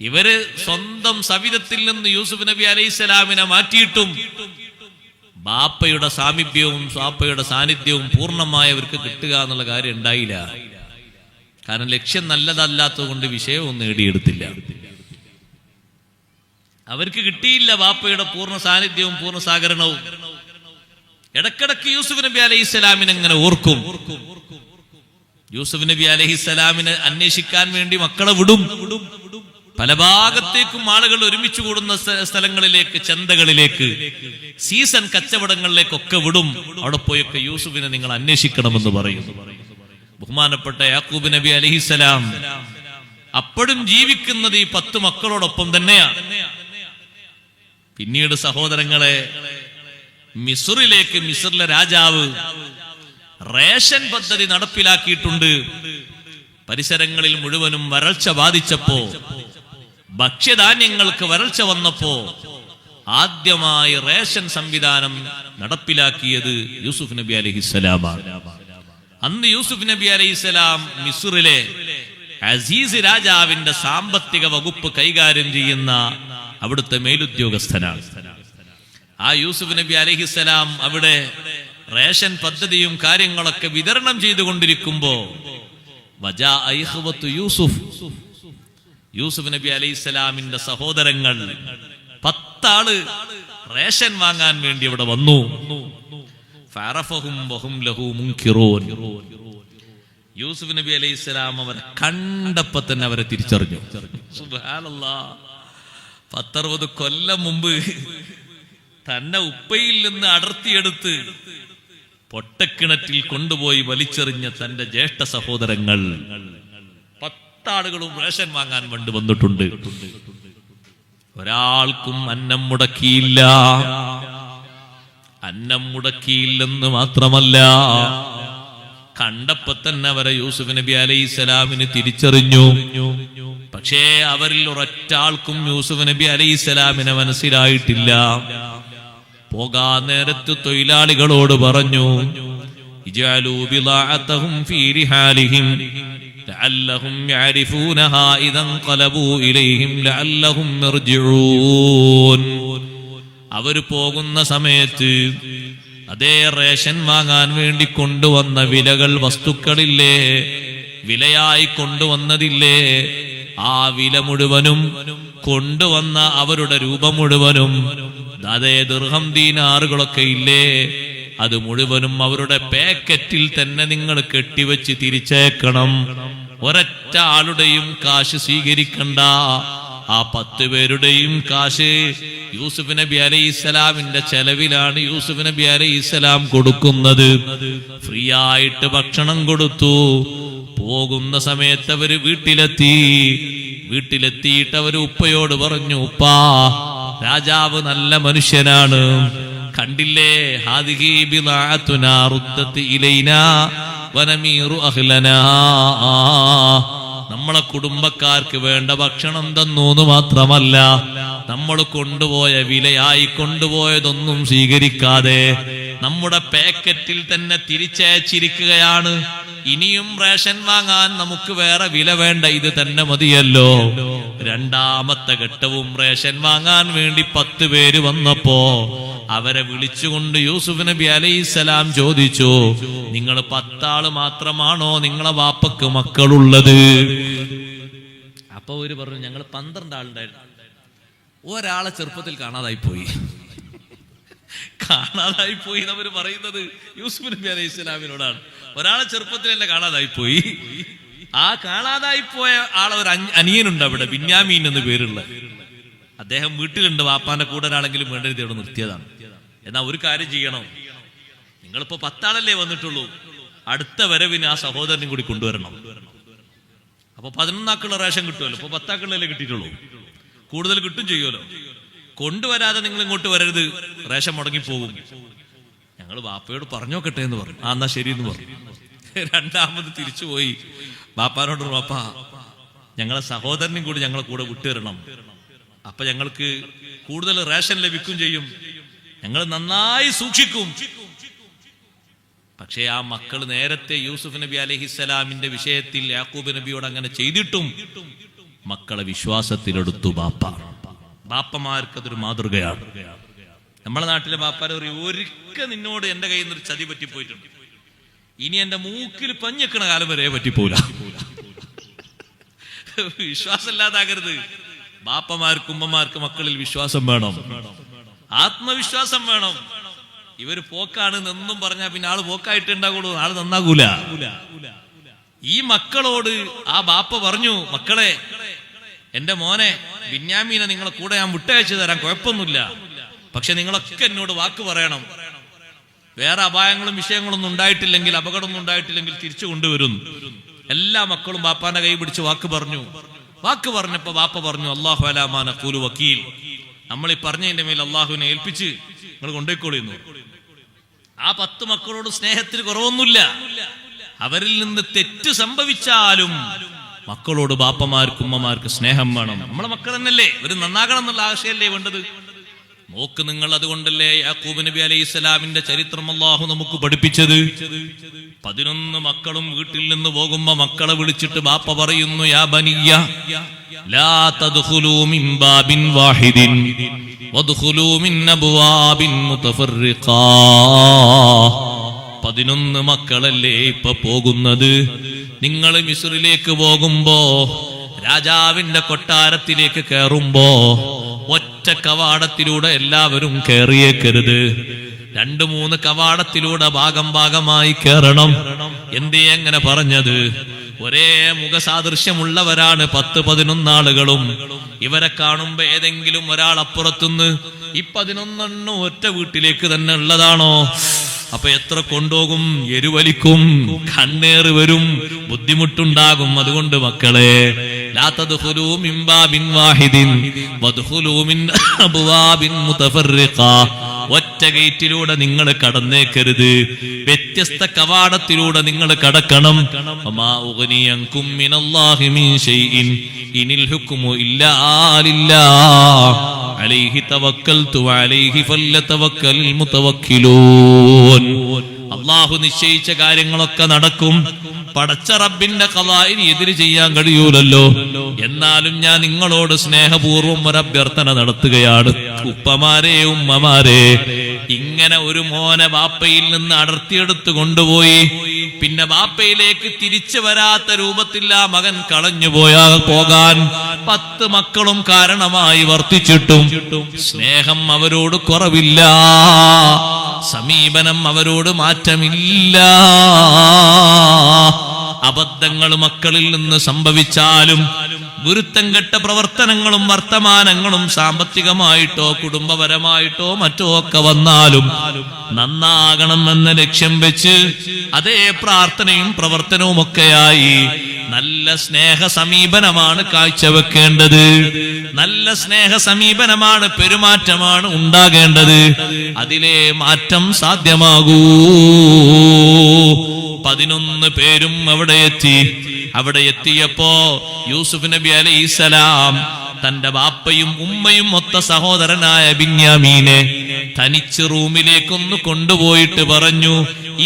ഇവര് സ്വന്തം സവിധത്തിൽ നിന്ന് യൂസുഫ് നബി അലൈഹിസ്സലാമിനെ മാറ്റിയിട്ടും ബാപ്പയുടെ സാമീപ്യവും ബാപ്പയുടെ സാന്നിധ്യവും പൂർണ്ണമായവർക്ക് കിട്ടുക എന്നുള്ള കാര്യം ഉണ്ടായില്ല. കാരണം ലക്ഷ്യം നല്ലതല്ലാത്തത് കൊണ്ട് വിഷയവും നേടിയെടുത്തില്ല. അവർക്ക് കിട്ടിയില്ല ബാപ്പയുടെ പൂർണ്ണ സാന്നിധ്യവും പൂർണ്ണ സഹകരണവും. ഇടക്കിടക്ക് യൂസുഫ് നബി അലൈഹിസ്സലാമിനെ അങ്ങനെ ഓർക്കും. യൂസുഫ് നബി അലൈഹിസ്സലാമിനെ അന്വേഷിക്കാൻ വേണ്ടി മക്കളെ വിടും. പല ഭാഗത്തേക്കും ആളുകൾ ഒരുമിച്ച് കൂടുന്ന സ്ഥലങ്ങളിലേക്ക്, ചന്തകളിലേക്ക്, സീസൺ കച്ചവടങ്ങളിലേക്കൊക്കെ വിടും. അവിടെ പോയൊക്കെ യൂസുഫിനെ നിങ്ങൾ അന്വേഷിക്കണമെന്ന് പറയും. ബഹുമാനപ്പെട്ട യാക്കൂബ് നബി അലൈഹിസ്സലാം അപ്പോഴും ജീവിക്കുന്നത് ഈ 10 മക്കളോടൊപ്പം തന്നെയാണ്. പിന്നീട് സഹോദരങ്ങളെ, മിസ്രിലെ രാജാവ് റേഷൻ പദ്ധതി നടപ്പിലാക്കിയിട്ടുണ്ട്. പരിസരങ്ങളിൽ മുഴുവനും വരൾച്ച ബാധിച്ചപ്പോ, ഭക്ഷ്യധാന്യങ്ങൾക്ക് വരൾച്ച വന്നപ്പോ ആദ്യമായി റേഷൻ സംവിധാനം നടപ്പിലാക്കിയത് യൂസുഫ് നബി അലൈഹിസ്സലാമാണ്. അന്ന് യൂസുഫ് നബി അലൈഹിസ്സലാം മിസ്രിലെ അസീസ് രാജാവിന്റെ സാമ്പത്തിക വകുപ്പ് കൈകാര്യം ചെയ്യുന്ന അവിടുത്തെ മേലുദ്യോഗസ്ഥനാണ്. ആ യൂസുഫ് നബി അലൈഹിസ്സലാം അവിടെ റേഷൻ പദ്ധതിയും കാര്യങ്ങളൊക്കെ വിതരണം ചെയ്തുകൊണ്ടിരിക്കുമ്പോ യൂസുഫ് നബി അലൈഹിസ്സലാമിന്റെ സഹോദരങ്ങൾ 10 ആള് റേഷൻ വാങ്ങാൻ വേണ്ടി അവിടെ വന്നു. യൂസുഫ് നബി അലൈഹിസ്സലാം അവരെ കണ്ടപ്പോ തന്നെ അവരെ തിരിച്ചറിഞ്ഞു. സുബ്ഹാനല്ലാഹ്, 10-60 കൊല്ലം മുമ്പ് തന്നെ ഉപ്പയിൽ നിന്ന് അടർത്തിയെടുത്ത് പൊട്ടക്കിണറ്റിൽ കൊണ്ടുപോയി വലിച്ചെറിഞ്ഞ തന്റെ ജ്യേഷ്ഠ സഹോദരങ്ങൾ 10 ആളുകളും റേഷൻ വാങ്ങാൻ വേണ്ടി വന്നിട്ടുണ്ട്. ഒരാൾക്കും അന്നം മുടക്കിയില്ല. അന്നം മുടക്കിയില്ലെന്ന് മാത്രമല്ല, കണ്ടപ്പോ തന്നെ അവരെ യൂസുഫ് നബി അലൈഹിസ്സലാമിന് തിരിച്ചറിഞ്ഞു. പക്ഷേ അവരിൽ ഒരൊറ്റ ആൾക്കും യൂസുഫ് നബി അലൈഹിസ്സലാമിനെ മനസ്സിലായിട്ടില്ല. പോകാൻ നേരത്ത് തൊഴിലാളികളോട് പറഞ്ഞു, ഇജഅലൂ ബിളാഅതഹും ഫീ റിഹാലിഹിം ലഅല്ലഹും യഅരിഫൂനഹാ ഇദൻ ഖലബൂ ഇലൈഹിം ലഅല്ലഹും യർജിഊൻ. അവര് പോകുന്ന സമയത്ത് അതേ റേഷൻ വാങ്ങാൻ വേണ്ടി കൊണ്ടുവന്ന വിലകൾ, വസ്തുക്കളില്ലേ, വിലയായി കൊണ്ടുവന്നതില്ലേ, ആ വില മുഴുവനും കൊണ്ടുവന്ന അവരുടെ രൂപം മുഴുവനും, അതേ ദിർഹം ദീനാറുകളൊക്കെ ഇല്ലേ, അത് മുഴുവനും അവരുടെ പാക്കറ്റിൽ തന്നെ നിങ്ങൾ കെട്ടിവെച്ച് തിരിച്ചേക്കണം. ഒരൊറ്റ ആളുടെയും കാശ് സ്വീകരിക്കണ്ട. ആ 10 പേരുടെയും കാശ് യൂസുഫ് നബി അലൈഹിസ്സലാമിന്റെ ചെലവിലാണ് യൂസുഫ് നബി അലൈഹിസ്സലാം കൊടുക്കുന്നത്. ഫ്രീ ആയിട്ട് ഭക്ഷണം കൊടുത്തു. പോകുന്ന സമയത്ത് അവര് വീട്ടിലെത്തിയിട്ട് അവര് ഉപ്പയോട് പറഞ്ഞു, ഉപ്പാ, രാജാവ് നല്ല മനുഷ്യനാണ്, കണ്ടില്ലേ, ഹാദിഹി ബിളാഅതുനാ റുദ്ദത് ഇലൈനാ വനമീറു അഹ്ലനാ, നമ്മളെ കുടുംബക്കാർക്ക് വേണ്ട ഭക്ഷണം തന്നൂന്ന് മാത്രമല്ല, നമ്മൾ കൊണ്ടുപോയ വിലയായി കൊണ്ടുപോയതൊന്നും സ്വീകരിക്കാതെ നമ്മുടെ പാക്കറ്റിൽ തന്നെ തിരിച്ചയച്ചിരിക്കുകയാണ്. ഇനിയും റേഷൻ വാങ്ങാൻ നമുക്ക് വേറെ വില വേണ്ട, ഇത് തന്നെ മതിയല്ലോ. രണ്ടാമത്തെ ഘട്ടവും റേഷൻ വാങ്ങാൻ വേണ്ടി 10 പേര് വന്നപ്പോ അവരെ വിളിച്ചുകൊണ്ട് യൂസുഫ് നബി അലൈഹിസ്സലാം ചോദിച്ചു, നിങ്ങൾ 10 ആള് മാത്രമാണോ നിങ്ങളെ വാപ്പക്ക് മക്കളുള്ളത്? അപ്പൊ അവര് പറഞ്ഞു, ഞങ്ങൾ 12 ആളുണ്ടായിരുന്നു. ഒരാളെ ചെറുപ്പത്തിൽ കാണാതായി പോയി എന്നവര് പറയുന്നത് യൂസുഫ് നബി അലൈഹിസ്സലാമിനോടാണ്. ഒരാളെ ചെറുപ്പത്തിൽ തന്നെ കാണാതായി പോയി. ആ കാണാതായി പോയ ആളെ ഒരു അനിയനുണ്ട് അവിടെ, ബിന്യാമീൻ എന്ന് പേരുള്ള. അദ്ദേഹം വീട്ടിലുണ്ട്, വാപ്പാന്റെ കൂടെ ഒരാളെങ്കിലും വേണ്ടത് ഇവിടെ നിർത്തിയതാണ്. എന്നാൽ ഒരു കാര്യം ചെയ്യണം, നിങ്ങളിപ്പോ 10 ആളല്ലേ വന്നിട്ടുള്ളൂ, അടുത്ത വരവിന് ആ സഹോദരനും കൂടി കൊണ്ടുവരണം. അപ്പൊ 11 ആക്കുള്ള റേഷൻ കിട്ടുമല്ലോ, ഇപ്പൊ 10 ആക്കുള്ളല്ലേ കിട്ടിയിട്ടുള്ളൂ, കൂടുതൽ കിട്ടും ചെയ്യുമല്ലോ. കൊണ്ടുവരാതെ നിങ്ങൾ ഇങ്ങോട്ട് വരരുത്, റേഷൻ മുടങ്ങിപ്പോകും. ഞങ്ങൾ വാപ്പയോട് പറഞ്ഞോക്കട്ടെ എന്ന് പറഞ്ഞു. ആ എന്നാ ശരി എന്ന് പറഞ്ഞു. രണ്ടാമത് തിരിച്ചുപോയി ബാപ്പാനോട്, വാപ്പ ഞങ്ങളെ സഹോദരനും കൂടി ഞങ്ങളെ കൂടെ വിട്ടുതരണം, അപ്പൊ ഞങ്ങൾക്ക് കൂടുതൽ റേഷൻ ലഭിക്കും ചെയ്യും, ഞങ്ങൾ നന്നായി സൂക്ഷിക്കും. പക്ഷേ ആ മക്കൾ നേരത്തെ യൂസുഫ് നബി അലൈഹിസ്സലാമിന്റെ വിഷയത്തിൽ യാക്കൂബ് നബിയോട് അങ്ങനെ ചെയ്തിട്ടും മക്കളെ വിശ്വാസത്തിലെടുത്തു ബാപ്പ. ബാപ്പമാർക്ക് അതൊരു മാതൃകയാണ്. നമ്മളെ നാട്ടിലെ ബാപ്പാരെ ഒരിക്കൽ നിന്നോട് എന്റെ കയ്യിൽ നിന്നൊരു ചതി പറ്റിപ്പോയിട്ടുണ്ട്, ഇനി എന്റെ മൂക്കിൽ പഞ്ഞെക്കണ കാലം വരെ പറ്റിപ്പോല. വിശ്വാസം ഇല്ലാതാകരുത്. ബാപ്പമാർക്ക് ഉമ്മമാർക്ക് മക്കളിൽ വിശ്വാസം വേണം, ആത്മവിശ്വാസം വേണം. ഇവര് പോക്കാണ് എന്നും പറഞ്ഞാൽ പിന്നെ ആള് പോക്കായിട്ട് ഉണ്ടാകുള്ളൂ, ആള് നന്നാകൂല. ഈ മക്കളോട് ആ ബാപ്പ പറഞ്ഞു, മക്കളെ എന്റെ മോനെ ബിന്യാമീനെ നിങ്ങളെ കൂടെ ഞാൻ വിട്ടയച്ചു തരാം, കുഴപ്പമൊന്നുമില്ല, പക്ഷെ നിങ്ങളൊക്കെ എന്നോട് വാക്ക് പറയണം, വേറെ അപായങ്ങളും വിഷയങ്ങളൊന്നും ഉണ്ടായിട്ടില്ലെങ്കിൽ, അപകടമൊന്നും ഉണ്ടായിട്ടില്ലെങ്കിൽ തിരിച്ചു കൊണ്ടുവരും. എല്ലാ മക്കളും ബാപ്പാന്റെ കൈ പിടിച്ച് വാക്ക് പറഞ്ഞു. വാക്ക് പറഞ്ഞപ്പോ ബാപ്പ പറഞ്ഞു, അല്ലാഹു അലാ മാ നഖൂലു വക്കീൽ, നമ്മൾ ഈ പറഞ്ഞതിന്റെ മേൽ അള്ളാഹുവിനെ ഏൽപ്പിച്ച് നിങ്ങൾ കൊണ്ടുപോയിക്കോളിന്നു. ആ 10 മക്കളോട് സ്നേഹത്തിന് കുറവൊന്നുമില്ല. അവരിൽ നിന്ന് തെറ്റ് സംഭവിച്ചാലും മക്കളോട് ബാപ്പമാർക്ക് ഉമ്മമാർക്ക് സ്നേഹം വേണം. നമ്മളെ മക്കൾ തന്നെയല്ലേ, ഒരു നന്നാകണം എന്നുള്ള ആശയല്ലേ വേണ്ടത്. നോക്ക് നിങ്ങൾ, അതുകൊണ്ടല്ലേ യാക്കൂബ് നബി അലൈഹിസ്സലാമിന്റെ ചരിത്രം അല്ലാഹു നമുക്ക് പഠിപ്പിച്ചത്. 11 മക്കളും വീട്ടിൽ നിന്ന് പോകുമ്പോ മക്കളെ വിളിച്ചിട്ട് ബാപ്പ പറയുന്നു, യാ ബനിയ്യ ലാ തദ്ഖുലൂ മിൻ ബാബിൻ വാഹിദിൻ വദ്ഖുലൂ മിൻ അബ്വാബിൻ മുതഫർരിഖാ. 11 മക്കളല്ലേ ഇപ്പൊ പോകുന്നത്. നിങ്ങൾ മിസ്രിലേക്ക് പോകുമ്പോ, രാജാവിന്റെ കൊട്ടാരത്തിലേക്ക് കയറുമ്പോ ഒറ്റ കവാടത്തിലൂടെ എല്ലാവരും കയറിയേക്കരുത്, 2-3 കവാടത്തിലൂടെ ഭാഗമായി കയറണം. എന്തേ അങ്ങനെ പറഞ്ഞത്? ഒരേ മുഖസാദൃശ്യമുള്ളവരാണ് 10-11 ആളുകളും. ഇവരെ കാണുമ്പോ ഏതെങ്കിലും ഒരാൾ അപ്പുറത്തുനിന്ന് ഈ 11 ഒറ്റ വീട്ടിലേക്ക് തന്നെ ഉള്ളതാണോ? അപ്പൊ എത്ര കൊണ്ടുപോകും? എരുവലിക്കും, കണ്ണേറ് വരും, ബുദ്ധിമുട്ടുണ്ടാകും. അതുകൊണ്ട് മക്കളെ, ലാ തദ്ഖുലൂ മിൻ ബാബിൻ വാഹിദിൻ വദ്ഖുലൂ മിൻ അബ്വാബിൻ മുതഫർരിഖാ. ഒറ്റ ഗേറ്റിലൂടെ നിങ്ങൾ കടന്നേക്കരുത്, വ്യത്യസ്ത കവാടത്തിലൂടെ നിങ്ങൾ കടക്കണം. വമാ ഉഗ്നിയൻകും മിനല്ലാഹി മിൻ ശൈഇൻ ഇനിൽ ഹുക്മു ഇല്ലാ ലില്ലാഹ് അലൈഹി തവക്കൽതു വഅലൈഹി ഫല്യതവക്കലിൽ മുതവക്കിലൂൻ. അല്ലാഹു നിശ്ചയിച്ച കാര്യങ്ങളൊക്കെ നടക്കും. പടച്ച റബ്ബിന്റെ ഖളാഇന് എതിര് ചെയ്യാൻ കഴിയൂലല്ലോ. എന്നാലും ഞാൻ നിങ്ങളോട് സ്നേഹപൂർവ്വം ഒരു അഭ്യർത്ഥന നടത്തുകയാണ്. ഉപ്പമാരെ, ഉമ്മമാരെ, ഇങ്ങനെ ഒരു മോനെ ബാപ്പയിൽ നിന്ന് അടർത്തിയെടുത്ത് കൊണ്ടുപോയി പിന്നെ ബാപ്പയിലേക്ക് തിരിച്ചു വരാത്ത രൂപത്തിൽ ആ മകൻ കളഞ്ഞു പോകാൻ 10 മക്കളും കാരണമായി വർത്തിച്ചിട്ടും സ്നേഹം അവരോട് കുറവില്ല, സമീപനം അവരോട് മാറ്റമില്ല. അബദ്ധങ്ങൾ മക്കളിൽ നിന്ന് സംഭവിച്ചാലും, ഗുരുത്തം കെട്ട പ്രവർത്തനങ്ങളും വർത്തമാനങ്ങളും സാമ്പത്തികമായിട്ടോ കുടുംബപരമായിട്ടോ മറ്റോ ഒക്കെ വന്നാലും നന്നാകണം എന്ന ലക്ഷ്യം വെച്ച് അതേ പ്രാർത്ഥനയും പ്രവർത്തനവും ഒക്കെയായി നല്ല സ്നേഹ സമീപനമാണ് കാഴ്ചവെക്കേണ്ടത്. നല്ല സ്നേഹ സമീപനമാണ്, പെരുമാറ്റമാണ് ഉണ്ടാകേണ്ടത്. അതിലേ മാറ്റം സാധ്യമാകൂ. 11 പേരും അവിടെ എത്തിയപ്പോ യൂസുഫ് നബി അലൈഹിസ്സലാം തന്റെ ബാപ്പയും ഉമ്മയും ഒത്ത സഹോദരനായ ബിന്യാമീനെ തനിച്ച് റൂമിലേക്കൊന്ന് കൊണ്ടുപോയിട്ട് പറഞ്ഞു,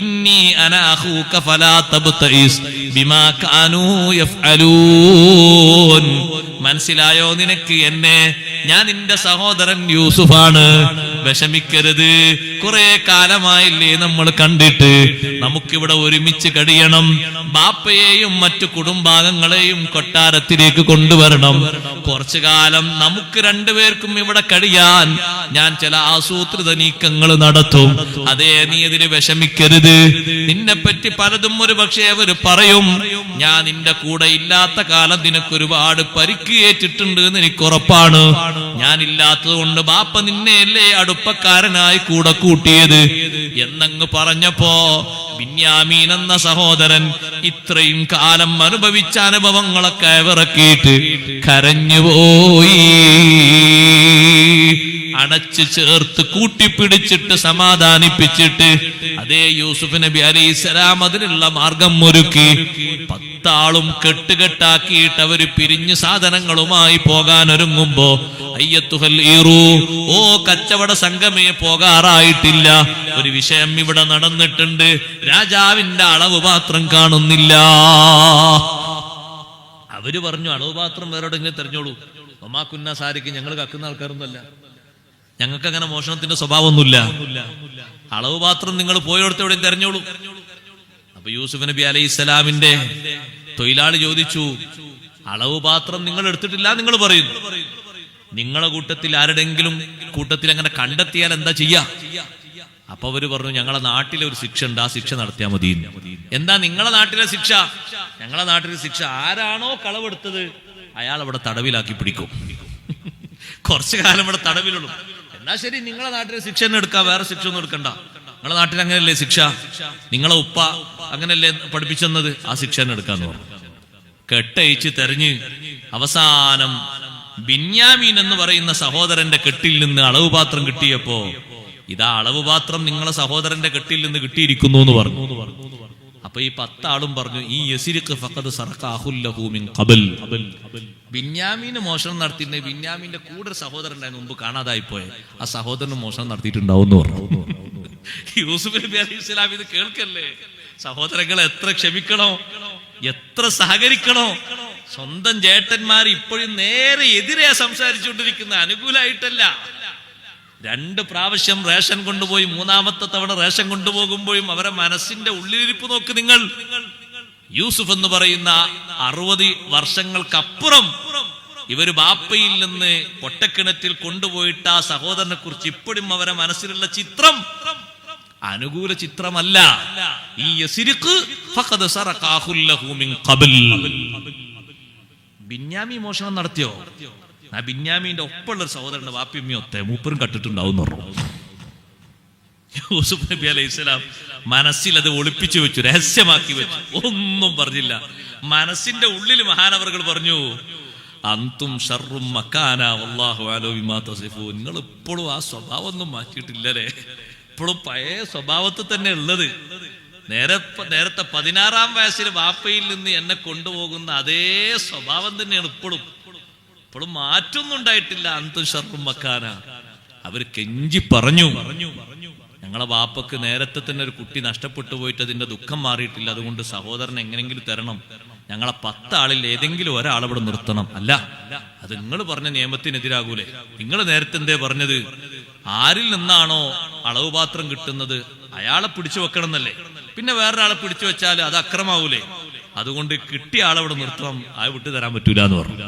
ഇന്നി അന അഖൂക ഫലാ തബ്തഇസ് ബിമാ കാനൂ യഫ്അലൂൻ. മനസ്സിലായോ നിനക്ക് എന്നെ? ഞാൻ നിന്റെ സഹോദരൻ യൂസുഫാണ്. വിഷമിക്കരുത്. കുറെ കാലമായില്ലേ നമ്മൾ കണ്ടിട്ട്, നമുക്കിവിടെ ഒരുമിച്ച് കഴിയണം. ബാപ്പയെയും മറ്റു കുടുംബാംഗങ്ങളെയും കൊട്ടാരത്തിലേക്ക് കൊണ്ടുവരണം. കുറച്ചു കാലം നമുക്ക് രണ്ടുപേർക്കും ഇവിടെ കഴിയാൻ ഞാൻ ചില ആസൂത്രിത നീക്കങ്ങൾ നടത്തും. അതേ, നീ ഇതിന് വിഷമിക്കരുത്. നിന്നെപ്പറ്റി പലതും ഒരു പക്ഷേ അവർ പറയും. ഞാൻ നിന്റെ കൂടെ ഇല്ലാത്ത കാലം നിനക്ക് ഒരുപാട് പരിക്ക് ഏറ്റിട്ടുണ്ട് എന്ന് എനിക്ക് ഉറപ്പാണ്. ഞാനില്ലാത്തത് കൊണ്ട് ബാപ്പ നിന്നെയല്ലേ അടുപ്പക്കാരനായി കൂടെ കൂട്ടിയത് എന്നങ്ങ് പറഞ്ഞപ്പോ ബിന്യാമീൻ എന്ന സഹോദരൻ ഇത്രയും കാലം അനുഭവിച്ച അനുഭവങ്ങളൊക്കെ വിറക്കിയിട്ട് കരഞ്ഞുപോയി. അടച്ചു ചേർത്ത് കൂട്ടിപ്പിടിച്ചിട്ട് സമാധാനിപ്പിച്ചിട്ട് അതേ യൂസുഫ് നബി അലൈഹിസ്സലാം അതിനുള്ള മാർഗം ഒരുക്കി. 10 ആളും കെട്ടുകെട്ടാക്കിയിട്ട് അവര് പിരിഞ്ഞ് സാധനങ്ങളുമായി പോകാൻ ഒരുങ്ങുമ്പോ അയ്യത്തുഹൽ ഈറു, ഓ കച്ചവട സംഘമേ, പോകാറായിട്ടില്ല. ഒരു വിഷയം ഇവിടെ നടന്നിട്ടുണ്ട്. രാജാവിന്റെ അളവ് പാത്രം കാണുന്നില്ല. അവര് പറഞ്ഞു, അളവ് പാത്രം വേറെവിടെങ്കിലും തെരഞ്ഞോളൂ. ഒമാക്കുന്ന സാരിക്ക് ഞങ്ങൾ കക്കുന്ന ആൾക്കാരൊന്നുമല്ല, ഞങ്ങൾക്ക് അങ്ങനെ മോഷണത്തിന്റെ സ്വഭാവമൊന്നുമില്ല. അളവ് പാത്രം നിങ്ങൾ പോയോടത്ത് എവിടെയും തെരഞ്ഞോളൂ. അപ്പൊ യൂസുഫ് നബി അലൈഹിസ്സലാമിന്റെ തൊഴിലാളി ചോദിച്ചു, അളവ് പാത്രം നിങ്ങൾ എടുത്തിട്ടില്ല നിങ്ങൾ പറയുന്നു. നിങ്ങളെ കൂട്ടത്തിൽ ആരുടെങ്കിലും കൂട്ടത്തിൽ അങ്ങനെ കണ്ടെത്തിയാൽ എന്താ ചെയ്യാ? അപ്പൊ അവര് പറഞ്ഞു, ഞങ്ങളെ നാട്ടിലെ ഒരു ശിക്ഷ ഉണ്ട്, ആ ശിക്ഷ നടത്തിയാൽ മതി. എന്താ നിങ്ങളെ നാട്ടിലെ ശിക്ഷ? ഞങ്ങളെ നാട്ടിലെ ശിക്ഷ, ആരാണോ കളവെടുത്തത് അയാൾ അവിടെ തടവിലാക്കി പിടിക്കും. കുറച്ചു കാലം ഇവിടെ തടവിലുള്ളൂ. എന്നാ ശരി, നിങ്ങളെ നാട്ടിലെ ശിക്ഷ തന്നെ എടുക്കാം, വേറെ ശിക്ഷ ഒന്നും എടുക്കണ്ട. നിങ്ങളെ നാട്ടിൽ അങ്ങനെയല്ലേ ശിക്ഷ, നിങ്ങളെ ഉപ്പ അങ്ങനെയല്ലേ പഠിപ്പിച്ചെന്നത്, ആ ശിക്ഷ തന്നെ എടുക്കാന്ന് പറഞ്ഞു. കെട്ടയച്ച് തെരഞ്ഞ് അവസാനം ബിന്യാമീൻ എന്ന് പറയുന്ന സഹോദരന്റെ കെട്ടിൽ നിന്ന് അളവ് പാത്രം കിട്ടിയപ്പോ, ഇതാ അളവ് പാത്രം നിങ്ങളെ സഹോദരന്റെ കെട്ടിൽ നിന്ന് കിട്ടിയിരിക്കുന്നു എന്ന് പറഞ്ഞു. അപ്പൊ ഈ 10 ആളും പറഞ്ഞു, ഈ യസിരിഖ് ഫഖദ് സറഖ അഖുൽ ലഹു മിൻ ഖബൽ. ബിന്യാമീന് മോഷണം നടത്തിയിട്ട് ബിന്യാമീന്റെ കൂടെ സഹോദരൻ ഉണ്ടായിരുന്നു, മുമ്പ് കാണാതായി പോയെ, ആ സഹോദരന് മോഷണം നടത്തിയിട്ടുണ്ടാവും എന്ന് പറഞ്ഞു. യൂസുഫ് നബി അലൈഹിസ്സലാം ഇത് കേൾക്കല്ലേ? സഹോദരങ്ങൾ എത്ര ക്ഷമിക്കണോ, എത്ര സഹകരിക്കണോ? സ്വന്തം ചേട്ടന്മാർ ഇപ്പോഴും നേരെ എതിരെ സംസാരിച്ചുകൊണ്ടിരിക്കുന്ന, അനുകൂലമായിട്ടല്ല. 2 പ്രാവശ്യം റേഷൻ കൊണ്ടുപോയി, 3ാമത്തെ തവണ റേഷൻ കൊണ്ടുപോകുമ്പോഴും അവരെ മനസ്സിന്റെ ഉള്ളിലിരിപ്പ് നോക്ക് നിങ്ങൾ. യൂസുഫ് എന്ന് പറയുന്ന 60 വർഷങ്ങൾക്കപ്പുറം ഇവര് ബാപ്പയിൽ നിന്ന് പൊട്ടക്കിണറ്റിൽ കൊണ്ടുപോയിട്ട് ആ സഹോദരനെ കുറിച്ച് ഇപ്പോഴും അവരെ മനസ്സിലുള്ള ചിത്രം അനുകൂല ചിത്രമല്ല. ഈ യസിരിഖ് ഫഖദ് സറഖ അഖുൽ ലഹു മിൻ ഖബൽ. ബിന്യാമീൻ മോഷണം നടത്തിയോ? ആ ബിന്യാമീന്റെ ഒപ്പമുള്ള സഹോദരന്റെ വാപ്പിയമ്മയും ഒത്തേ മൂപ്പരും കട്ടിട്ടുണ്ടാവും എന്ന് പറഞ്ഞു. യൂസുഫ് നബി അലൈഹിസ്സലാം മനസ്സിൽ അത് ഒളിപ്പിച്ചു വെച്ചു, രഹസ്യമാക്കി വെച്ചു, ഒന്നും പറഞ്ഞില്ല. മനസ്സിന്റെ ഉള്ളിൽ മഹാനവറുകൾ പറഞ്ഞു, അന്തും ഷർറും മക്കാന വല്ലാഹു അലം ബിമാ തസിഫൂൻ. നിങ്ങൾ ഇപ്പോഴും ആ സ്വഭാവം ഒന്നും മാറ്റിയിട്ടില്ലല്ലേ, ഇപ്പോഴും പഴയ സ്വഭാവത്തിൽ തന്നെ ഉള്ളത്. നേരത്തെ 16ാം വയസ്സിൽ വാപ്പയിൽ നിന്ന് എന്നെ കൊണ്ടുപോകുന്ന അതേ സ്വഭാവം തന്നെയാണ് ഇപ്പോഴും മാറ്റൊന്നും ഉണ്ടായിട്ടില്ല. അന്തും ഷർറും മക്കാന. അവര് കെഞ്ചി പറഞ്ഞു, ഞങ്ങളെ വാപ്പക്ക് നേരത്തെ തന്നെ ഒരു കുട്ടി നഷ്ടപ്പെട്ടു പോയിട്ട് അതിന്റെ ദുഃഖം മാറിയിട്ടില്ല, അതുകൊണ്ട് സഹോദരൻ എങ്ങനെങ്കിലും തരണം, ഞങ്ങളെ 10 ആളിൽ ഏതെങ്കിലും ഒരാളിവിടെ നിർത്തണം. അല്ല, അത് നിങ്ങൾ പറഞ്ഞ നിയമത്തിനെതിരാകൂലേ? നിങ്ങൾ നേരത്തെ എന്തേ പറഞ്ഞത്? ആരിൽ നിന്നാണോ അളവ് പാത്രം കിട്ടുന്നത് അയാളെ പിടിച്ചു വെക്കണം എന്നല്ലേ? പിന്നെ വേറൊരാളെ പിടിച്ചു വെച്ചാൽ അത് അക്രമാവൂലേ? അതുകൊണ്ട് കിട്ടിയ ആളവിടെ നിർത്തണം, ആ വിട്ടു തരാൻ പറ്റൂല എന്ന് പറഞ്ഞു.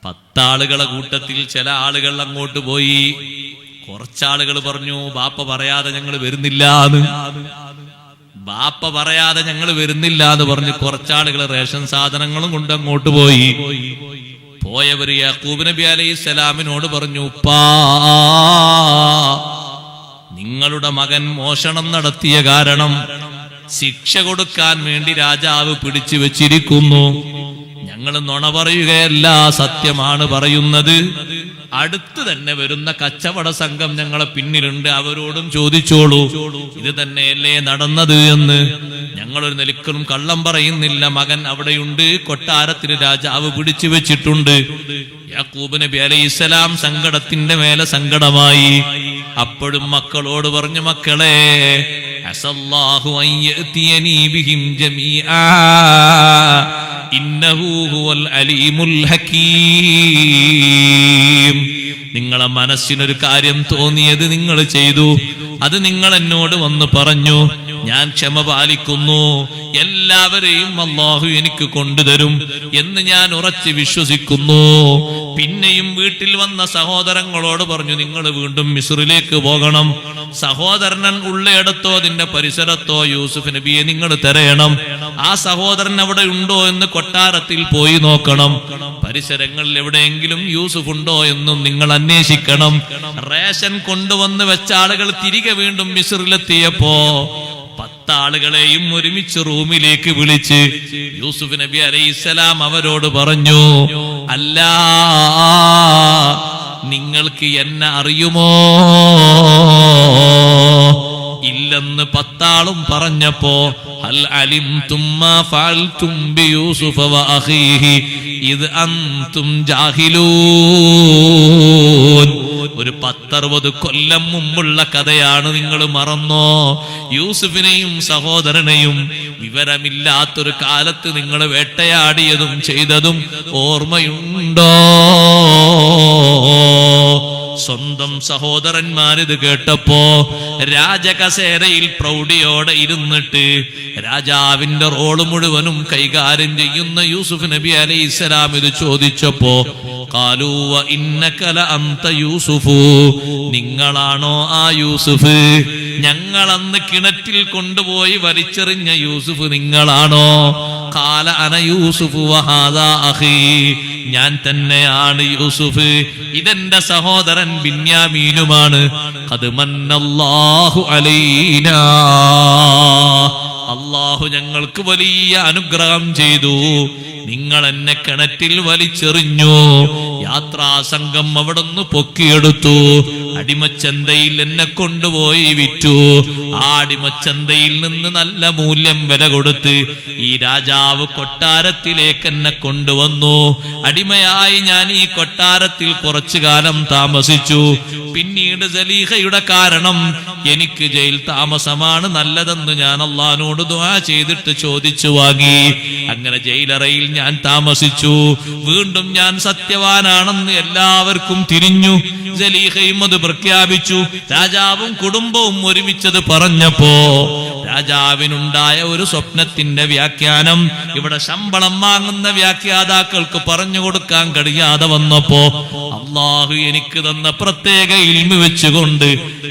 10 ആളുകളെ കൂട്ടത്തിൽ ചില ആളുകൾ അങ്ങോട്ട് പോയി. കുറച്ചാളുകൾ പറഞ്ഞു, ബാപ്പ പറയാതെ ഞങ്ങൾ വരുന്നില്ല എന്ന്. ബാപ്പ പറയാതെ ഞങ്ങൾ വരുന്നില്ല എന്ന് പറഞ്ഞ് കുറച്ചാളുകൾ റേഷൻ സാധനങ്ങളും കൊണ്ട് അങ്ങോട്ട് പോയി. പോയവര് യാക്കൂബ് നബി അലൈഹിസ്സലാമിനോട് പറഞ്ഞു, ഉപ്പാ, നിങ്ങളുടെ മകൻ മോഷണം നടത്തിയ കാരണം ശിക്ഷ കൊടുക്കാൻ വേണ്ടി രാജാവ് പിടിച്ചു വെച്ചിരിക്കുന്നു. ഞങ്ങൾ നുണ പറയുകയല്ല, സത്യമാണ് പറയുന്നത്. അടുത്ത് തന്നെ വരുന്ന കച്ചവട സംഘം ഞങ്ങളെ പിന്നിലുണ്ട്, അവരോടും ചോദിച്ചോളൂ ഇത് തന്നെയല്ലേ നടന്നത് എന്ന്. ഞങ്ങളൊരു നിലക്കും കള്ളം പറയുന്നില്ല. മകൻ അവിടെയുണ്ട്, കൊട്ടാരത്തിൽ രാജാവ് പിടിച്ചു വെച്ചിട്ടുണ്ട്. യാക്കൂബ് നബി അലൈഹിസ്സലാം സങ്കടത്തിന്റെ മേലെ സങ്കടമായി. അപ്പോഴും മക്കളോട് പറഞ്ഞു, മക്കളെ, അസല്ലാഹു അൻ യഅതിയനി ബിഹിം ജമീആ ഇന്നഹു ഹുവൽ അലീമുൽ ഹകീം. നിങ്ങളെ മനസ്സിനൊരു കാര്യം തോന്നിയത് നിങ്ങൾ ചെയ്തു, അത് നിങ്ങൾ എന്നോട് വന്ന് പറഞ്ഞു, ഞാൻ ക്ഷമ പാലിക്കുന്നു, എല്ലാവരെയും അല്ലാഹു എനിക്ക് കൊണ്ടുതരും എന്ന് ഞാൻ ഉറച്ചു വിശ്വസിക്കുന്നു. പിന്നെയും വീട്ടിൽ വന്ന സഹോദരങ്ങളോട് പറഞ്ഞു, നിങ്ങൾ വീണ്ടും മിസ്റിലേക്ക് പോകണം. സഹോദരൻ ഉള്ളയിടത്തോ അതിന്റെ പരിസരത്തോ യൂസുഫ് നബിയെ നിങ്ങൾ തിരയണം. ആ സഹോദരൻ അവിടെ ഉണ്ടോ എന്ന് കൊട്ടാരത്തിൽ പോയി നോക്കണം. പരിസരങ്ങളിൽ എവിടെയെങ്കിലും യൂസുഫ് ഉണ്ടോ എന്നും നിങ്ങൾ അന്വേഷിക്കണം. റേഷൻ കൊണ്ടുവന്ന് വെച്ച ആളുകൾ തിരികെ വീണ്ടും മിസ്റിലെത്തിയപ്പോ 10 ആളുകളെയും ഒരുമിച്ച് റൂമിലേക്ക് വിളിച്ച് യൂസുഫ് നബി അലൈഹിസ്സലാം അവരോട് പറഞ്ഞു, അല്ല, നിങ്ങൾക്ക് എന്നെ അറിയുമോ? ഇല്ലെന്ന് 10 ആളും പറഞ്ഞപ്പോ ഹൽ അലിംതും മാ ഫഅൽതും ബിയൂസുഫ വ അഖീഹി ഇദ് അൻതും ജാഹിലൂൻ. ഒരു 10-60 കൊല്ലം മുമ്പുള്ള കഥയാണ്, നിങ്ങൾ മറന്നോ? യൂസുഫിനെയും സഹോദരനെയും വിവരമില്ലാത്തൊരു കാലത്ത് നിങ്ങൾ വേട്ടയാടിയതും ചെയ്തതും ഓർമ്മയുണ്ടോ? സ്വന്തം സഹോദരന്മാരിത് കേട്ടപ്പോ രാജകസേരയിൽ പ്രൗഢിയോടെ ഇരുന്നിട്ട് രാജാവിന്റെ റോള് മുഴുവനും കൈകാര്യം ചെയ്യുന്ന യൂസുഫ് നബി അലൈഹിസ്സലാം ഇത് ചോദിച്ചപ്പോ ഖാലൂ വ ഇന്നക ലഅൻത യൂസുഫു, നിങ്ങളാണോ ആ യൂസുഫ്? ഞങ്ങൾ അന്ന് കിണറ്റിൽ കൊണ്ടുപോയി വലിച്ചെറിഞ്ഞ യൂസുഫ് നിങ്ങളാണോ? ഖാല അന യൂസുഫു വ ഹാദാ അഖീ, ഞാൻ തന്നെയാണ് യൂസുഫ്, ഇതെന്റെ സഹോദരൻ ബിന്യാമീനുമാണ്. ഖദ് മന്നല്ലാഹു അലൈനാ, അല്ലാഹു ഞങ്ങൾക്ക് വലിയ അനുഗ്രഹം ചെയ്തു. നിങ്ങൾ എന്നെ കിണറ്റിൽ വലിച്ചെറിഞ്ഞു, യാത്രാ സംഘം അവിടുന്ന് പൊക്കിയെടുത്തു, അടിമച്ചന്തയിൽ എന്നെ കൊണ്ടുപോയി വിറ്റു. ആ അടിമച്ചന്തയിൽ നിന്ന് നല്ല മൂല്യം വില കൊടുത്ത് ഈ രാജാവ് കൊട്ടാരത്തിലേക്ക് എന്നെ കൊണ്ടുവന്നു. അടിമയായി ഞാൻ ഈ കൊട്ടാരത്തിൽ കുറച്ചു കാലം താമസിച്ചു. പിന്നീട് സലീഹയുടെ കാരണം എനിക്ക് ജയിൽ താമസമാണ് നല്ലതെന്ന് ഞാൻ അള്ളാഹിനോട് ദുആ ചെയ്തിട്ട് ചോദിച്ചു വാങ്ങി. അങ്ങനെ ജയിലറയിൽ ഞാൻ താമസിച്ചു. വീണ്ടും ഞാൻ സത്യവാനാണെന്ന് എല്ലാവർക്കും തിരിഞ്ഞു. സലീഹയും അത് പ്രഖ്യാപിച്ചു. രാജാവും കുടുംബവും ഒരുമിച്ചത് പറഞ്ഞപ്പോ രാജാവിനുണ്ടായ ഒരു സ്വപ്നത്തിന്റെ വ്യാഖ്യാനം ഇവിടെ ശമ്പളം വാങ്ങുന്ന വ്യാഖ്യാതാക്കൾക്ക് പറഞ്ഞു കൊടുക്കാൻ കഴിയാതെ വന്നപ്പോ അള്ളാഹു എനിക്ക് തന്ന പ്രത്യേക ഇൽമു വെച്ചുകൊണ്ട്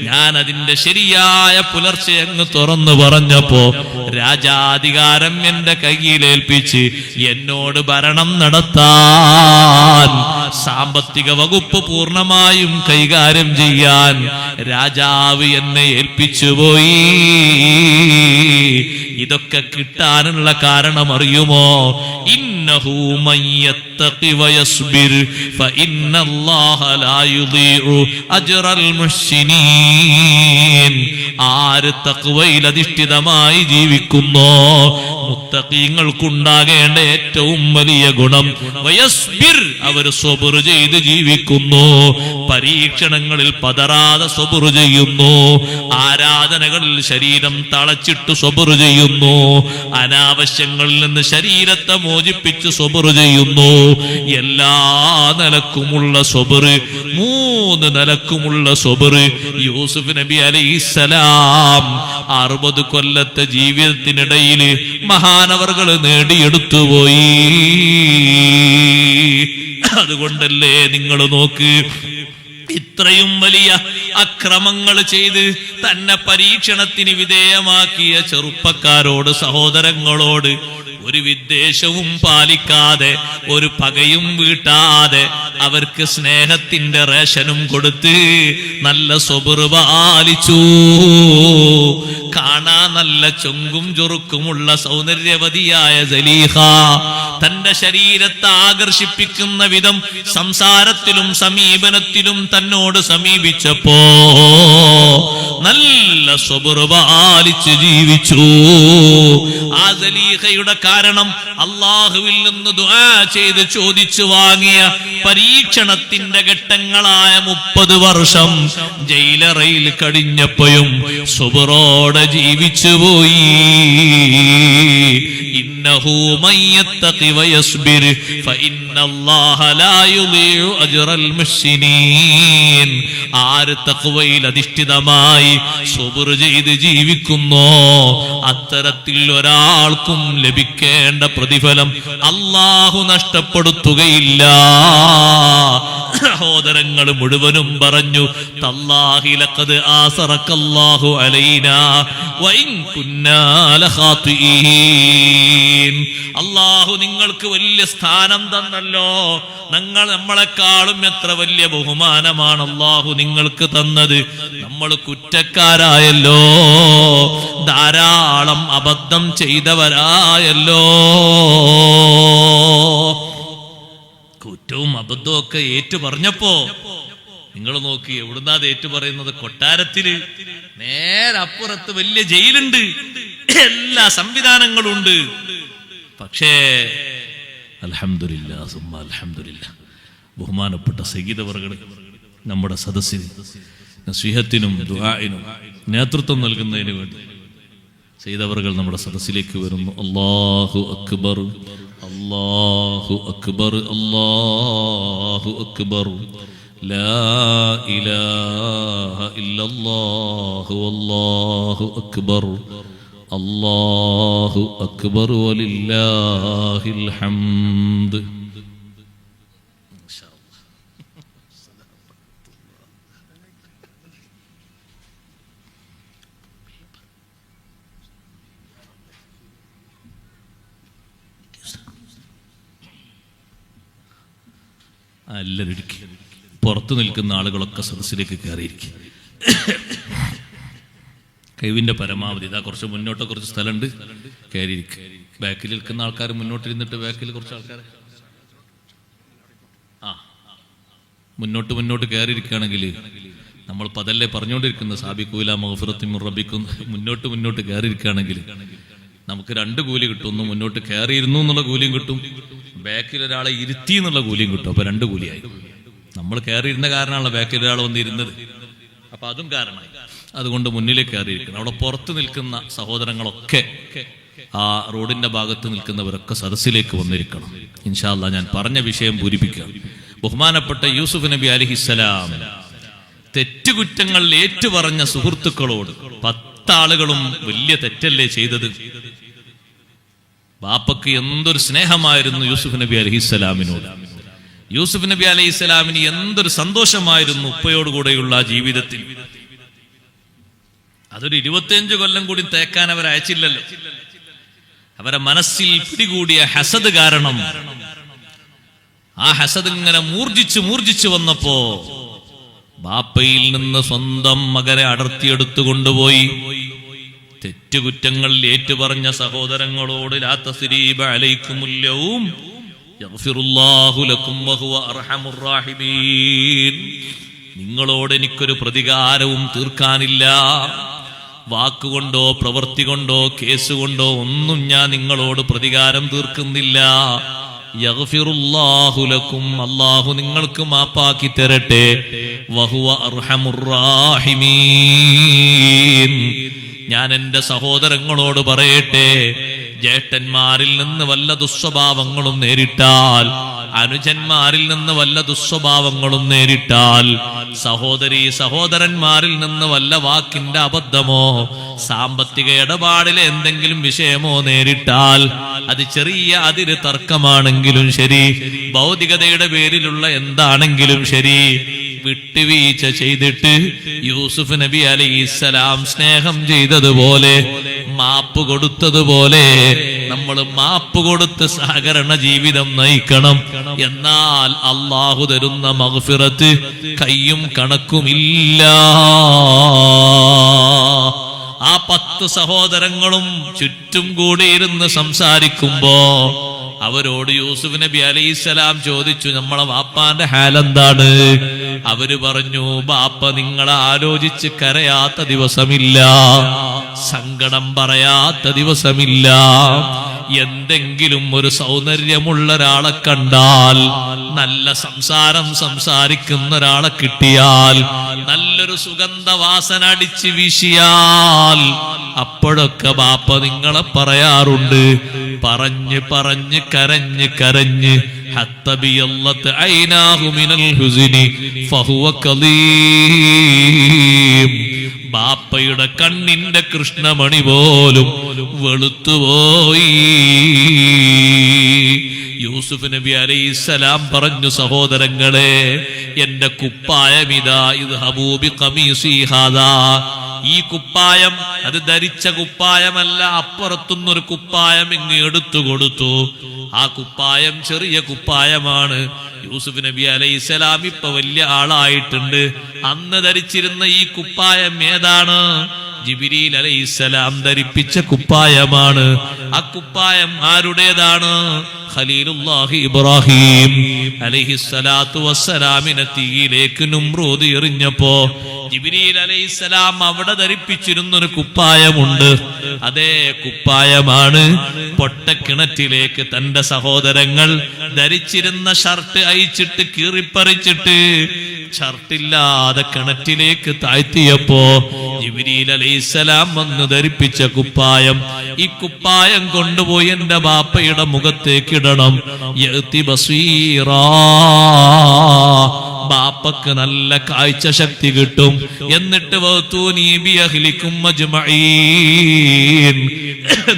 ഞാൻ അതിന്റെ ശരിയായ പുലർച്ചെ അങ്ങ് തുറന്നു പറഞ്ഞപ്പോ രാജാധികാരം എന്റെ കയ്യിലേൽപ്പിച്ച് എന്നോട് ഭരണം നടത്താൻ, സാമ്പത്തിക വകുപ്പ് പൂർണ്ണമായും കൈകാര്യം ചെയ്യാൻ രാജാവ് എന്നെ ഏൽപ്പിച്ചുപോയി. ഇതൊക്കെ കിട്ടാനുള്ള കാരണം അറിയുമോ? ഇന്നഹു മയ്യത്തഖി വയസ്ബിർ ഫഇന്നല്ലാഹ ലാ യുദീഉ അജ്റൽ മുഹ്സിനീൻ. ആര് തഖ്വയിൽ അധിഷ്ഠിതമായി ജീവിക്കുന്നോ, മുത്തഖീങ്ങൾക്കുണ്ടാകേണ്ട ഏറ്റവും വലിയ ഗുണം വയസ്ബിർ, അവർ സ്വബർ ചെയ്ത് ജീവിക്കുന്നു, പരീക്ഷണങ്ങളിൽ പതറാതെ സ്വബർ ചെയ്യുന്നു, ആരാധനകളിൽ ശരീരം തളച്ചിട്ട് സ്വബർ ചെയ്യുന്നു, അനാവശ്യങ്ങളിൽ നിന്ന് ശരീരത്തെ മോചിപ്പിച്ച് സ്വബർ ചെയ്യുന്നു. എല്ലാ നിലക്കുമുള്ള സ്വബർ, 3 നിലക്കുമുള്ള സ്വബർ യൂസുഫ് നബി അലൈഹിസ്സലാം 60 കൊല്ലത്തെ ജീവിതത്തിനിടയിൽ മഹാനവർകൾ നേടിയെടുത്തു പോയി. അതുകൊണ്ടല്ലേ നിങ്ങൾ നോക്ക്, ഇത്രയും വലിയ അക്രമങ്ങൾ ചെയ്ത് തന്നെ പരീക്ഷണത്തിന് വിധേയമാക്കിയ ചെറുപ്പക്കാരോട്, സഹോദരങ്ങളോട് ഒരു വിദ്വേഷവും പാലിക്കാതെ, ഒരു പകയും വീട്ടാതെ, അവർക്ക് സ്നേഹത്തിന്റെ റേഷനും കൊടുത്ത് നല്ല സ്വബർ പാലിച്ചു. കാണാൻ നല്ല ചൊങ്കും ചൊറുക്കുമുള്ള സൗന്ദര്യവതിയായ സലീഹ തന്റെ ശരീരത്തെ ആകർഷിപ്പിക്കുന്ന വിധം സംസാരത്തിലും സമീപനത്തിലും തന്നോട് സമീപിച്ചപ്പോ നല്ല സ്വബർ പാലിച്ച് ജീവിച്ചു. ആ സലീഹയുടെ കാരണം അള്ളാഹുവിൽ നിന്ന് ദുആ ചെയ്ത് ചോദിച്ചു വാങ്ങിയ പരീക്ഷണത്തെ പരീക്ഷണത്തിന്റെ ഘട്ടങ്ങളായ 30 വർഷം ജയിലറയിൽ കഴിഞ്ഞപ്പോഴും സുബ്റോടെ ജീവിച്ചുപോയി. ഇന്നഹു മയ്യത്തഖി വയസ്ബിർ ഫഇന്നല്ലാഹ ലാ യുളീഉ അജ്റൽ മുഹ്സിനീൻ. ആര് തഖ്വയിൽ അധിഷ്ഠിതമായി സുബ്ർ ചെയ്ത് ജീവിക്കുന്നോ അത്തരത്തിൽ ഒരാൾക്കും ലഭിക്കേണ്ട പ്രതിഫലം അല്ലാഹു നഷ്ടപ്പെടുത്തുകയില്ല. സഹോദരങ്ങൾ മുഴുവനും പറഞ്ഞു, തല്ലാഹി ലഖദ് ആസറക്കല്ലാഹു അലൈനാ വഇൻ കുന്നാ ലഖാതിഈൻ. അല്ലാഹു നിങ്ങൾക്ക് വലിയ സ്ഥാനം തന്നല്ലോ, നമ്മളെക്കാളും എത്ര വലിയ ബഹുമാനമാണ് അല്ലാഹു നിങ്ങൾക്ക് തന്നത്. നമ്മൾ കുറ്റക്കാരായല്ലോ, ധാരാളം അബദ്ധം ചെയ്തവരായല്ലോ. കുറ്റവും അബദ്ധവും ഒക്കെ ഏറ്റു പറഞ്ഞപ്പോ നിങ്ങൾ നോക്കി, എവിടുന്നാ അത് ഏറ്റു പറയുന്നത്? കൊട്ടാരത്തില് നേരപ്പുറത്ത് വലിയ ജയിലുണ്ട്, എല്ലാ സംവിധാനങ്ങളും ഉണ്ട്. പക്ഷേ അൽഹംദുലില്ലാ സുമ്മ അൽഹംദുലില്ലാ, ബഹുമാനപ്പെട്ട സയ്യിദ് അവറുകൾ നമ്മുടെ സദസ്സിന് നസീഹത്തിനും ദുആഇനും നേതൃത്വം നൽകുന്നതിന് വേണ്ടി സയ്യിദ് അവറുകൾ നമ്മുടെ സദസ്സിലേക്ക് വരുന്നു. അല്ലാഹു അക്ബർ, അല്ലാഹു അക്ബർ, അല്ലാഹു അക്ബർ, ലാ ഇലാഹ ഇല്ലല്ലാഹു വല്ലാഹു അക്ബർ, അല്ലാഹു അക്ബർ വലില്ലാഹിൽ ഹംദ്. എല്ലാവരും പുറത്തു നിൽക്കുന്ന ആളുകളൊക്കെ സദസ്സിലേക്ക് കയറിയിരിക്കും. കഴിവിന്റെ പരമാവധി ഇതാ കുറച്ച് മുന്നോട്ട് കുറച്ച് സ്ഥലമുണ്ട്, കയറിയിരിക്കുക. ബാക്കിൽ നിൽക്കുന്ന ആൾക്കാർ മുന്നോട്ടിരുന്നിട്ട് ബാക്കിൽ കുറച്ച് ആൾക്കാർ മുന്നോട്ട് കയറിയിരിക്കുകയാണെങ്കിൽ നമ്മൾ പതല്ലേ പറഞ്ഞുകൊണ്ടിരിക്കുന്നത് സാബിഖൂല മഗ്ഫിറത്തും മിർ റബ്ബിക്കും. മുന്നോട്ട് കയറിയിരിക്കുകയാണെങ്കിൽ നമുക്ക് 2 കൂലി കിട്ടും. ഒന്ന് മുന്നോട്ട് കയറിയിരുന്നു എന്നുള്ള കൂലിയും കിട്ടും, ബാക്കിൽ ഒരാളെ ഇരുത്തി എന്നുള്ള കൂലിയും കിട്ടും. അപ്പൊ 2 കൂലിയായി. നമ്മൾ കയറിയിരുന്ന കാരണമാണല്ലോ ബാക്കിൽ ഒരാൾ വന്നിരുന്നത്, അപ്പൊ അതും കാരണമായി. അതുകൊണ്ട് മുന്നിലേക്ക് കയറിയിരിക്കണം. അവിടെ പുറത്ത് നിൽക്കുന്ന സഹോദരങ്ങളൊക്കെ, ആ റോഡിന്റെ ഭാഗത്ത് നിൽക്കുന്നവരൊക്കെ സദസ്സിലേക്ക് വന്നിരിക്കണം. ഇൻഷാ അല്ലാഹ് ഞാൻ പറഞ്ഞ വിഷയം പൂരിപ്പിക്കാം. ബഹുമാനപ്പെട്ട യൂസുഫ് നബി അലൈഹിസ്സലാം തെറ്റുകുറ്റങ്ങൾ ഏറ്റുപറഞ്ഞ സുഹൃത്തുക്കളോട് 10 ആളുകളും വലിയ തെറ്റല്ലേ ചെയ്തത്. ബാപ്പക്ക് എന്തൊരു സ്നേഹമായിരുന്നു യൂസുഫ് നബി അലൈഹിസ്സലാമിനോട്. യൂസുഫ് നബി അലൈഹിസ്സലാമിന് എന്തൊരു സന്തോഷമായിരുന്നു ഉപ്പയോടുകൂടെയുള്ള ജീവിതത്തിൽ. അതൊരു 25 കൊല്ലം കൂടി തേക്കാൻ അവർ അയച്ചില്ലല്ലോ. അവരെ മനസ്സിൽ പിടികൂടിയ ഹസദ് കാരണം, ആ ഹസദ് ഇങ്ങനെ മൂർജിച്ചു വന്നപ്പോ ബാപ്പയിൽ നിന്ന് സ്വന്തം മകനെ അടർത്തിയെടുത്തു കൊണ്ടുപോയി തെറ്റുകുറ്റങ്ങൾ ഏറ്റുപറഞ്ഞ സഹോദരങ്ങളോട് ലാ തസ്രീബ അലൈക്കുമുൽ യൗം യഗ്ഫിറുല്ലാഹു ലക്കും വഹുവ അർഹമുർ റാഹിമീൻ. നിങ്ങളോട് എനിക്കൊരു പ്രതികാരവും തീർക്കാനില്ല. വാക്കുകൊണ്ടോ പ്രവൃത്തി കൊണ്ടോ കേസുകൊണ്ടോ ഒന്നും ഞാൻ നിങ്ങളോട് പ്രതികാരം തീർക്കുന്നില്ല. യഗ്ഫിറുല്ലാഹു ലക്കും, അല്ലാഹു നിങ്ങൾക്ക് മാപ്പാക്കി തരട്ടെ. വഹുവ അർഹമുർ റാഹിമീൻ. ഞാൻ എന്റെ സഹോദരങ്ങളോട് പറയട്ടെ, ജ്യേഷ്ഠന്മാരിൽ നിന്ന് വല്ല ദുസ്വഭാവങ്ങളും നേരിട്ടാൽ, അനുജന്മാരിൽ നിന്ന് വല്ല ദുസ്വഭാവങ്ങളും നേരിട്ടാൽ, സഹോദരന്മാരിൽ നിന്ന് വല്ല വാക്കിന്റെ അബദ്ധമോ സാമ്പത്തിക ഇടപാടിലെ എന്തെങ്കിലും വിഷയമോ നേരിട്ടാൽ, അത് ചെറിയ അതിര് തർക്കമാണെങ്കിലും ശരി, ഭൗതികതയുടെ പേരിലുള്ള എന്താണെങ്കിലും ശരി, വിട്ടുവീഴ്ച ചെയ്തിട്ട് യൂസുഫ് നബി അലൈഹിസ്സലാം സ്നേഹം ചെയ്തതുപോലെ, മാപ്പ് കൊടുത്തതുപോലെ നമ്മൾ മാപ്പ് കൊടുത്ത് സഹകരണ ജീവിതം നയിക്കണം. എന്നാൽ അല്ലാഹു തരുന്ന മഗ്ഫിറത്ത് കയ്യും കണക്കുമില്ല. ആ 10 സഹോദരങ്ങളും ചുറ്റും കൂടിയിരുന്ന് സംസാരിക്കുമ്പോ അവരോട് യൂസുഫ് നബി അലൈഹിസ്സലാം ചോദിച്ചു, നമ്മളെ വാപ്പാന്റെ ഹാലെന്താണ്? അവര് പറഞ്ഞു, ബാപ്പ നിങ്ങളെ ആലോചിച്ച് കരയാത്ത ദിവസമില്ല, സങ്കടം പറയാത്ത ദിവസമില്ല. എന്തെങ്കിലും ഒരു സൗന്ദര്യമുള്ള ഒരാളെ കണ്ടാൽ, നല്ല സംസാരം സംസാരിക്കുന്ന ഒരാളെ കിട്ടിയാൽ, നല്ലൊരു സുഗന്ധവാസന അടിച്ച് വീശിയാൽ, അപ്പോഴൊക്കെ ബാപ്പ നിങ്ങളെ പറയാറുണ്ട്. പറഞ്ഞ് പറഞ്ഞ് കരഞ്ഞ് കരഞ്ഞ് ഹത്തബിയല്ലത്ത് ഐനാഹു മിനൽ ഹുസ്നി ഫഹുവ കദീം. ബാപ്പയുടെ കണ്ണിന്റെ കൃഷ്ണമണി പോലും വെളുത്തുപോയി. യൂസുഫ് നബി അലൈഹിസ്സലാം പറഞ്ഞു, സഹോദരങ്ങളെ, എന്റെ കുപ്പായമിതാ, ഇദ്ഹബൂ ബിഖമീസി ഹാദാ. ഈ കുപ്പായം അത് ധരിച്ച കുപ്പായമല്ല, അപ്പുറത്തുനിന്നൊരു കുപ്പായം ഇങ്ങ് എടുത്തു കൊടുത്തു. ആ കുപ്പായം ചെറിയ കുപ്പായമാണ്. യൂസുഫ് നബി അലൈഹിസ്സലാം ഇപ്പൊ വലിയ ആളായിട്ടുണ്ട്. അന്ന് ധരിച്ചിരുന്ന ഈ കുപ്പായം ഏതാണ്? ജിബ്രീൽ അലൈഹിസ്സലാം ധരിപ്പിച്ച കുപ്പായമാണ്. ആ കുപ്പായം ആരുടേതാണ്? ഖലീലുല്ലാഹി ഇബ്രാഹിം അലൈഹിസ്സലാത്തു വസ്സലാമിനെ തീയിലേക്ക് നമ്രൂദ് എറിഞ്ഞപ്പോ ജിബ്രീൽ അലൈഹിസ്സലാം അവിടെ ധരിപ്പിച്ചിരുന്നൊരു കുപ്പായമുണ്ട്. അതേ കുപ്പായമാണ് പൊട്ടക്കിണറ്റിലേക്ക് തന്റെ സഹോദരങ്ങൾ ധരിച്ചിരുന്ന ഷർട്ട് അയച്ചിട്ട് കീറിപ്പറിച്ചിട്ട് ഷർട്ടില്ലാതെ കിണറ്റിലേക്ക് താഴ്ത്തിയപ്പോ ജിബ്രീൽ അലൈഹിസ്സലാം വന്ന് ധരിപ്പിച്ച കുപ്പായം. ഈ കുപ്പായം കൊണ്ടുപോയി എന്റെ ബാപ്പയുടെ മുഖത്തേക്ക് ഇടണം. യഅതി ബസീറാ, ബാപ്പക്ക് നല്ല കാഴ്ച ശക്തി കിട്ടും. എന്നിട്ട് വഅതൂനി ബിഅഹ്ലികും അജ്മഈൻ,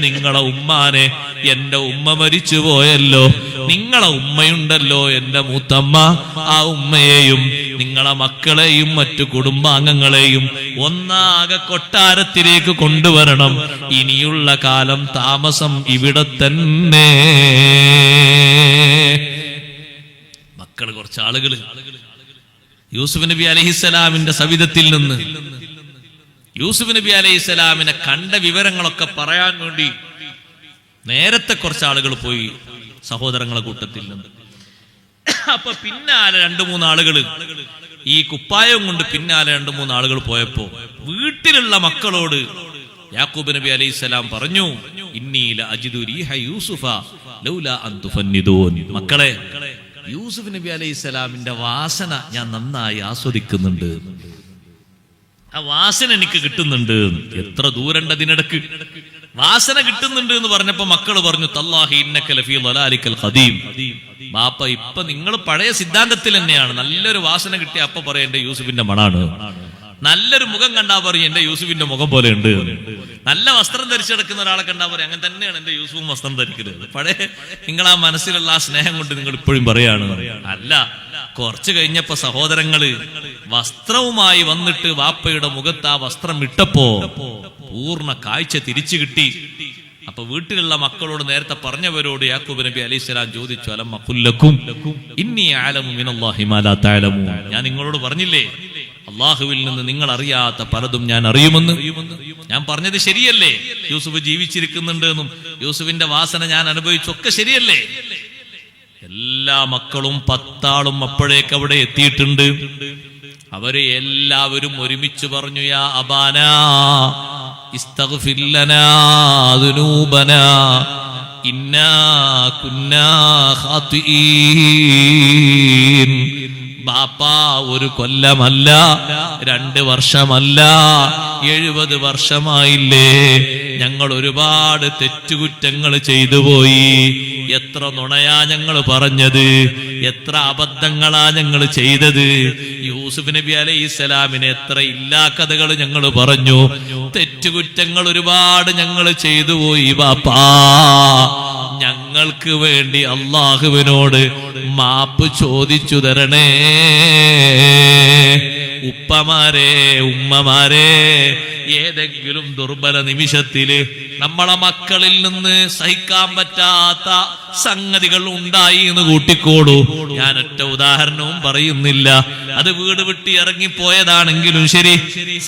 നിങ്ങളെ ഉമ്മാനെ, എന്റെ ഉമ്മ മരിച്ചു പോയല്ലോ, നിങ്ങളെ ഉമ്മയുണ്ടല്ലോ എന്റെ മൂത്തമ്മ, ആ ഉമ്മയെയും നിങ്ങളെ മക്കളെയും മറ്റു കുടുംബാംഗങ്ങളെയും ഒന്നാകെ കൊട്ടാരത്തിലേക്ക് കൊണ്ടുവരണം. ഇനിയുള്ള കാലം താമസം ഇവിടെ തന്നെ. മക്കള് കുറച്ച് ആളുകൾ യൂസുഫ് നബി അലൈഹിസ്സലാമിന്റെ സവിധത്തിൽ നിന്ന് യൂസുഫ് നബി അലൈഹിസ്സലാമിനെ കണ്ട വിവരങ്ങളൊക്കെ പറയാൻ വേണ്ടി നേരത്തെ കുറച്ച് ആളുകൾ പോയി സഹോദരങ്ങളെ കൂട്ടത്തിൽ നിന്ന്. അപ്പൊ പിന്നാലെ 2-3 ആളുകൾ, ഈ കുപ്പായം കൊണ്ട് പിന്നാലെ 2-3 ആളുകൾ പോയപ്പോ വീട്ടിലുള്ള മക്കളോട് യാക്കൂബ് നബി അലൈഹിസ്സലാം പറഞ്ഞു, ഇന്നി ലഅജിദു റീഹ യൂസുഫ ലൗലാ അൻ തുഫന്നിദൂൻ. മക്കളെ, യൂസുഫ് നബി അലൈഹിസ്സലാമിന്റെ വാസന ഞാൻ നന്നായി ആസ്വദിക്കുന്നുണ്ട്, ആ വാസന എനിക്ക് കിട്ടുന്നുണ്ട്. എത്ര ദൂരണ്ട് അതിനിടക്ക് വാസന കിട്ടുന്നുണ്ട് എന്ന് പറഞ്ഞപ്പോ മക്കള് പറഞ്ഞു, തല്ലാഹി ഇന്നക ലഫീ ളലാലിക്കൽ ഖദീം. ബാപ്പ, ഇപ്പൊ നിങ്ങൾ പഴയ സിദ്ധാന്തത്തിൽ തന്നെയാണ്. നല്ലൊരു വാസന കിട്ടിയ അപ്പൊ പറയാം എന്റെ യൂസുഫിന്റെ മണാണ്. നല്ലൊരു മുഖം കണ്ടാ പറയും എന്റെ യൂസുഫിന്റെ മുഖം പോലെ ഉണ്ട്. നല്ല വസ്ത്രം ധരിച്ചെടുക്കുന്ന ഒരാളെ കണ്ടാ പറയും അങ്ങനെ തന്നെയാണ് എന്റെ യൂസുഫും വസ്ത്രം ധരിക്കുന്നത്. പഴയ നിങ്ങൾ ആ മനസ്സിലുള്ള ആ സ്നേഹം കൊണ്ട് നിങ്ങൾ ഇപ്പോഴും പറയാണ്. അല്ല, കുറച്ചു കഴിഞ്ഞപ്പോ സഹോദരങ്ങള് വസ്ത്രവുമായി വന്നിട്ട് വാപ്പയുടെ മുഖത്ത് ആ വസ്ത്രം ഇട്ടപ്പോ പൂർണ്ണ കാഴ്ച തിരിച്ചു കിട്ടി. അപ്പൊ വീട്ടിലുള്ള മക്കളോട് നേരത്തെ പറഞ്ഞവരോട് യാക്കൂബ് നബി അലൈഹിസ്സലാം ചോദിച്ചു, അലം അഖുൽ ലക്കും ഇന്നി അഅലമു മിനല്ലാഹി മാ ലാ തഅലമൂൻ. ഞാൻ നിങ്ങളോട് പറഞ്ഞില്ലേ, അല്ലാഹുവിൽ നിന്ന് നിങ്ങൾ അറിയാത്ത പലതും ഞാൻ അറിയുമെന്ന്. ഞാൻ പറഞ്ഞത് ശരിയല്ലേ? യൂസുഫ് ജീവിച്ചിരിക്കുന്നുണ്ട് എന്നും യൂസുഫിന്റെ വാസന ഞാൻ അനുഭവിച്ചൊക്കെ ശരിയല്ലേ? എല്ലാ മക്കളും 10 ആളും അപ്പോഴേക്ക് അവിടെ എത്തിയിട്ടുണ്ട്. അവര് എല്ലാവരും ഒരുമിച്ച് പറഞ്ഞു, യാ അബാനാ ഇസ്തഗ്ഫിർ ലനാ ദുനൂബനാ ഇന്നാ കുന്നാ ഖാതിഈൻ. ബാപ്പാ, 1 കൊല്ലമല്ല, 2 വർഷമല്ല, 70 വർഷമായില്ലേ, ഞങ്ങൾ ഒരുപാട് തെറ്റുകുറ്റങ്ങൾ ചെയ്തു പോയി. എത്ര നുണയാ ഞങ്ങൾ പറഞ്ഞത്, എത്ര അബദ്ധങ്ങളാ ഞങ്ങൾ ചെയ്തത്. യൂസുഫ് നബി അലൈഹിസ്സലാമിന് എത്ര ഇല്ലാ കഥകൾ ഞങ്ങൾ പറഞ്ഞു. തെറ്റുകുറ്റങ്ങൾ ഒരുപാട് ഞങ്ങൾ ചെയ്തു പോയി ബാപ്പാ. ഞങ്ങൾക്ക് വേണ്ടി അള്ളാഹുവിനോട് മാപ്പ് ചോദിച്ചു തരണേ. ഉപ്പമാരെ, ഉമ്മമാരെ, ഏതെങ്കിലും ദുർബല നിമിഷത്തില് നമ്മളെ മക്കളിൽ നിന്ന് സഹിക്കാൻ പറ്റാത്ത സംഗതികൾ ഉണ്ടായി എന്ന് കൂട്ടിക്കോളൂ. ഞാൻ ഒറ്റ ഉദാഹരണവും പറയുന്നില്ല. അത് വീട് വിട്ട് ഇറങ്ങിപ്പോയതാണെങ്കിലും ശരി,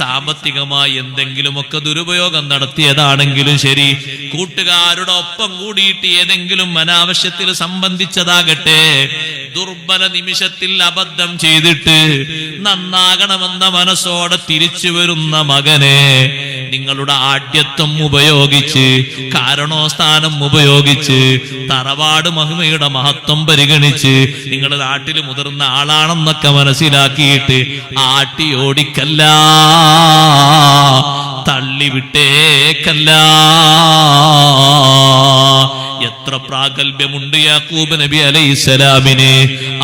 സാമ്പത്തികമായി എന്തെങ്കിലുമൊക്കെ ദുരുപയോഗം നടത്തിയതാണെങ്കിലും ശരി, കൂട്ടുകാരുടെ ഒപ്പം കൂടിയിട്ട് ഏതെങ്കിലും അനാവശ്യത്തിൽ സംബന്ധിച്ചതാകട്ടെ, ദുർബല നിമിഷത്തിൽ അബദ്ധം ചെയ്തിട്ട് നന്നാകണമെന്ന മനസ്സോടെ തിരിച്ചു വരുന്ന മകനെ നിങ്ങളുടെ ആഢ്യത്വം ഉപയോഗിച്ച്, കാരണോസ്ഥാനം ഉപയോഗിച്ച്, തറവാട് മഹിമയുടെ മഹത്വം പരിഗണിച്ച് നിങ്ങളുടെ നാട്ടിൽ മുതിർന്ന ആളാണെന്നൊക്കെ മനസ്സിലാക്കിയിട്ട് ആട്ടി ഓടിക്കല്ല, തള്ളിവിട്ടേക്കല്ല. എത്ര പ്രാഗൽഭ്യമുണ്ട് യാക്കൂബ് നബി അലൈഹിസ്സലാമിന്.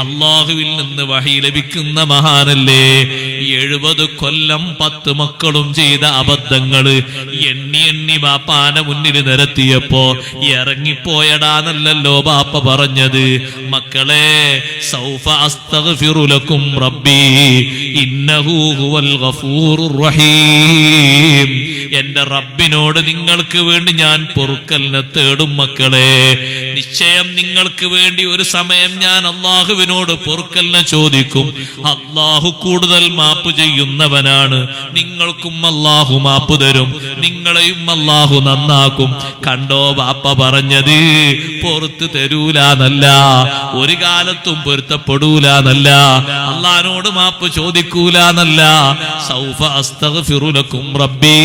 അള്ളാഹുവിൽ നിന്ന് വഹി ലഭിക്കുന്ന മഹാനല്ലേ. 70 കൊല്ലം 10 മക്കളും ചെയ്ത അബദ്ധങ്ങള് എണ്ണി എണ്ണി ബാപ്പാന്റെ മുന്നിൽ നിരത്തിയപ്പോ ഇറങ്ങിപ്പോയടാന്നല്ലോ ബാപ്പ പറഞ്ഞത്. മക്കളെ, സൗഫ അസ്തഗ്ഫിറു ലക്കും റബ്ബി ഇന്നഹു ഹുവൽ ഗഫൂറുർ റഹീം. എന്റെ റബ്ബിനോട് നിങ്ങൾക്ക് വേണ്ടി ഞാൻ പൊറുക്കലിനെ തേടും മക്കളെ. നിശ്ചയം നിങ്ങൾക്ക് വേണ്ടി ഒരു സമയം ഞാൻ അള്ളാഹുവിനോട് പൊറുക്കലിനെ ചോദിക്കും. അള്ളാഹു കൂടുതൽ മാപ്പ് ചെയ്യുന്നവനാണ്. നിങ്ങൾക്കും അള്ളാഹു മാപ്പ് തരും, നിങ്ങളെയും അള്ളാഹു നന്നാക്കും. കണ്ടോ ബാപ്പ പറഞ്ഞത്? പൊറുത്ത് തരൂലെന്നല്ല, ഒരു കാലത്തും പൊരുത്തപ്പെടൂലെന്നല്ല, അള്ളാഹിനോട് മാപ്പ് ചോദിക്കൂലെന്നല്ല. സൗഫ അസ്തഗ്ഫിറു ലക്കും റബ്ബി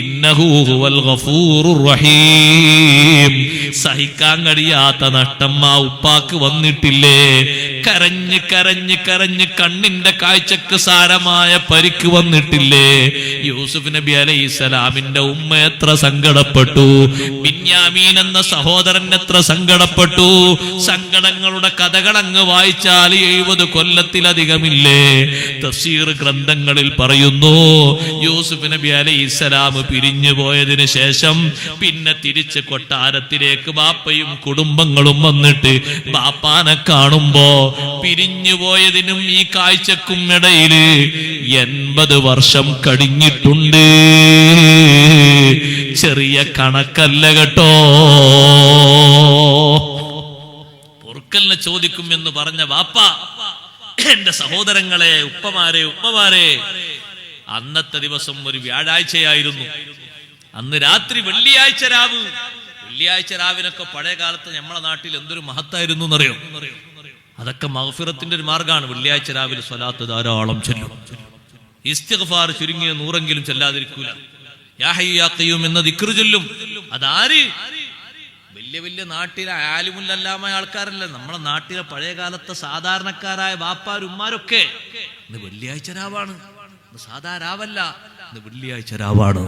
ഇന്നഹു ഹുവൽ ഗഫൂറുർ റഹീം. സഹിക്കാൻ കഴിയാത്ത നഷ്ടം ആ ഉപ്പാക്ക് വന്നിട്ടില്ലേ? കരഞ്ഞ് കരഞ്ഞ് കരഞ്ഞ് കണ്ണിന്റെ കാഴ്ചക്ക് സാരമായ പരിക്ക് വന്നിട്ടില്ലേ? യൂസുഫ് നബി അലൈഹിസ്സലാമിന്റെ ഉമ്മ എത്ര സങ്കടപ്പെട്ടു, ബിന്യാമീൻ എന്ന സഹോദരൻ എത്ര സങ്കടപ്പെട്ടു. സങ്കടങ്ങളുടെ കഥകൾ അങ്ങ് വായിച്ചാൽ 70 കൊല്ലത്തിലധികമില്ലേ. തഫ്സീർ ഗ്രന്ഥങ്ങളിൽ പറയുന്നു, യൂസുഫ് നബി അലൈഹിസ്സലാം പിരിഞ്ഞു പോയതിനു ശേഷം പിന്നെ തിരിച്ച് കൊട്ടാരത്തിലേക്ക് ബാപ്പയും കുടുംബങ്ങളും വന്നിട്ട് ബാപ്പാനെ കാണുമ്പോ പിരിഞ്ഞു പോയതിനും ഈ കാഴ്ചക്കും ഇടയില് 80 വർഷം കഴിഞ്ഞിട്ടുണ്ട്. ചെറിയ കണക്കല്ല കേട്ടോ. പൊറുക്കലിനെ ചോദിക്കും എന്ന് പറഞ്ഞ ബാപ്പ, എന്റെ സഹോദരങ്ങളെ, ഉപ്പമാരെ, ഉമ്മമാരെ, അന്നത്തെ ദിവസം ഒരു വ്യാഴാഴ്ചയായിരുന്നു. അന്ന് രാത്രി വെള്ളിയാഴ്ച രാവ്. വെള്ളിയാഴ്ച രാവിനൊക്കെ പഴയ കാലത്ത് നമ്മളെ നാട്ടിൽ എന്തൊരു മഹത്തായിരുന്നു എന്നറിയോ? അതൊക്കെ മഗ്ഫിറത്തിന്റെ ഒരു മാർഗമാണ്. വെള്ളിയാഴ്ച രാവിലെ സ്വലാത്ത് ധാരാളം ചൊല്ലും. ഇസ്തിഗ്ഫാർ ചുരുങ്ങിയ 100എങ്കിലും ചെല്ലാതിരിക്കൂല. യാ ഹയ്യു യാ ഖയ്യൂം എന്ന ദിക്ർ ചൊല്ലും. അതാര്? വലിയ വലിയ നാട്ടിലെ ആലിമുല്ലല്ലാമായ ആൾക്കാരല്ല, നമ്മളെ നാട്ടിലെ പഴയ കാലത്തെ സാധാരണക്കാരായ ബാപ്പാരുമാരൊക്കെ. ഇന്ന് വെള്ളിയാഴ്ച രാവാണ്, ഇന്ന് സാധാ രാവല്ല, ഇന്ന് വെള്ളിയാഴ്ച രാവാണ്.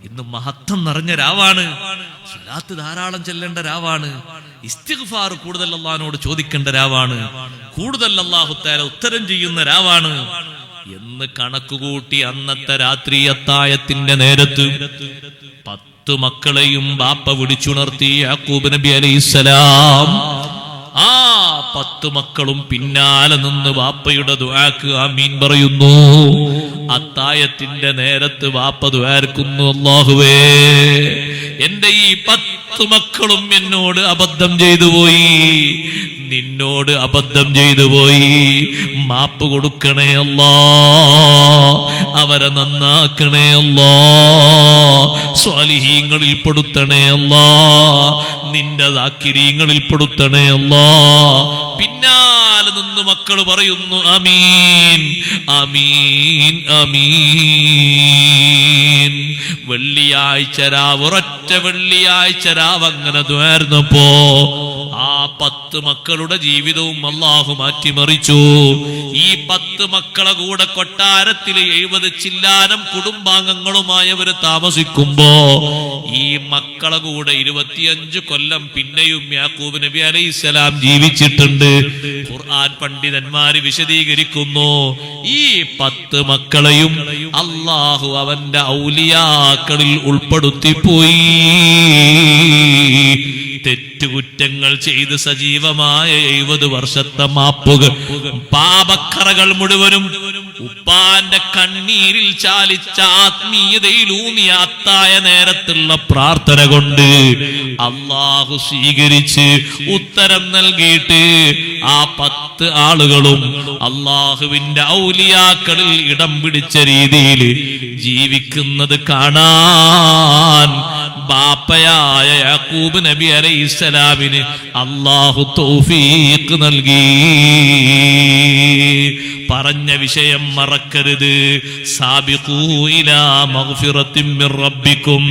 ഇന്ന് മഹത്വം നിറഞ്ഞ രാവാണ്. സ്വലാത്ത് ധാരാളം ചെല്ലേണ്ട രാവാണ്. ഇസ്തിഗ്ഫാർ കൂടുതൽ അല്ലാഹുവിനോട് ചോദിക്കേണ്ട രാവാണ്. കൂടുതൽ അല്ലാഹു തആല ഉത്തരം ചെയ്യുന്ന രാവാണ് എന്ന് കണക്കുകൂട്ടി അന്നത്തെ രാത്രി അത്തായത്തിന്റെ നേരത്ത് 10 മക്കളെയും ബാപ്പ വിളിച്ചുണർത്തി യാക്കൂബ് നബി അലൈഹിസ്സലാം. ആ 10 മക്കളും പിന്നാലെ നിന്ന് ബാപ്പയുടെ ദുആക്ക് ആമീൻ പറയുന്നു. അത്തായത്തിന്റെ നേരത്ത് ബാപ്പ ദുആർക്കുന്നു, അല്ലാഹുവേ, എന്റെ ഈ 10 മക്കളും എന്നോട് അബദ്ധം ചെയ്തു പോയി, നിന്നോട് അബദ്ധം ചെയ്തു പോയി. മാപ്പ് കൊടുക്കണേ അല്ലാ, അവരെ നന്നാക്കണേ അല്ലാ, സ്വാലിഹീങ്ങളിൽ പെടുത്തണേ അല്ലാ, നിന്റെ ദാക്കിരീങ്ങളിൽ പെടുത്തണേ അല്ലാ. പിന്നാലെ നിന്ന് മക്കൾ പറയുന്നു ആമീൻ, ആമീൻ, ആമീൻ. വെള്ളിയാഴ്ച രാവ്, ഒരൊറ്റ വെള്ളിയാഴ്ച രാവ് അങ്ങനെ ദ്വാരുന്നപ്പോ ആ 10 മക്കളുടെ ജീവിതവും അല്ലാഹു മാറ്റിമറിച്ചു. ഈ 10 മക്കളെ കൂടെ കൊട്ടാരത്തില് 70 ചില്ലാനം കുടുംബാംഗങ്ങളുമായി അവര് താമസിക്കുമ്പോ ഈ മക്കളെ കൂടെ 25 കൊല്ലം പിന്നെയും യാക്കൂബ് നബി അലൈഹിസ്സലാം ജീവിച്ചിട്ടുണ്ട്. ഖുർആൻ പണ്ഡിതന്മാര് വിശദീകരിക്കുന്നു, ഈ 10 മക്കളെയും അല്ലാഹു അവന്റെ ഔലിയാക്കളിൽ ഉൾപ്പെടുത്തിപ്പോയി. തെറ്റുകുറ്റങ്ങൾ ചെയ്ത് സജീവമായ 70 വർഷത്തെ മാപ്പുകൾ, പാപക്കറകൾ മുഴുവനും ഉപ്പാന്റെ കണ്ണീരിൽ ചാലിച്ച ആത്മീയതയിലൂന്നിയ അത്തായ നേരത്തുള്ള പ്രാർത്ഥന കൊണ്ട് അല്ലാഹു സ്വീകരിച്ച് ഉത്തരം നൽകിയിട്ട് ആ 10 ആളുകളും അല്ലാഹുവിന്റെ ഔലിയാക്കളിൽ ഇടം പിടിച്ച രീതിയിൽ ജീവിക്കുന്നത് കാണാൻ ബാപ്പയായ യാക്കൂബ് നബി അലൈഹിസ്സലാമിന് അല്ലാഹു തൗഫീഖ് നൽകി. പറഞ്ഞ വിഷയം മറക്കരുത്. സാബിഖൂ ഇലാ മഗ്ഫിറത്തിൻ മിർ റബ്ബിക്കും,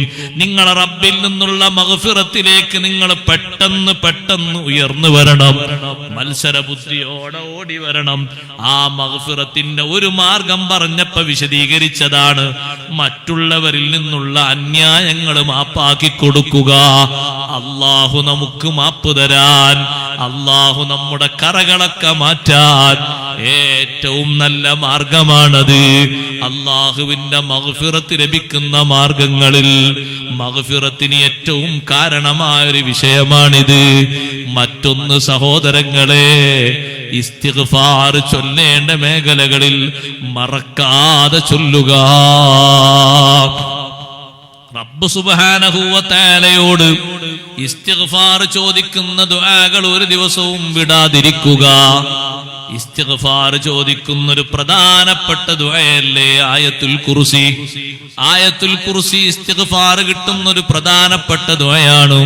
നിങ്ങളെ റബ്ബിൽ നിന്നുള്ള മഗ്ഫിറത്തിലേക്ക് നിങ്ങൾ പെട്ടെന്ന് ഉയർന്നു വരണം. മത്സര ബുദ്ധിയോടെ ഓടി വരണം. ആ മഗ്ഫിറത്തിന്റെ ഒരു മാർഗം പറഞ്ഞപ്പോ വിശദീകരിച്ചതാണ് മറ്റുള്ളവരിൽ നിന്നുള്ള അന്യായങ്ങൾ മാപ്പാക്കി കൊടുക്കുക. അല്ലാഹു നമുക്ക് മാപ്പ് തരാൻ, അല്ലാഹു നമ്മുടെ കറകളൊക്കെ മാറ്റാൻ ഏറ്റവും നല്ല മാർഗമാണത്. അല്ലാഹുവിന്റെ മഗ്ഫിറത്ത് ലഭിക്കുന്ന മാർഗങ്ങളിൽ മഗ്ഫിറത്തിന് ഏറ്റവും കാരണമായൊരു വിഷയമാണിത്. മറ്റൊന്ന് സഹോദരങ്ങളെ, ഇസ്തിഗ്ഫാർ ചൊല്ലേണ്ട മേഖലകളിൽ മറക്കാതെ ചൊല്ലുക. റബ്ബ് സുബ്ഹാനഹു വ തആലയോട് ഇസ്തിഗ്ഫാർ ചോദിക്കുന്ന ദുആകൾ ഒരു ദിവസവും വിടാതിരിക്കുക. ഇസ്തിഗ്ഫാർ ചോദിക്കുന്ന ഒരു പ്രധാനപ്പെട്ട ദുആയല്ലേ ആയത്തുൽ കുർസി. ആയത്തുൽ കുർസി ഇസ്തിഗ്ഫാർ കിട്ടുന്ന ഒരു പ്രധാനപ്പെട്ട ദുആയാണ്.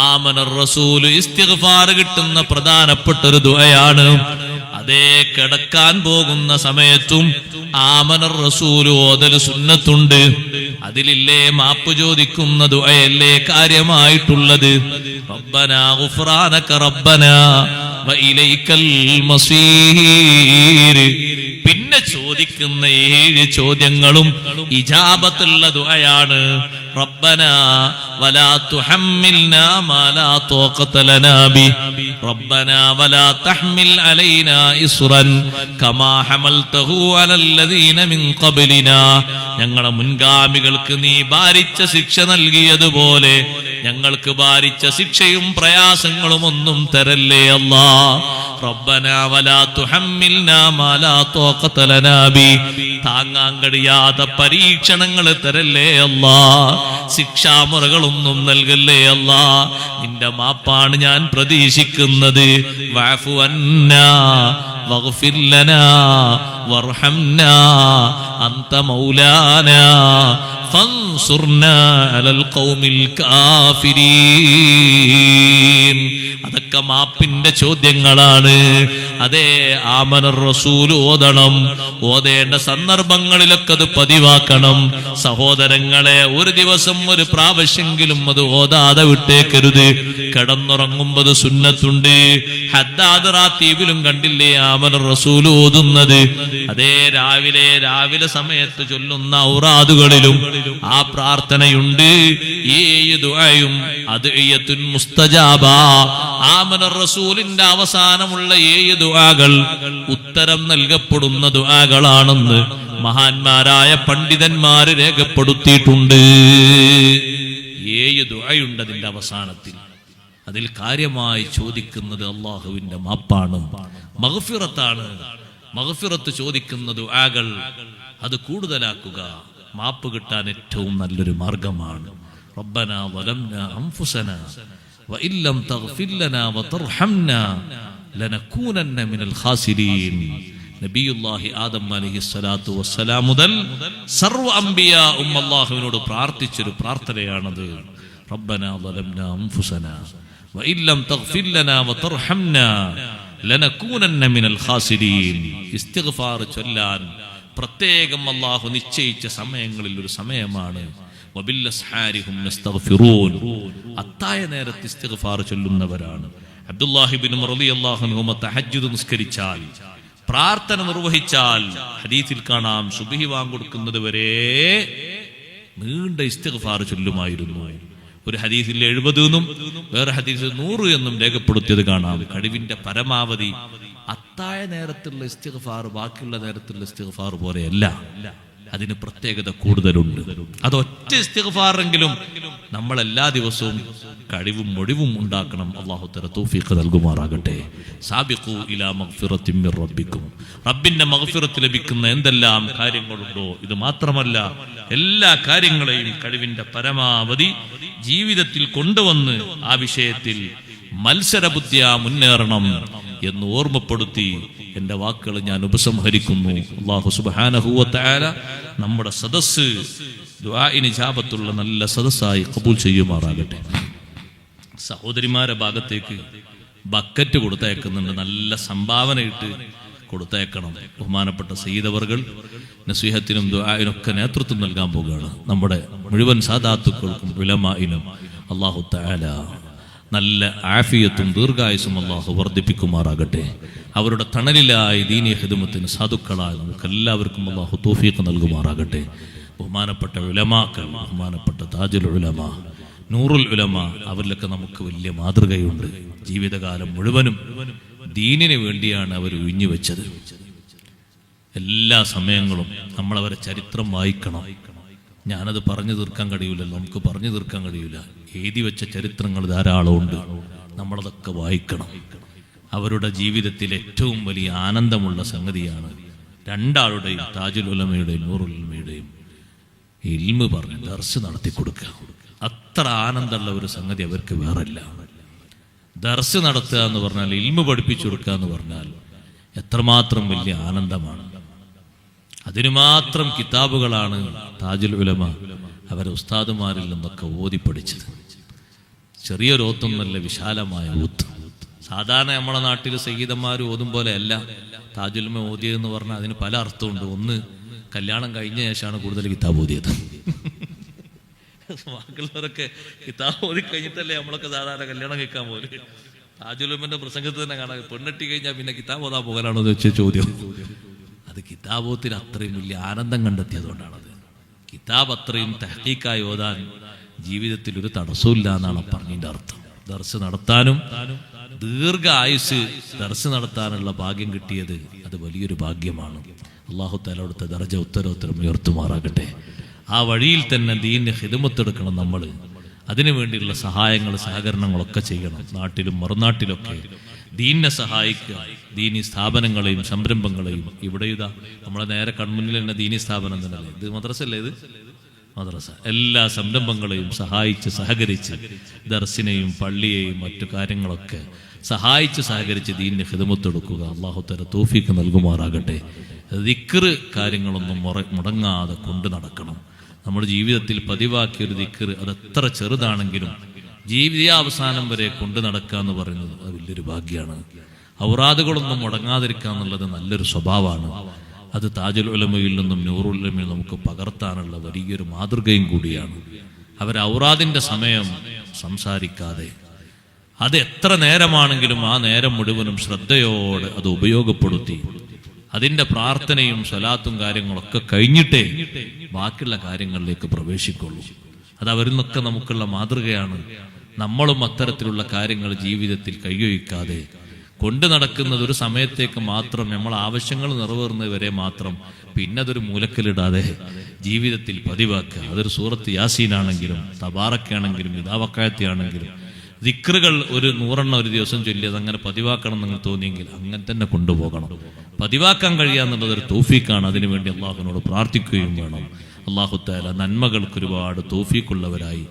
ആമനർ റസൂൽ ഇസ്തിഗ്ഫാർ കിട്ടുന്ന പ്രധാനപ്പെട്ട ഒരു ദുആയാണ്. അതേ കിടക്കാൻ പോകുന്ന സമയത്തും ആമനർ റസൂൽ ഓതൽ സുന്നത്തുണ്ട്. അതിലില്ലേ മാപ്പ് ചോദിക്കുന്ന ദുആയല്ലേ കാര്യമായിട്ടുള്ളത്. റബ്ബനാ ഗുഫ്രാനക റബ്ബനാ വ ഇലൈക്കൽ മസീർ. പിന്നെ ചോദിക്കുന്ന 7 ചോദ്യങ്ങളും ഇജാബത്തുള്ള ദുആയാണ്. റബ്ബനാ വലാ തുഹമ്മിൽനാ മാ ലാ ത്വാഖത ലനാ ബി റബ്ബനാ വലാ തഹ്മിൽ അലൈനാ ഇസ്റൻ കമാ ഹമൽതഹു അലല്ലദീന മിൻ ഖബ്ലിനാ. ഞങ്ങളുടെ മുൻഗാമികൾക്ക് നീ ഭാരിച്ച ശിക്ഷ നൽകിയതുപോലെ ഞങ്ങൾക്ക് ഭാരിച്ച ശിക്ഷയും പ്രയാസങ്ങളും ഒന്നും തരല്ലേ അല്ലാ. റബ്ബനാ വലാ തുഹമ്മിൽനാ മാ ലാ ത്വാഖത ലനാ ബി. താങ്ങാൻ കഴിയാത്ത പരീക്ഷണങ്ങൾ തരല്ലേ അല്ലാ. ശിക്ഷാമുറകളൊന്നും നൽകല്ലേ അല്ലാ. നിന്റെ മാപ്പാണ് ഞാൻ പ്രതീക്ഷിക്കുന്നത്. വഅഫു അന്നാ വഗ്ഫിർ ലനാ വർഹംനാ അൻത മൗലാനാ ഫൻസുർനാ അലൽ ഖൗമിൽ കാഫിരീൻ. അതൊക്കെ മാപ്പിന്റെ ചോദ്യങ്ങളാണ്. അതേ ആമനർ റസൂൽ ഓതണം. ഓതേണ്ട സന്ദർഭങ്ങളിലൊക്കെ അത് പതിവാക്കണം. സഹോദരങ്ങളെ, ഒരു ദിവസം ഒരു പ്രാവശ്യെങ്കിലും അത് ഓതാതെ വിട്ടേക്കരുത്. കിടന്നുറങ്ങുമ്പോൾ സുന്നത്തുണ്ട്. ഹദ്ദാദ് റാത്തീബിലും കണ്ടില്ലേ ആമനർ റസൂൽ ഓതുന്നത്. അതേ രാവിലെ സമയത്ത് ചൊല്ലുന്ന ഔറാദുകളിലും ആ പ്രാർത്ഥനയുണ്ട്. ഈ ദുആയും അദ്ഇയത്തുൻ മുസ്തജാബ. ആമനർ റസൂലിന്റെ അവസാനമുള്ള 7 ദുആകൾ ഉത്തരം നൽകപ്പെടുന്ന ദുആകളാണെന്ന് മഹാന്മാരായ പണ്ഡിതന്മാര് രേഖപ്പെടുത്തിയിട്ടുണ്ട്. 7 ദുആയുണ്ട് അതിന്റെ അവസാനത്തിൽ. അതിൽ കാര്യമായി ചോദിക്കുന്നത് അല്ലാഹുവിന്റെ മാപ്പാണ്, മഗ്ഫിറത്താണ്. മഗ്ഫിറത്ത് ചോദിക്കുന്ന ദുആകൾ അത് കൂടുതലാക്കുക. മാപ്പ് കിട്ടാൻ ഏറ്റവും നല്ലൊരു മാർഗമാണ്. റബ്ബനാ വലംനാ അൻഫുസനാ വഇൻ ലം തഗ്ഫിർ ലനാ വതർഹംനാ ലനകൂനന്ന മിനൽ ഖാസിരീൻ. നബിയുല്ലാഹി ആദം അലൈഹിസ്സലാത്തു വസ്സലാം മുതൽ സർവ്വ അംബിയാഉം അല്ലാഹുവിനോട് പ്രാർത്ഥിച്ചൊരു പ്രാർത്ഥനയാണത്. റബ്ബനാ വലംനാ അൻഫുസനാ വഇൻ ലം തഗ്ഫിർ ലനാ വതർഹംനാ ലനകൂനന്ന മിനൽ ഖാസിരീൻ. ഇസ്തിഗ്ഫാർ ചൊല്ലാൻ പ്രത്യേകം അല്ലാഹു നിശ്ചയിച്ച സമയങ്ങളിൽ ഒരു സമയമാണ്. വബില്ലസ്ഹാരിഹും നസ്തഗ്ഫിറൂൻ. അത്തായ നേരത്ത് ഇസ്തിഗ്ഫാർ ചൊല്ലുന്നവരാണ്. അബ്ദുല്ലാഹി ഇബ്നു ഉമർ റളിയല്ലാഹു അൻഹു തഹജ്ജുദ് നിസ്കരിച്ചാൽ, പ്രാർത്ഥന നിർവഹിച്ചാൽ ഹദീസിൽ കാണാം സുബ്ഹി വാങ്കൊടുക്കുന്നത് വരെ നീണ്ട ഇസ്തിഗ്ഫാർ ചൊല്ലുമായിരുന്നു. ഒരു ഹദീസിൽ 70 എന്നും വേറെ ഹദീസിൽ 100 എന്നും രേഖപ്പെടുത്തിയത് കാണാം. കഴിവിന്റെ പരമാവധി അത്തായ നേരത്തുള്ള ഇസ്തിഗ്ഫാർ ബാക്കിയുള്ള നേരത്തുള്ള ഇസ്തിഗ്ഫാർ പോലെയല്ല. അതിന് പ്രത്യേകത കൂടുതലുണ്ട്. അതൊറ്റ ഇസ്തിഗ്ഫാറെങ്കിലും നമ്മൾ എല്ലാ ദിവസവും കഴിവും ഒഴിവും ഉണ്ടാക്കണം. അല്ലാഹു തആല തൗഫീഖ് നൽകുമാറാകട്ടെ. സാബിഖൂ ഇലാ മഗ്ഫിറത്തിൻ മിർ റബ്ബിക്കും. റബ്ബിന്റെ മഗ്ഫിറത്ത് ലഭിക്കുന്ന എന്തെല്ലാം കാര്യങ്ങളുണ്ടോ ഇത് മാത്രമല്ല, എല്ലാ കാര്യങ്ങളെയും കഴിവിന്റെ പരമാവധി ജീവിതത്തിൽ കൊണ്ടുവന്ന് ആ വിഷയത്തിൽ മത്സരബുദ്ധിയാ മുന്നേറണം എന്ന് ഓർമ്മപ്പെടുത്തി എന്റെ വാക്കുകൾ ഞാൻ ഉപസംഹരിക്കുന്നു. അല്ലാഹു സുബ്ഹാനഹു വ തആല നമ്മുടെ സദസ്സ് ദുആഇന് ഇജാബത്തുള്ള നല്ല സദസ്സായി ഖബൂൽ ചെയ്യുമാറാകട്ടെ. സഹോദരിമാരെ ഭാഗത്തേക്ക് ബക്കറ്റ് കൊടുത്തയക്കുന്നുണ്ട്, നല്ല സംഭാവനയിട്ട് കൊടുത്തയക്കണം. ബഹുമാനപ്പെട്ട സയ്യിദവർകൾ നസീഹത്തിനും ദുആഇനൊക്കെ നേതൃത്വം നൽകാൻ പോകുകയാണ്. നമ്മുടെ മുഴുവൻ സാദാത്തുക്കൾക്കും ഉലമാഇനും അല്ലാഹു തആല നല്ല ആഫിയത്തും ദീർഘായുസും അല്ലാഹു വർദ്ധിപ്പിക്കുമാറാകട്ടെ. അവരുടെ തണലിലായി ദീനീ ഖിദ്മത്തിന് സാധുക്കളായ നമുക്ക് എല്ലാവർക്കും അല്ലാഹു തൗഫീഖ് നൽകുമാറാകട്ടെ. ബഹുമാനപ്പെട്ട ഉലമാക്കൾ, ബഹുമാനപ്പെട്ട താജുൽ ഉലമ, നൂറുൽ ഉലമ, അവരിലൊക്കെ നമുക്ക് വലിയ മാതൃകയുണ്ട്. ജീവിതകാലം മുഴുവനും ദീനിന് വേണ്ടിയാണ് അവർ ഒഴിഞ്ഞു വെച്ചത്. എല്ലാ സമയങ്ങളും നമ്മളവരെ ചരിത്രം വായിക്കണം. ഞാനത് പറഞ്ഞു തീർക്കാൻ കഴിയില്ലല്ലോ, നമുക്ക് പറഞ്ഞു തീർക്കാൻ കഴിയില്ല. എഴുതി വെച്ച ചരിത്രങ്ങൾ ധാരാളമുണ്ട്, നമ്മളതൊക്കെ വായിക്കണം. അവരുടെ ജീവിതത്തിൽ ഏറ്റവും വലിയ ആനന്ദമുള്ള സംഗതിയാണ് രണ്ടാളുടെയും, താജുൽ ഉലമയുടെയും നൂറുൽ ഉലമയുടെയും ഇൽമ് പറഞ്ഞ് ദർസ് നടത്തി കൊടുക്കുക. അത്ര ആനന്ദമുള്ള ഒരു സംഗതി അവർക്ക് വേറല്ല. ദർസ് നടത്തുക എന്ന് പറഞ്ഞാൽ, ഇൽമ് പഠിപ്പിച്ചു കൊടുക്കുക എന്ന് പറഞ്ഞാൽ എത്രമാത്രം വലിയ ആനന്ദമാണ്. അതിനു മാത്രം കിതാബുകളാണ് താജുൽ ഉലമ അവരെ ഉസ്താദുമാരിൽ നിന്നൊക്കെ ഓതി പഠിച്ചത്. ചെറിയൊരു ഓത്തൊന്നല്ല, വിശാലമായ ഓത്ത്. സാധാരണ നമ്മുടെ നാട്ടിൽ സയ്യിദന്മാർ ഓതും പോലെ അല്ല താജുൽ ഉലമ ഓതിയതെന്ന് പറഞ്ഞാൽ അതിന് പല അർത്ഥമുണ്ട്. ഒന്ന്, കല്യാണം കഴിഞ്ഞ ശേഷമാണ് കൂടുതൽ കിതാബ് ഓതിയത്. ബാക്കിയുള്ളവരൊക്കെ കിതാബ് ഓതി കഴിഞ്ഞിട്ടല്ലേ നമ്മളൊക്കെ സാധാരണ കല്യാണം കഴിക്കാൻ പോലെ. താജുൽ ഉലമന്റെ പ്രസംഗത്തിൽ തന്നെ കാണാം, പെണ്ണെട്ടി കഴിഞ്ഞാൽ പിന്നെ കിതാബ് ഓതാൻ പോകാനാണോ എന്ന് വെച്ച ചോദ്യം. അത് കിതാബോത്തിന് അത്രയും വലിയ ആനന്ദം കണ്ടെത്തിയതുകൊണ്ടാണത്. കിതാബ് അത്രയും തഹ്ഖീഖായി ഓതാൻ ജീവിതത്തിൽ ഒരു തടസ്സമില്ല എന്നാണ് പറഞ്ഞതിന്റെ അർത്ഥം. ദർസ് നടത്താനും ദീർഘ ആയുസ് ദർസ് നടത്താനുള്ള ഭാഗ്യം കിട്ടിയത് അത് വലിയൊരു ഭാഗ്യമാണ്. അല്ലാഹു തആല അവിടുത്തെ ദർജ ഉത്തരോത്തരം ഉയർത്തുമാറാകട്ടെ. ആ വഴിയിൽ തന്നെ ദീനിന് ഖിദ്മത്തെടുക്കണം നമ്മൾ. അതിനു വേണ്ടിയുള്ള സഹായങ്ങൾ സഹകരണങ്ങളൊക്കെ ചെയ്യണം. നാട്ടിലും മറുനാട്ടിലൊക്കെ ദീനിനെ സഹായിക്കുക. ദീനി സ്ഥാപനങ്ങളെയും സംരംഭങ്ങളെയും, ഇവിടെ ഇതാ നമ്മളെ നേരെ കൺമുന്നിൽ തന്നെ ദീനി സ്ഥാപനം തന്നെയല്ലേ, ഇത് മദ്രസ അല്ലേ, ഇത് മദ്രസ. എല്ലാ സംരംഭങ്ങളെയും സഹായിച്ച് സഹകരിച്ച് ദർസിനെയും പള്ളിയെയും മറ്റു കാര്യങ്ങളൊക്കെ സഹായിച്ച് സഹകരിച്ച് ദീനിന് ഖിദ്മത്തെടുക്കുക. അല്ലാഹു തആല തൗഫീഖ് നൽകുമാറാകട്ടെ. ദിക്റ് കാര്യങ്ങളൊന്നും മുടങ്ങാതെ കൊണ്ടു നടക്കണം. നമ്മുടെ ജീവിതത്തിൽ പതിവാക്കിയൊരു ദിക്റ് അത് എത്ര ചെറുതാണെങ്കിലും ജീവിതാവസാനം വരെ കൊണ്ടു നടക്കുക എന്ന് പറയുന്നത് അത് വലിയൊരു ഭാഗ്യമാണ്. ഔറാദുകളൊന്നും മുടങ്ങാതിരിക്കുക എന്നുള്ളത് നല്ലൊരു സ്വഭാവമാണ്. അത് താജുൽ ഉലമയിൽ നിന്നും നൂറുൽ ഉലമയിൽ നമുക്ക് പകർത്താനുള്ള വലിയൊരു മാതൃകയും കൂടിയാണ്. അവർ ഔറാദിന്റെ സമയം സംസാരിക്കാതെ അത് എത്ര നേരമാണെങ്കിലും ആ നേരം മുഴുവനും ശ്രദ്ധയോടെ അത് ഉപയോഗപ്പെടുത്തി അതിന്റെ പ്രാർത്ഥനയും സ്വലാത്തും കാര്യങ്ങളൊക്കെ കഴിഞ്ഞിട്ടേ ബാക്കിയുള്ള കാര്യങ്ങളിലേക്ക് പ്രവേശിക്കുള്ളൂ. അത് അവരിൽ നിന്നൊക്കെ നമുക്കുള്ള മാതൃകയാണ്. നമ്മളും അത്തരത്തിലുള്ള കാര്യങ്ങൾ ജീവിതത്തിൽ കൈയൊഴിക്കാതെ കൊണ്ടു നടക്കുന്നത് ഒരു സമയത്തേക്ക് മാത്രം, നമ്മൾ ആവശ്യങ്ങൾ നിറവേറുന്നത് വരെ മാത്രം, പിന്നെ അതൊരു മൂലക്കലിടാതെ ജീവിതത്തിൽ പതിവാക്കുക. അതൊരു സൂറത്ത് യാസീനാണെങ്കിലും തബാറക്കാണെങ്കിലും ഇദാവക്കായത്തിയാണെങ്കിലും ദിക്റുകൾ ഒരു 100 ഒരു ദിവസം ചൊല്ലി അതങ്ങനെ പതിവാക്കണം എന്ന് തോന്നിയെങ്കിൽ അങ്ങനെ തന്നെ കൊണ്ടുപോകണം. പതിവാക്കാൻ കഴിയാന്നുള്ളത് ഒരു തൗഫീഖാണ്. അതിനുവേണ്ടി അള്ളാഹുവിനോട് പ്രാർത്ഥിക്കുകയും വേണം. അല്ലാഹു തആല നന്മകൾക്ക് ഒരുപാട് തൗഫീഖുള്ളവരായി